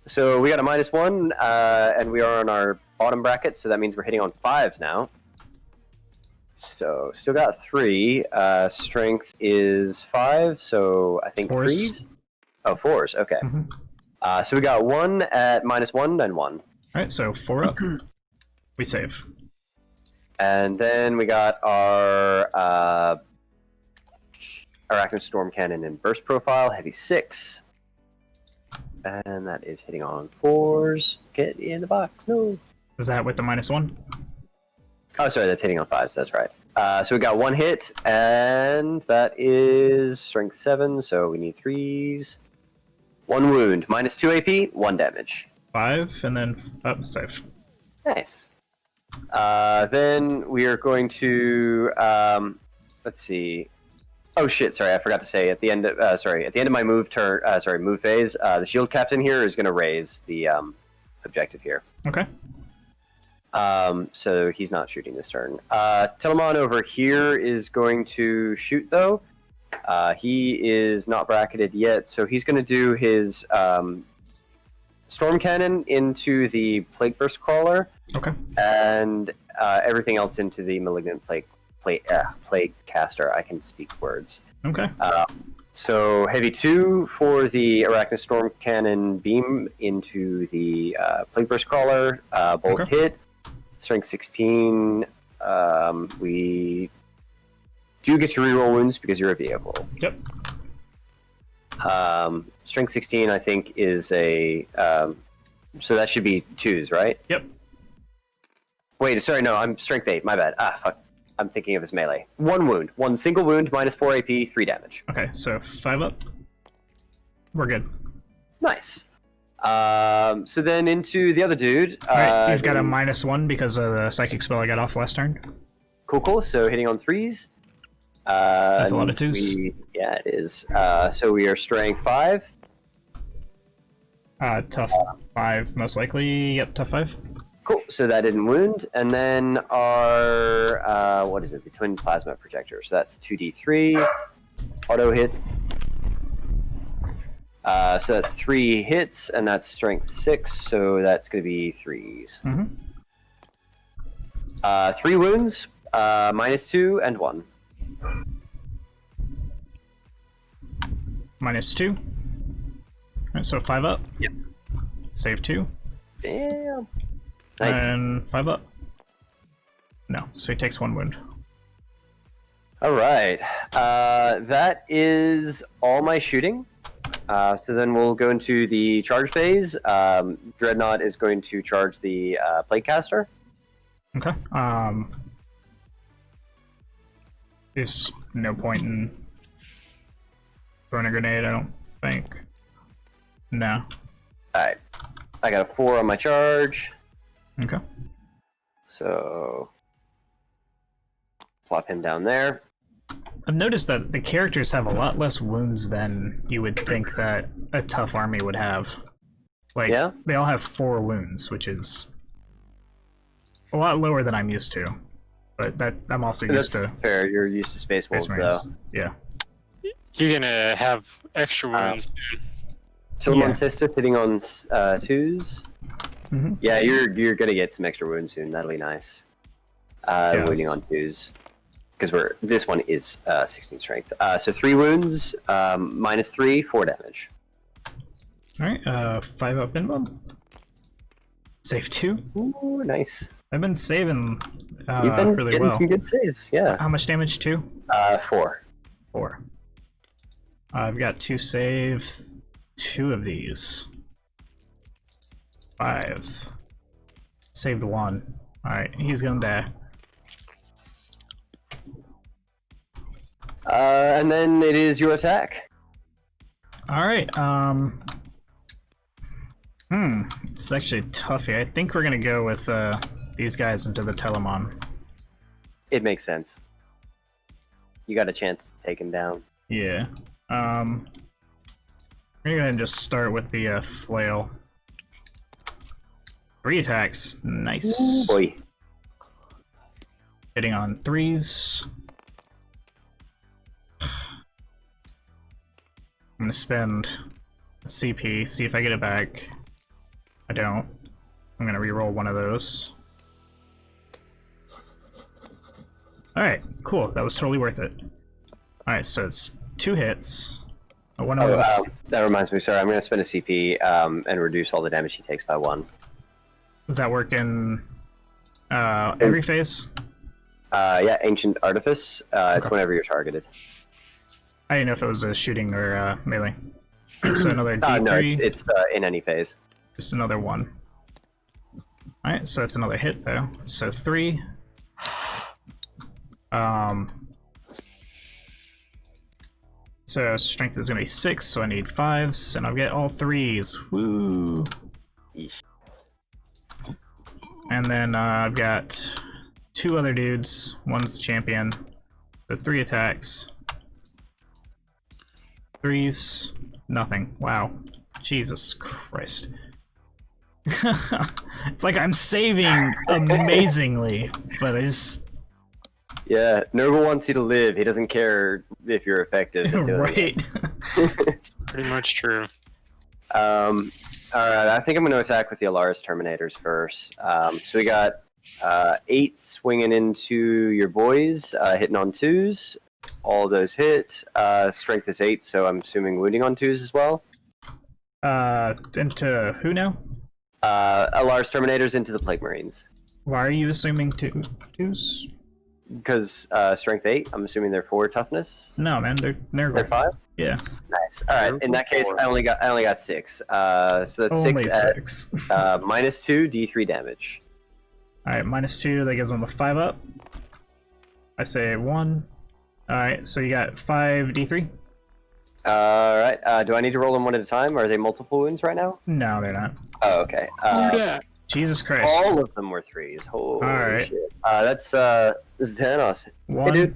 So we got a -1, and we are on our bottom bracket, so that means we're hitting on 5s now. So still got 3. Strength is 5, so I think 4s. 3s. Oh, 4s. Okay. So we got 1 at -1 and 1. All right, so 4 up. We save. And then we got our Arachnid Storm Cannon and Burst Profile, heavy 6. And that is hitting on 4s. Get in the box, no. Is that with the -1? Oh, sorry, that's hitting on 5s, that's right. So we got 1 hit, and that is strength 7, so we need 3s. 1 wound, -2 AP, 1 damage. 5, and then up, save. Nice. Then we are going to let's see. Oh shit! Sorry, I forgot to say at the end. At the end of my move turn. Move phase. The shield captain here is going to raise the objective here. Okay. So he's not shooting this turn. Telemon over here is going to shoot though. He is not bracketed yet, so he's going to do his Storm Cannon into the Plague Burst Crawler. Okay. And everything else into the Malignant Plague Caster. I can speak words. Okay. So heavy 2 for the Arachnid Storm Cannon beam into the Plague Burst Crawler. Both hit. Strength 16. We do get to reroll wounds because you're a vehicle. Yep. Strength 16, I think, is a... so that should be 2s, right? Yep. Wait, sorry, no, I'm strength 8, my bad. Fuck. I'm thinking of his melee. 1 wound. 1 single wound, -4 AP, 3 damage. Okay, so 5 up. We're good. Nice. So then into the other dude. Alright, you've got a -1 because of the psychic spell I got off last turn. Cool. So hitting on 3s. That's a lot of 2s. Yeah, it is. So we are strength 5. Tough 5, most likely. Yep, tough 5. Cool. So that didn't wound. And then our, what is it? The Twin Plasma Projector. So that's 2d3. Auto hits. So that's 3 hits, and that's strength 6. So that's going to be 3s. 3 wounds, -2 and 1. -2. Alright, so 5 up. Yep. Save 2. Damn. Nice. And 5 up. No, so he takes 1 wound. All right. That is all my shooting. So then we'll go into the charge phase. Dreadnought is going to charge the Plaguecaster. Okay. There's no point in throwing a grenade, I don't think. No. Alright. I got a 4 on my charge. Okay. So plop him down there. I've noticed that the characters have a lot less wounds than you would think that a tough army would have. Like, Yeah? they all have 4 wounds, which is a lot lower than I'm used to. But that I'm also used That's to fair. You're used to Space Wolves, Space though. Marines. Yeah. You're gonna have extra wounds soon. Tillamon's Yeah. Sister sitting on 2s. Mm-hmm. Yeah, you're gonna get some extra wounds soon. That'll be nice. Wounding on 2s. Because this one is 16 strength. So 3 wounds, -3, 4 damage. Alright, 5 up inbound. Save 2. Ooh, nice. I've been saving You've been really getting well. some good saves, yeah. How much damage? 2? 4. 4. I've got 2 save. 2 of these. 5. Saved 1. Alright, he's gonna die. And then it is your attack. Alright, it's actually tough here. I think we're gonna go with these guys into the Telemon. It makes sense. You got a chance to take him down. Yeah. We're gonna go ahead and just start with the flail. 3 attacks. Nice. Ooh, boy. Hitting on 3s. I'm gonna spend a CP, see if I get it back. I don't. I'm gonna reroll one of those. Alright, cool. That was totally worth it. Alright, so it's 2 hits. One of those is, That reminds me, sorry, I'm going to spend a CP and reduce all the damage he takes by 1. does that work in every phase? Yeah, Ancient Artifice. It's Okay. whenever you're targeted. I didn't know if it was a shooting or melee. So another D3. No, it's in any phase. Just another 1. Alright, so that's another hit though. So 3. So strength is gonna be 6, so I need 5s, and I'll get all 3s. Woo! Yeesh. And then I've got 2 other dudes. One's champion. So 3 attacks. 3s. Nothing. Wow. Jesus Christ. It's like I'm saving amazingly, but I just... Yeah, Nurgle wants you to live. He doesn't care if you're effective at doing right. it. Pretty much true. Alright, I think I'm going to attack with the Alaris Terminators first. So we got 8 swinging into your boys, hitting on 2s. All of those hit. Strength is 8, so I'm assuming wounding on 2s as well. Into who now? Alaris Terminators into the Plague Marines. Why are you assuming 2s? Because strength 8, I'm assuming they're 4 toughness. No, man, they're They're 5? Yeah. Nice. Alright, in that case, I only got 6. So that's Only 6 at 6. -2 D3 damage. Alright, -2, that gives them a 5 up. I say 1. Alright, so you got 5 D3? Alright, do I need to roll them one at a time? Or are they multiple wounds right now? No, they're not. Oh, okay. Yeah. Jesus Christ. All of them were 3s. Holy Alright. shit. That's Xanos. Hey, 1. dude.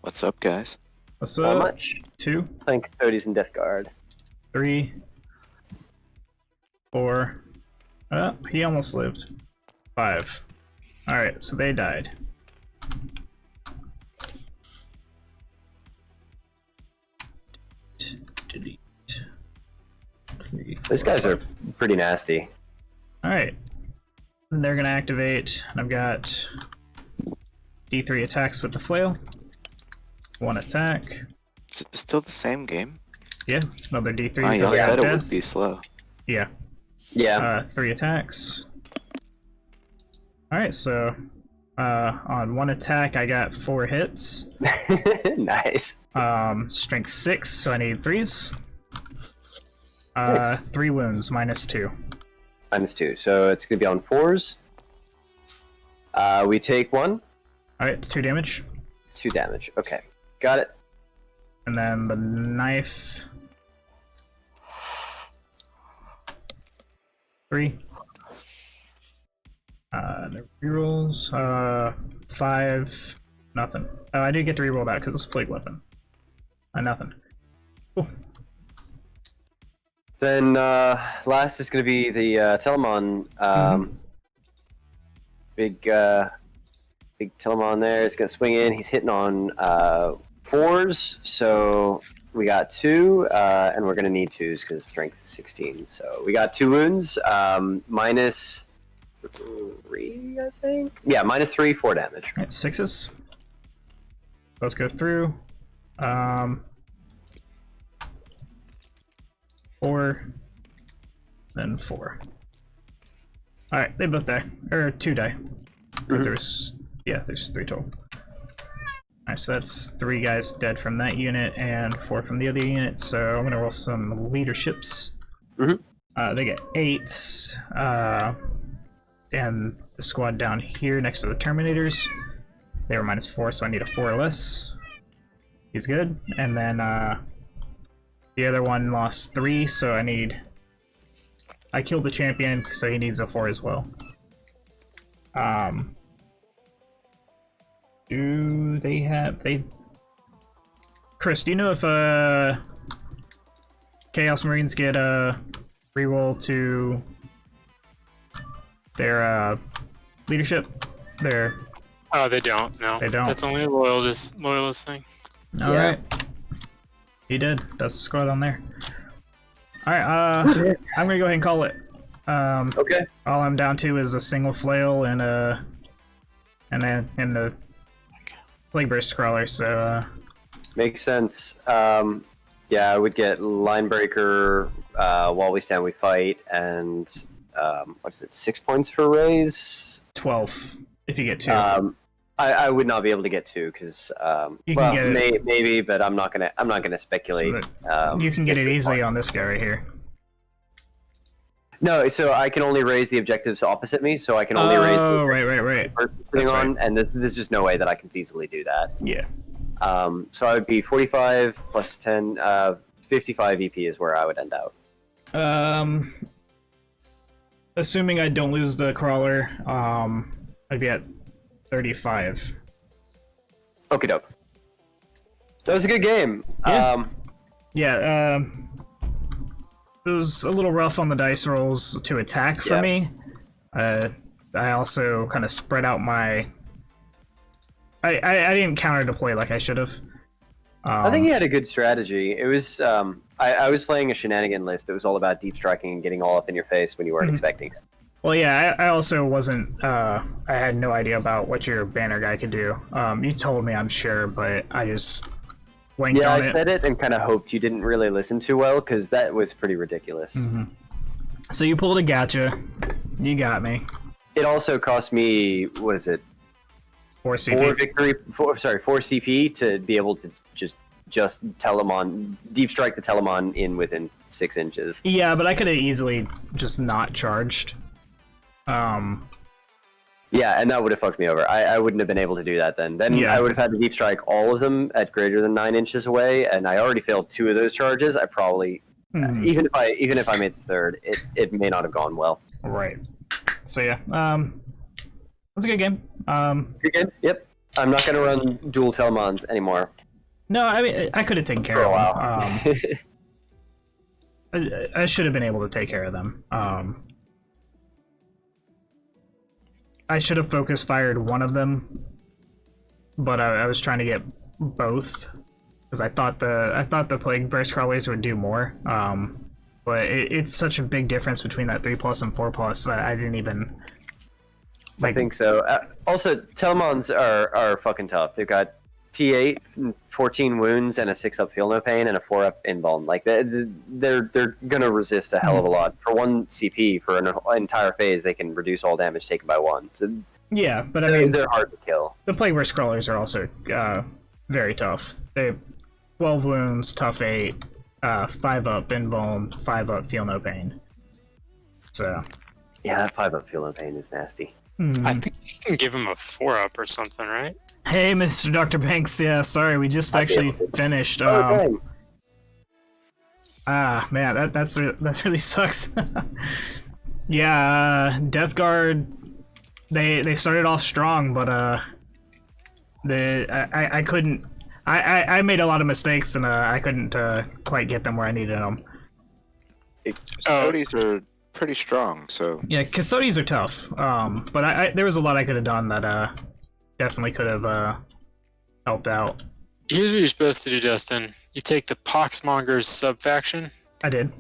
What's up, guys? What's How up? much? 2, Playing Custodes and Death Guard. 3, 4. He almost lived. 5. Alright, so they died. Delete. Those guys are pretty nasty. Alright. And they're gonna activate, and I've got D3 attacks with the flail. 1 attack. Is it still the same game? Yeah, another D3. Oh, y'all because I said got it would death. be slow. Yeah. Yeah. 3 attacks. Alright, so on 1 attack I got 4 hits. Nice. Strength 6, so I need 3s. Nice. 3 wounds, -2. -2, so it's gonna be on 4s. We take 1. Alright, it's 2 damage. 2 damage. Okay, got it. And then the knife. 3. The rerolls. 5. Nothing. Oh, I did get to reroll that because it's a plague weapon. Nothing. Cool. Then last is going to be the Telemon. Big Telemon there is going to swing in. He's hitting on 4s, so we got 2, and we're going to need 2s because strength is 16. So we got 2 wounds, -3, I think. Yeah, -3, 4 damage. Alright, 6s. Both go through. 4. Then 4. Alright, they both die. Or 2 die. There's 3 total. Alright, so that's 3 guys dead from that unit and 4 from the other unit, so I'm gonna roll some leaderships. They get 8, and the squad down here next to the Terminators, they were -4, so I need a 4 or less. He's good. And then the other one lost 3, so I killed the champion, so he needs a 4 as well. Do they have... Chris, do you know if Chaos Marines get a reroll to their leadership? Oh, they don't. No, They don't. That's only a loyalist thing. Alright. He did. That's the squad on there. Alright, I'm gonna go ahead and call it. Okay. All I'm down to is a single flail and the Plague Burst Crawler, so Makes sense. Yeah, I would get Linebreaker, While We Stand We Fight, and what is it, 6 points for raise? 12 if you get 2. I would not be able to get 2 because You can get it. maybe, but I'm not gonna speculate. You can get if it it's easily fine. on this guy right here. No, so I can only raise the objectives opposite me, so I can only raise the right. person sitting That's on, and there's just no way that I can feasibly do that. Yeah. So I would be 45 plus 10, 55 EP is where I would end out. Assuming I don't lose the crawler, I'd be at 35. Okie doke. That was a good game. Yeah. It was a little rough on the dice rolls to attack for me. I also kind of spread out my... I didn't counter deploy like I should have. I think he had a good strategy. It was I was playing a shenanigan list that was all about deep striking and getting all up in your face when you weren't expecting it. Well, yeah, I also wasn't... I had no idea about what your banner guy could do. You told me, I'm sure, but I just blanked Yeah, on I it. said it and kind of hoped you didn't really listen too well because that was pretty ridiculous. So you pulled a gotcha. You got me. It also cost me, what is it, 4 CP. 4 CP to be able to just Telemon, deep strike the Telemon in within 6 inches. Yeah, but I could have easily just not charged. Yeah, and that would have fucked me over. I wouldn't have been able to do that then. Yeah. I would have had to deep strike all of them at greater than 9 inches away, and I already failed 2 of those charges. I probably, even if I made the third, it may not have gone well. Right. So yeah, it was a good game. You're good? Yep. I'm not going to run dual Telemons anymore No, I mean I could have taken care for a of while. them. I should have been able to take care of them. I should have focus fired one of them, but I was trying to get both because I thought the Plague Burst Crawlers would do more. But it's such a big difference between that 3+ and 4+ that I didn't even. I think so. Also, Telemons are fucking tough. They've got T8, 14 wounds, and a 6-up feel no pain, and a 4-up invuln. Like they're gonna resist a hell of a lot. For 1 CP for an entire phase, they can reduce all damage taken by 1. So Yeah, but I mean, they're hard to kill. the Plague Burst Crawlers are also very tough. They have 12 wounds, tough 8, 5-up invuln, 5-up feel no pain. So Yeah, that 5-up feel no pain is nasty. I think you can give him a 4-up or something, right? Hey, Mr. Dr. Banks. Yeah, sorry, we just actually finished. Okay. Man, that really sucks. Yeah, Death Guard. They started off strong, but I couldn't. I made a lot of mistakes, and I couldn't quite get them where I needed them. Custodes are pretty strong, so Yeah, Custodes are tough. But there was a lot I could have done that definitely could have helped out. Here's what you're supposed to do, Dustin. You take the Poxmonger's sub-faction. I did.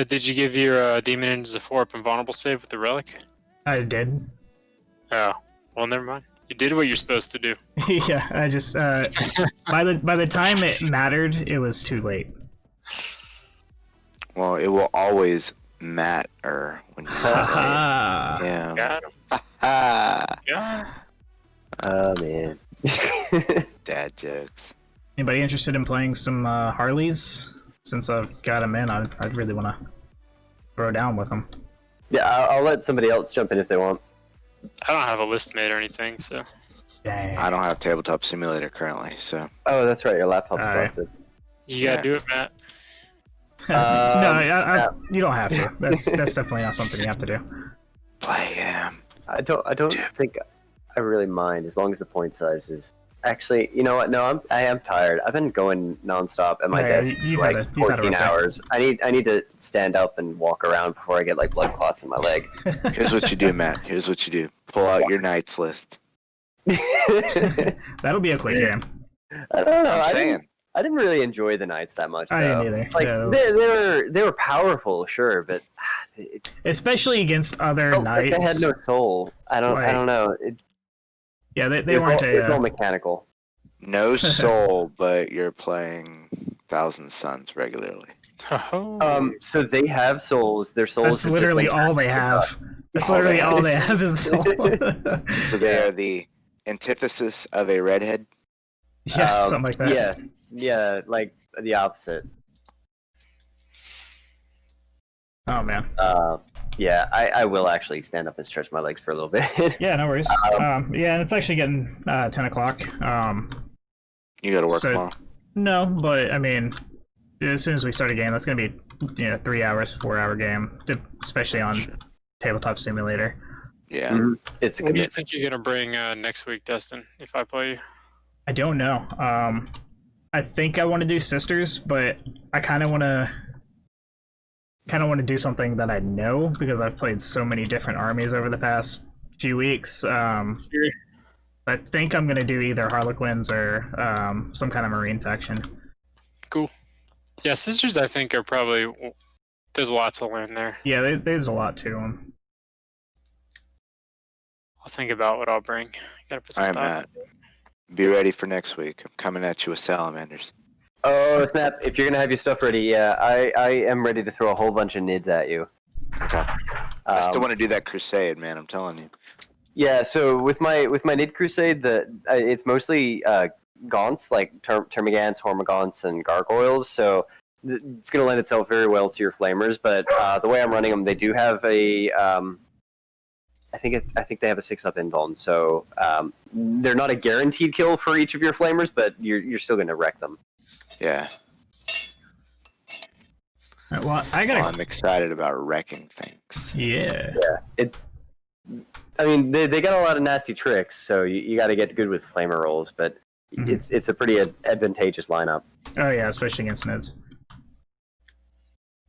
Did you give your Demon Ninjas a 4-up invulnerable save with the Relic? I did. Oh, well, never mind. You did what you're supposed to do. Yeah, I just by the time it mattered, it was too late. well, it will always matter when you play. Haha. Yeah. Got him. Ah, Yeah. Oh man. dad jokes. Anybody interested in playing some Harleys? Since I've got them in, I'd really want to throw down with them. Yeah, I'll let somebody else jump in if they want. I don't have a list made or anything, so. Dang. I don't have Tabletop Simulator currently, so Oh, that's right. Your laptop's All right. busted. You gotta Yeah. do it, Matt. No, snap. you don't have to. That's definitely not something you have to do. play him. I don't think I really mind as long as the point size is. Actually, you know what? No, I am tired. I've been going nonstop at my Yeah, desk you've for had like a- you've had a 14 rough day. hours. I need to stand up and walk around before I get like blood clots in my leg. Here's what you do, Matt. Here's what you do. Pull out your knights list. I That'll be a quick game. don't know. I'm I saying. didn't really enjoy the knights that much. I Though. didn't either. Like Yeah, it they were powerful, sure, but it Especially against other felt like knights. they had no soul. I don't know. Yeah, they It was weren't all, it was all a. mechanical. No soul, but you're playing Thousand Suns regularly. Oh. So they have souls. Their souls. That's have just literally been all they have. That's literally all they have is soul. So they are the antithesis of a redhead. Yeah, something like that. Yeah, like the opposite. Oh man. Yeah, I will actually stand up and stretch my legs for a little bit. Yeah, no worries. Yeah, and it's actually getting 10 o'clock. You go to work So- tomorrow. No, but I mean, as soon as we start a game, that's gonna be 3 hours, 4-hour game, especially on Tabletop Simulator. Yeah. Mhm. It's a What do you commitment. think you're gonna bring next week, Dustin, if I play you? I don't know. I think I want to do Sisters, but I kind of want to do something that I know because I've played so many different armies over the past few weeks. I think I'm gonna do either Harlequins or some kind of Marine faction. Cool. Yeah, Sisters, I think, are probably. There's a lot to learn there. Yeah, there's a lot to them. I'll think about what I'll bring. Gotta put some All right, thought Matt. into it. Be ready for next week. I'm coming at you with salamanders. Oh snap! If you're gonna have your stuff ready, yeah, I am ready to throw a whole bunch of nids at you. I still want to do that crusade, man. I'm telling you. Yeah, so with my Nid Crusade, it's mostly gaunts like termagants, hormagaunts, and gargoyles. So it's going to lend itself very well to your flamers. But the way I'm running them, they do have a I think they have a 6-up invuln. So they're not a guaranteed kill for each of your flamers, but you're still going to wreck them. Yeah. All right, well, I gotta. I'm excited about wrecking things. Yeah. I mean, they got a lot of nasty tricks, so you got to get good with flamer rolls. But it's a pretty advantageous lineup. Oh yeah, especially against Nids.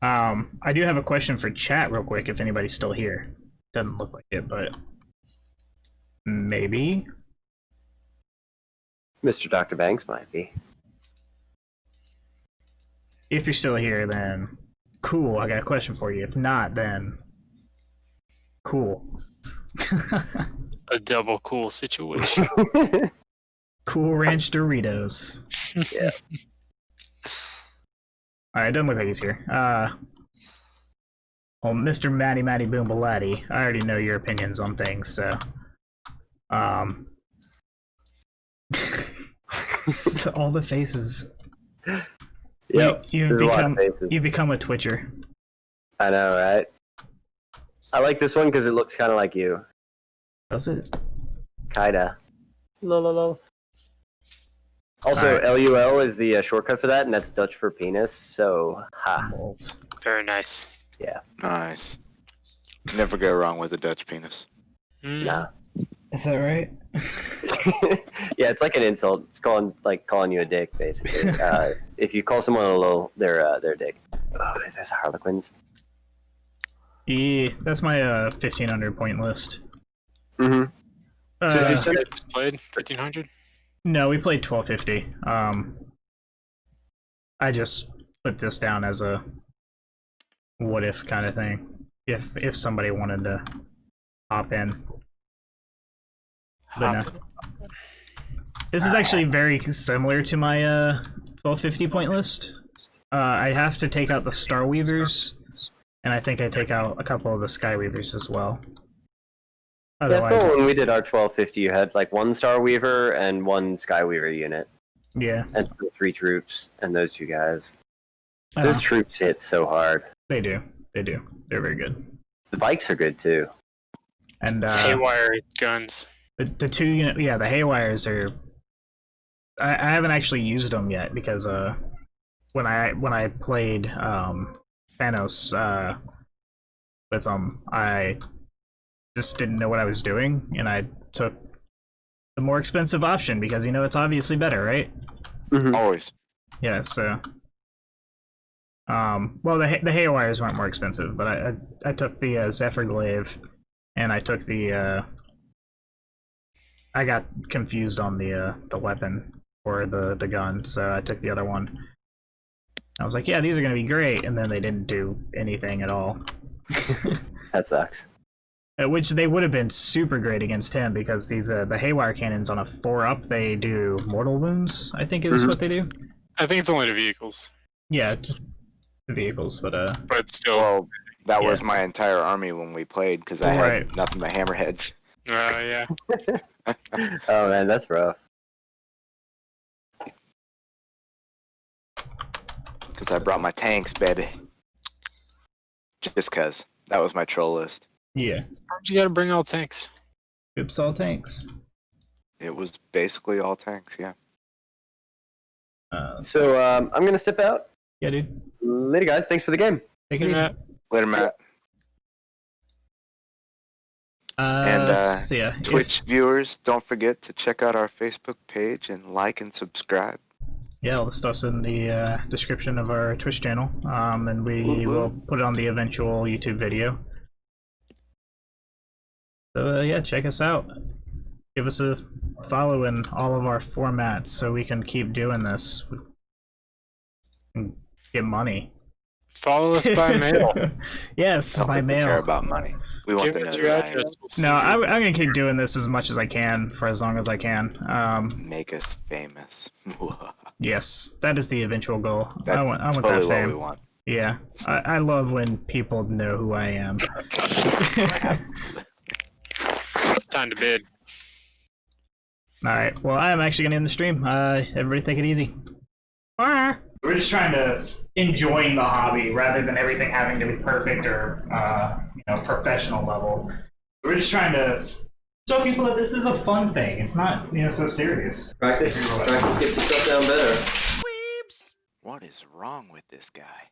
I do have a question for chat real quick if anybody's still here. Doesn't look like it, but maybe. Mr. Dr. Banks might be. If you're still here, then cool. I got a question for you. If not, then cool. A double cool situation. Cool Ranch Doritos. Yeah. Alright, doesn't look like he's here. Well, Mr. Matty Boom Balatti, I already know your opinions on things, so... all the faces. Yep. You've become a Twitcher. I know, right? I like this one because it looks kind of like you. Does it? Kinda. Lol. Also, Alright. LUL is the shortcut for that, and that's Dutch for penis, so ha. Balls. Very nice. Yeah. Nice. Never go wrong with a Dutch penis. Nah. Is that right? Yeah, it's like an insult. It's calling you a dick, basically. If you call someone a lol, they're a dick. Oh, there's Harlequins. Yeah, that's my 1500 point list. Mm-hmm. So Uh, you played 1500? No, we played 1250. I just put this down as a what if kind of thing. If somebody wanted to hop in. But no. This is actually very similar to my 1250 point list. I have to take out the Star Weavers, and I think I take out a couple of the Sky Weavers as well. Yeah, I thought when we did our 1250, you had like one Star Weaver and one Sky Weaver unit. Yeah. And 3 troops, and those 2 guys. I Those know. troops hit so hard. They do. They're very good. The bikes are good too. And It's haywire guns. the 2 unit, yeah, the Haywires are. I haven't actually used them yet because when I played Thanos with them, I just didn't know what I was doing, and I took the more expensive option because it's obviously better, right? Mm-hmm. Always. Yeah. So, well, the Haywires weren't more expensive, but I took the Zephyr Glaive, and I took the I got confused on the weapon or the gun, so I took the other one. I was like, yeah, these are gonna be great, and then they didn't do anything at all. That sucks. Which they would have been super great against him because these the Haywire cannons on a 4-up, they do mortal wounds, I think is what they do. I think it's only the vehicles. Yeah, just the vehicles, but But still. Well, that Yeah. was my entire army when we played because I Right. had nothing but hammerheads. Yeah. Oh man, that's rough. Because I brought my tanks, baby. Just because. That was my troll list. yeah, You gotta bring all tanks. oops, all tanks. It was basically all tanks, yeah. So I'm gonna step out. Yeah, dude. Later, guys. Thanks for the game. Take See it easy. that? Later, See ya. Matt. And So yeah, Twitch viewers, don't forget to check out our Facebook page and like and subscribe. Yeah, all the stuff's in the description of our Twitch channel, and we will put it on the eventual YouTube video. So yeah, check us out. Give us a follow in all of our formats so we can keep doing this and get money. Follow us by mail. Yes, Don't by think we care mail. about money. We want Give to us know your that. address. We'll send No, you. I'm gonna keep doing this as much as I can for as long as I can. Make us famous. Yes, that is the eventual goal. That's I want totally that what fame. we want. Yeah, I love when people know who I am. It's time to bid. Alright, well, I'm actually gonna end the stream. Everybody take it easy. We're just trying to enjoy the hobby rather than everything having to be perfect or, professional level. We're just trying to show people that this is a fun thing. It's not, so serious. Practice gets yourself down better. What is wrong with this guy?